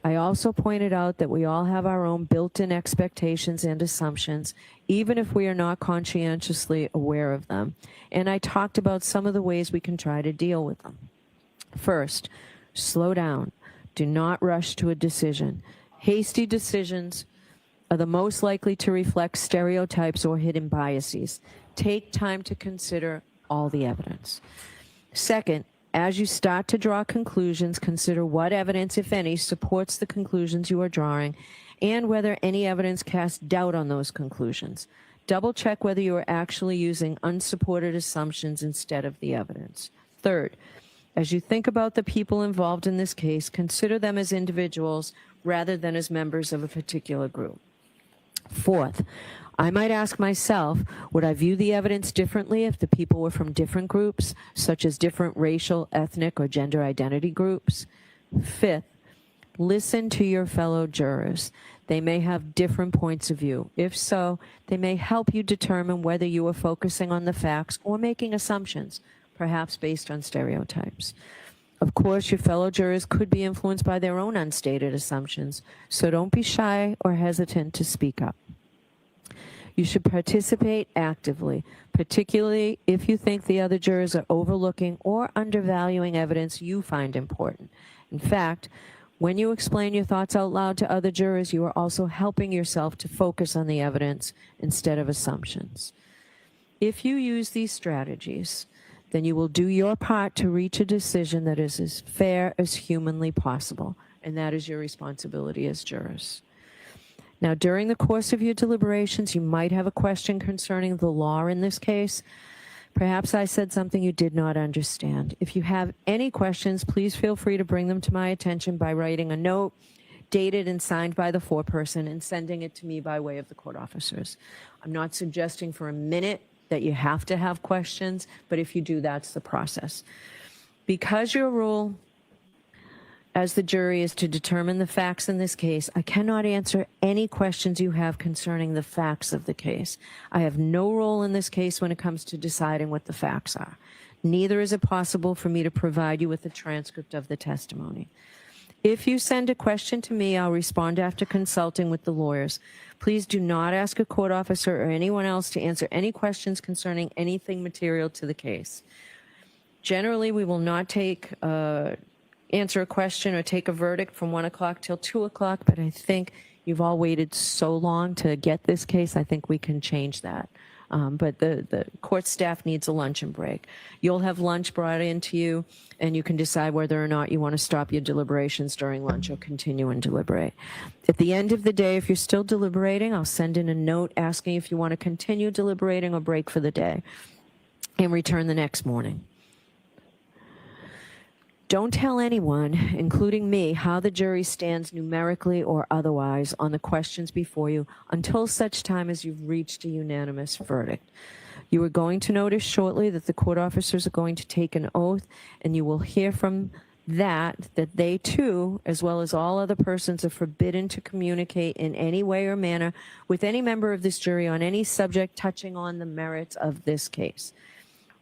I also pointed out that we all have our own built-in expectations and assumptions, even if we are not conscientiously aware of them. And I talked about some of the ways we can try to deal with them. First, slow down. Do not rush to a decision. Hasty decisions are the most likely to reflect stereotypes or hidden biases. Take time to consider all the evidence. Second, as you start to draw conclusions, consider what evidence, if any, supports the conclusions you are drawing and whether any evidence casts doubt on those conclusions. Double check whether you are actually using unsupported assumptions instead of the evidence. Third, as you think about the people involved in this case, consider them as individuals rather than as members of a particular group. Fourth, I might ask myself, would I view the evidence differently if the people were from different groups, such as different racial, ethnic, or gender identity groups? Fifth, listen to your fellow jurors. They may have different points of view. If so, they may help you determine whether you are focusing on the facts or making assumptions, perhaps based on stereotypes. Of course, your fellow jurors could be influenced by their own unstated assumptions, so don't be shy or hesitant to speak up. You should participate actively, particularly if you think the other jurors are overlooking or undervaluing evidence you find important. In fact, when you explain your thoughts out loud to other jurors, you are also helping yourself to focus on the evidence instead of assumptions. If you use these strategies, then you will do your part to reach a decision that is as fair as humanly possible, and that is your responsibility as jurors. Now, during the course of your deliberations, you might have a question concerning the law in this case. Perhaps I said something you did not understand. If you have any questions, please feel free to bring them to my attention by writing a note dated and signed by the foreperson and sending it to me by way of the court officers. I'm not suggesting for a minute that you have to have questions, but if you do, that's the process. Because your role as the jury is to determine the facts in this case, I cannot answer any questions you have concerning the facts of the case. I have no role in this case when it comes to deciding what the facts are. Neither is it possible for me to provide you with a transcript of the testimony. If you send a question to me, I'll respond after consulting with the lawyers. Please do not ask a court officer or anyone else to answer any questions concerning anything material to the case. Generally, we will not answer a question or take a verdict from 1 o'clock till 2 o'clock, but I think you've all waited so long to get this case, I think we can change that. But the court staff needs a luncheon break. You'll have lunch brought into you, and you can decide whether or not you want to stop your deliberations during lunch or continue and deliberate. At the end of the day, if you're still deliberating, I'll send in a note asking if you want to continue deliberating or break for the day and return the next morning. Don't tell anyone, including me, how the jury stands numerically or otherwise on the questions before you until such time as you've reached a unanimous verdict. You are going to notice shortly that the court officers are going to take an oath, and you will hear from that they too, as well as all other persons, are forbidden to communicate in any way or manner with any member of this jury on any subject touching on the merits of this case.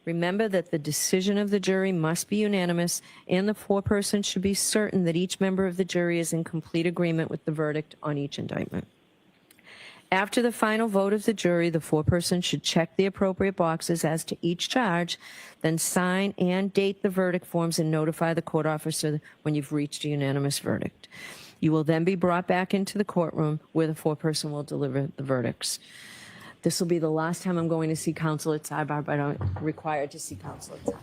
Remember that the decision of the jury must be unanimous, and the foreperson should be certain that each member of the jury is in complete agreement with the verdict on each indictment. After the final vote of the jury, the foreperson should check the appropriate boxes as to each charge, then sign and date the verdict forms and notify the court officer when you've reached a unanimous verdict. You will then be brought back into the courtroom where the foreperson will deliver the verdicts. This will be the last time I'm going to see counsel at sidebar, but I'm required to see counsel at sidebar.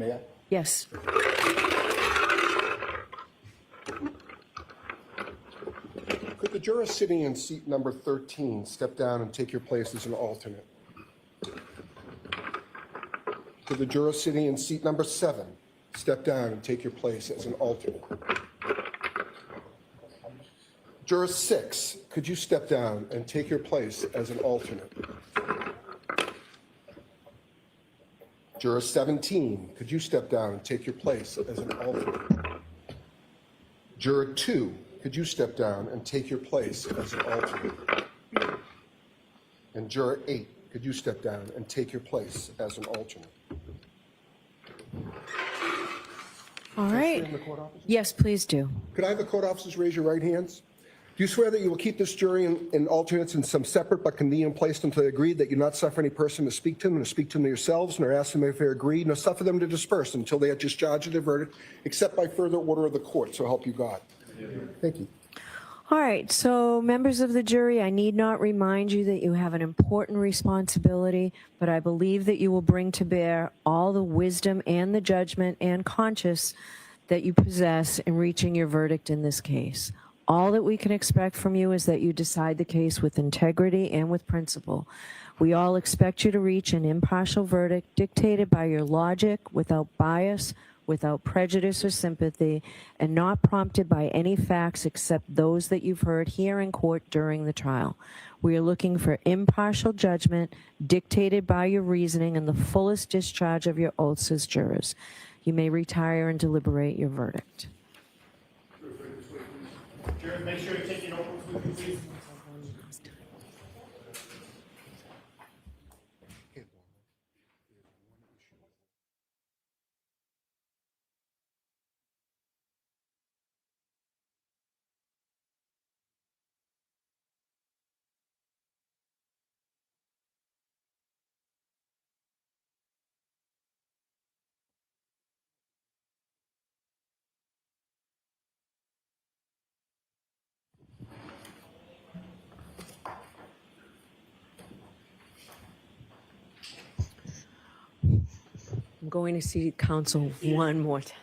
May I? Yes. Could the juror sitting in seat number 13 step down and take your place as an alternate? Could the juror sitting in seat number 7 step down and take your place as an alternate? Juror 6, could you step down and take your place as an alternate? Juror 17, could you step down and take your place as an alternate? Juror 2, could you step down and take your place as an alternate? And Juror 8, could you step down and take your place as an alternate? All right. Yes, please do. Could I have the court officers raise your right hands? Do you swear that you will keep this jury in alternates in some separate but convenient place until they agree that you not suffer any person to speak to them, nor speak to them yourselves, nor ask them if they agree, nor suffer them to disperse until they have discharged their verdict, except by further order of the court, so help you God? Thank you. All right, so members of the jury, I need not remind you that you have an important responsibility, but I believe that you will bring to bear all the wisdom and the judgment and conscience that you possess in reaching your verdict in this case. All that we can expect from you is that you decide the case with integrity and with principle. We all expect you to reach an impartial verdict dictated by your logic, without bias, without prejudice or sympathy, and not prompted by any facts except those that you've heard here in court during the trial. We are looking for impartial judgment dictated by your reasoning and the fullest discharge of your oaths as jurors. You may retire and deliberate your verdict. Jurors, make sure to take your notebooks with you, please. going to see counsel one more time.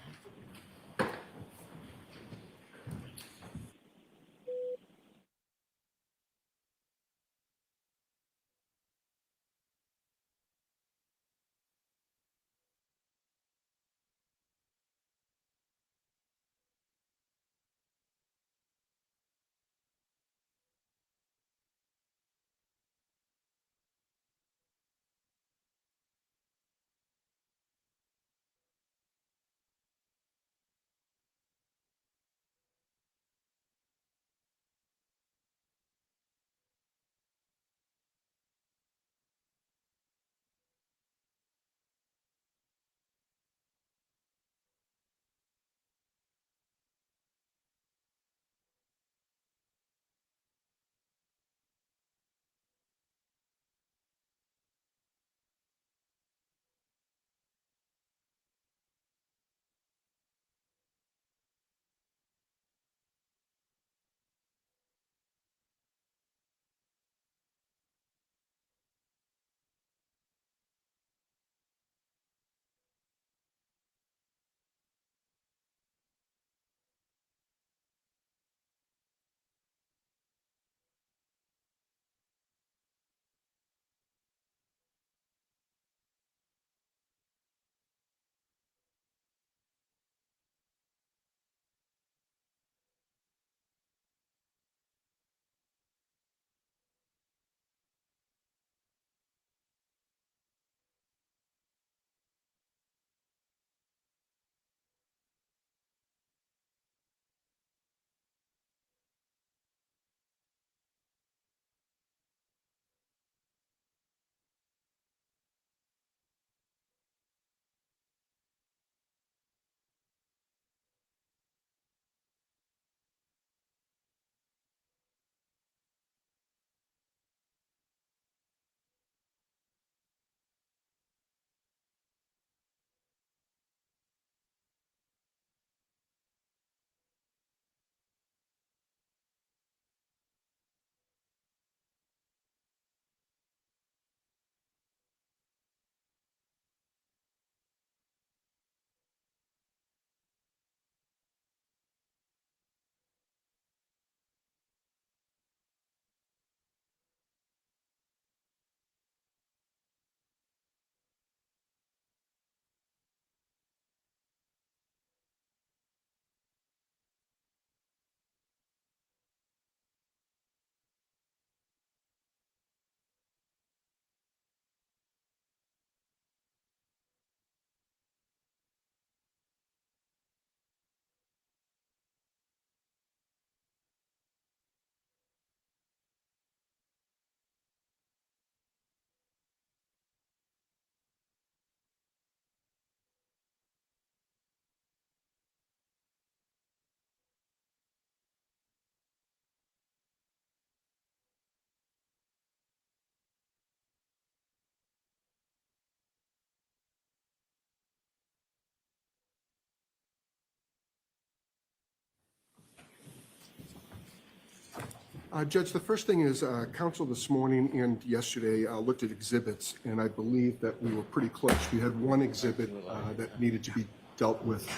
Judge, the first thing is counsel this morning and yesterday looked at exhibits, and I believe that we were pretty close. We had one exhibit that needed to be dealt with.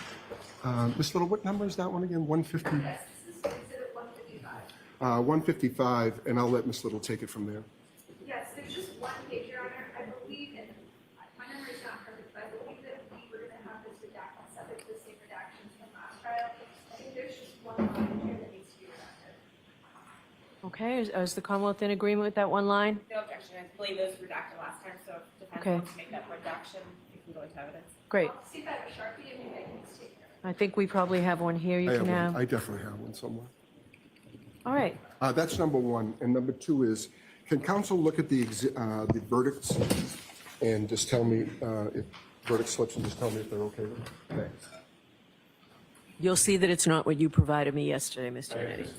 Ms. Little, what number is that one again? 150? Yes, this is exhibit 155. 155, and I'll let Ms. Little take it from there. Yes, there's just one page, Your Honor. I believe, and my memory's not perfect, but I believe that we were going to have this redaction subject to the same redactions from last trial. I think there's just one line here that needs to be redacted. Okay, is the Commonwealth in agreement with that one line? No objection. I believe it was redacted last time, so if defense Okay. wants to make that redaction, you can go into evidence. Great. I'll see if I have a Sharpie and maybe I can just take care of it. I think we probably have one here you I can have one. I have. definitely have one somewhere. All right. That's number one. And number two is, can counsel look at the verdicts and just tell me if verdict slips and just tell me if they're okay with it? Thanks. You'll see that it's not what you provided me yesterday, Mr. Kennedy.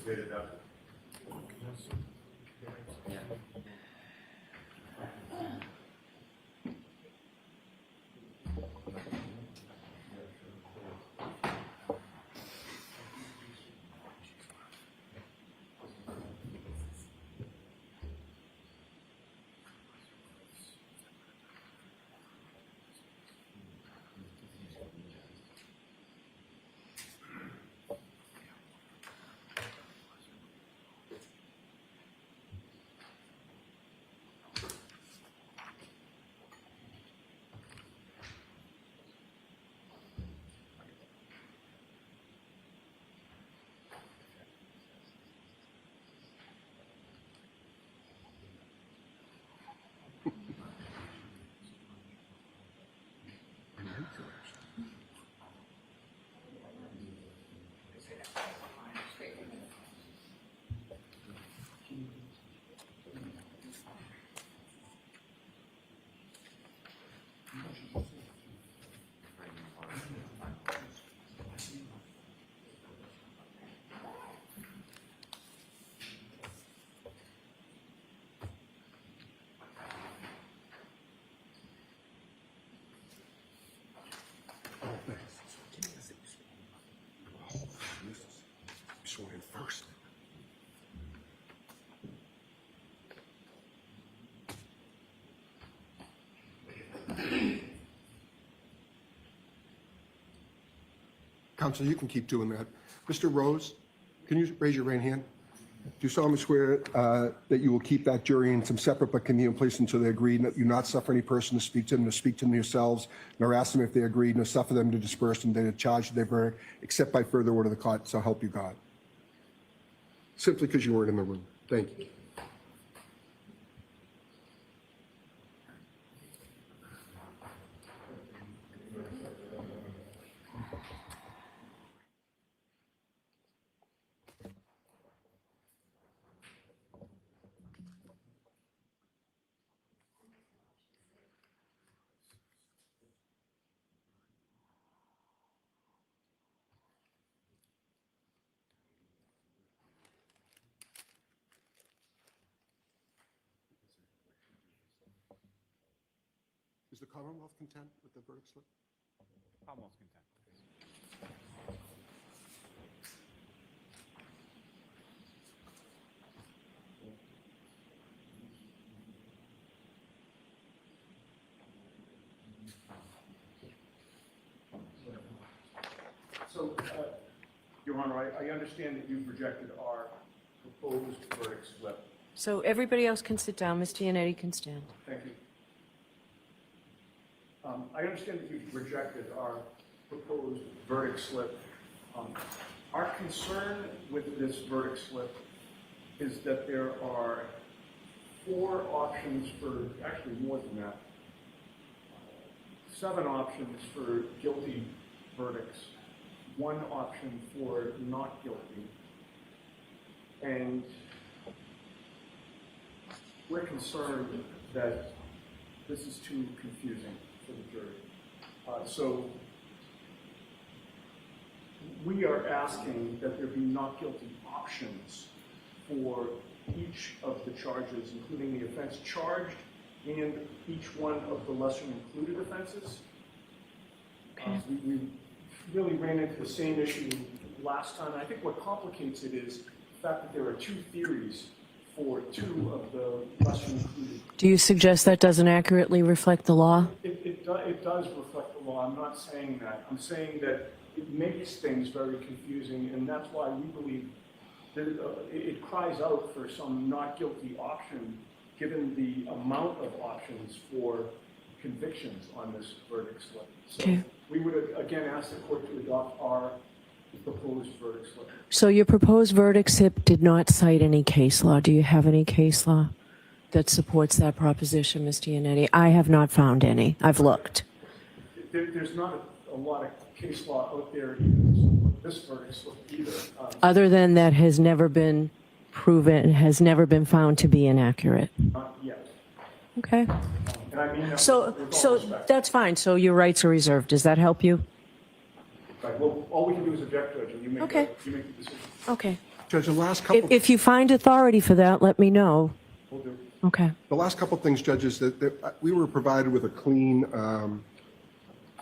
Counsel, you can keep doing that. Mr. Rose, can you raise your right hand? Do you solemnly swear that you will keep that jury in some separate but convenient place until they agree, and that you not suffer any person to speak to them, yourselves, nor ask them if they agree, nor suffer them to disperse and they charge their verdict, except by further order of the court, so help you God? Simply because you weren't in the room. Thank you. Is the Commonwealth content with the verdict slip? Almost content. So, Your Honor, I understand that you've rejected our proposed verdict slip. So everybody else can sit down. Mr. Yannetti can stand. Thank you. I understand that you've rejected our proposed verdict slip. Our concern with this verdict slip is that there are 4 options for, actually more than that, 7 options for guilty verdicts, 1 option for not guilty. And we're concerned that this is too confusing for the jury. So we are asking that there be not guilty options for each of the charges, including the offense charged and each one of the lesser included offenses. Okay. We really ran into the same issue last time. I think what complicates it is the fact that there are 2 theories for 2 of the lesser included. Do you suggest that doesn't accurately reflect the law? It does reflect the law. I'm not saying that. I'm saying that it makes things very confusing, and that's why we believe that it cries out for some not guilty option, given the amount of options for convictions on this verdict slip. So Okay. we would again ask the court to adopt our proposed verdict slip. So your proposed verdict slip did not cite any case law. Do you have any case law that supports that proposition, Mr. Yannetti? I have not found any. I've looked. There's not a lot of case law out there in this verdict slip either. Other than that has never been proven, has never been found to be inaccurate. Not yet. Okay. And I mean that So with all respect. that's fine. So your rights are reserved. Does that help you? Right, well, all we can do is object, Judge, and you make, Okay. you make the decision. Okay. Judge, the last couple... If you find authority for that, let me know. We'll do. Okay. The last couple of things, judges, that we were provided with a clean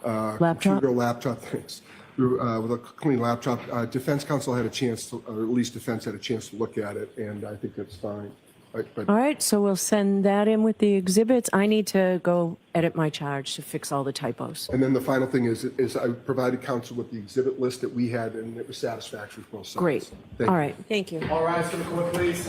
Laptop? computer laptop. Thanks. With a clean laptop. Defense counsel had a chance to, or at least defense had a chance to look at it, and I think that's fine. But All right. So we'll send that in with the exhibits. I need to go edit my charge to fix all the typos. and then the final thing is I provided counsel with the exhibit list that we had, and it was satisfactory for both sides. Great. Thank All you. right. Thank you. All rise for the court, please.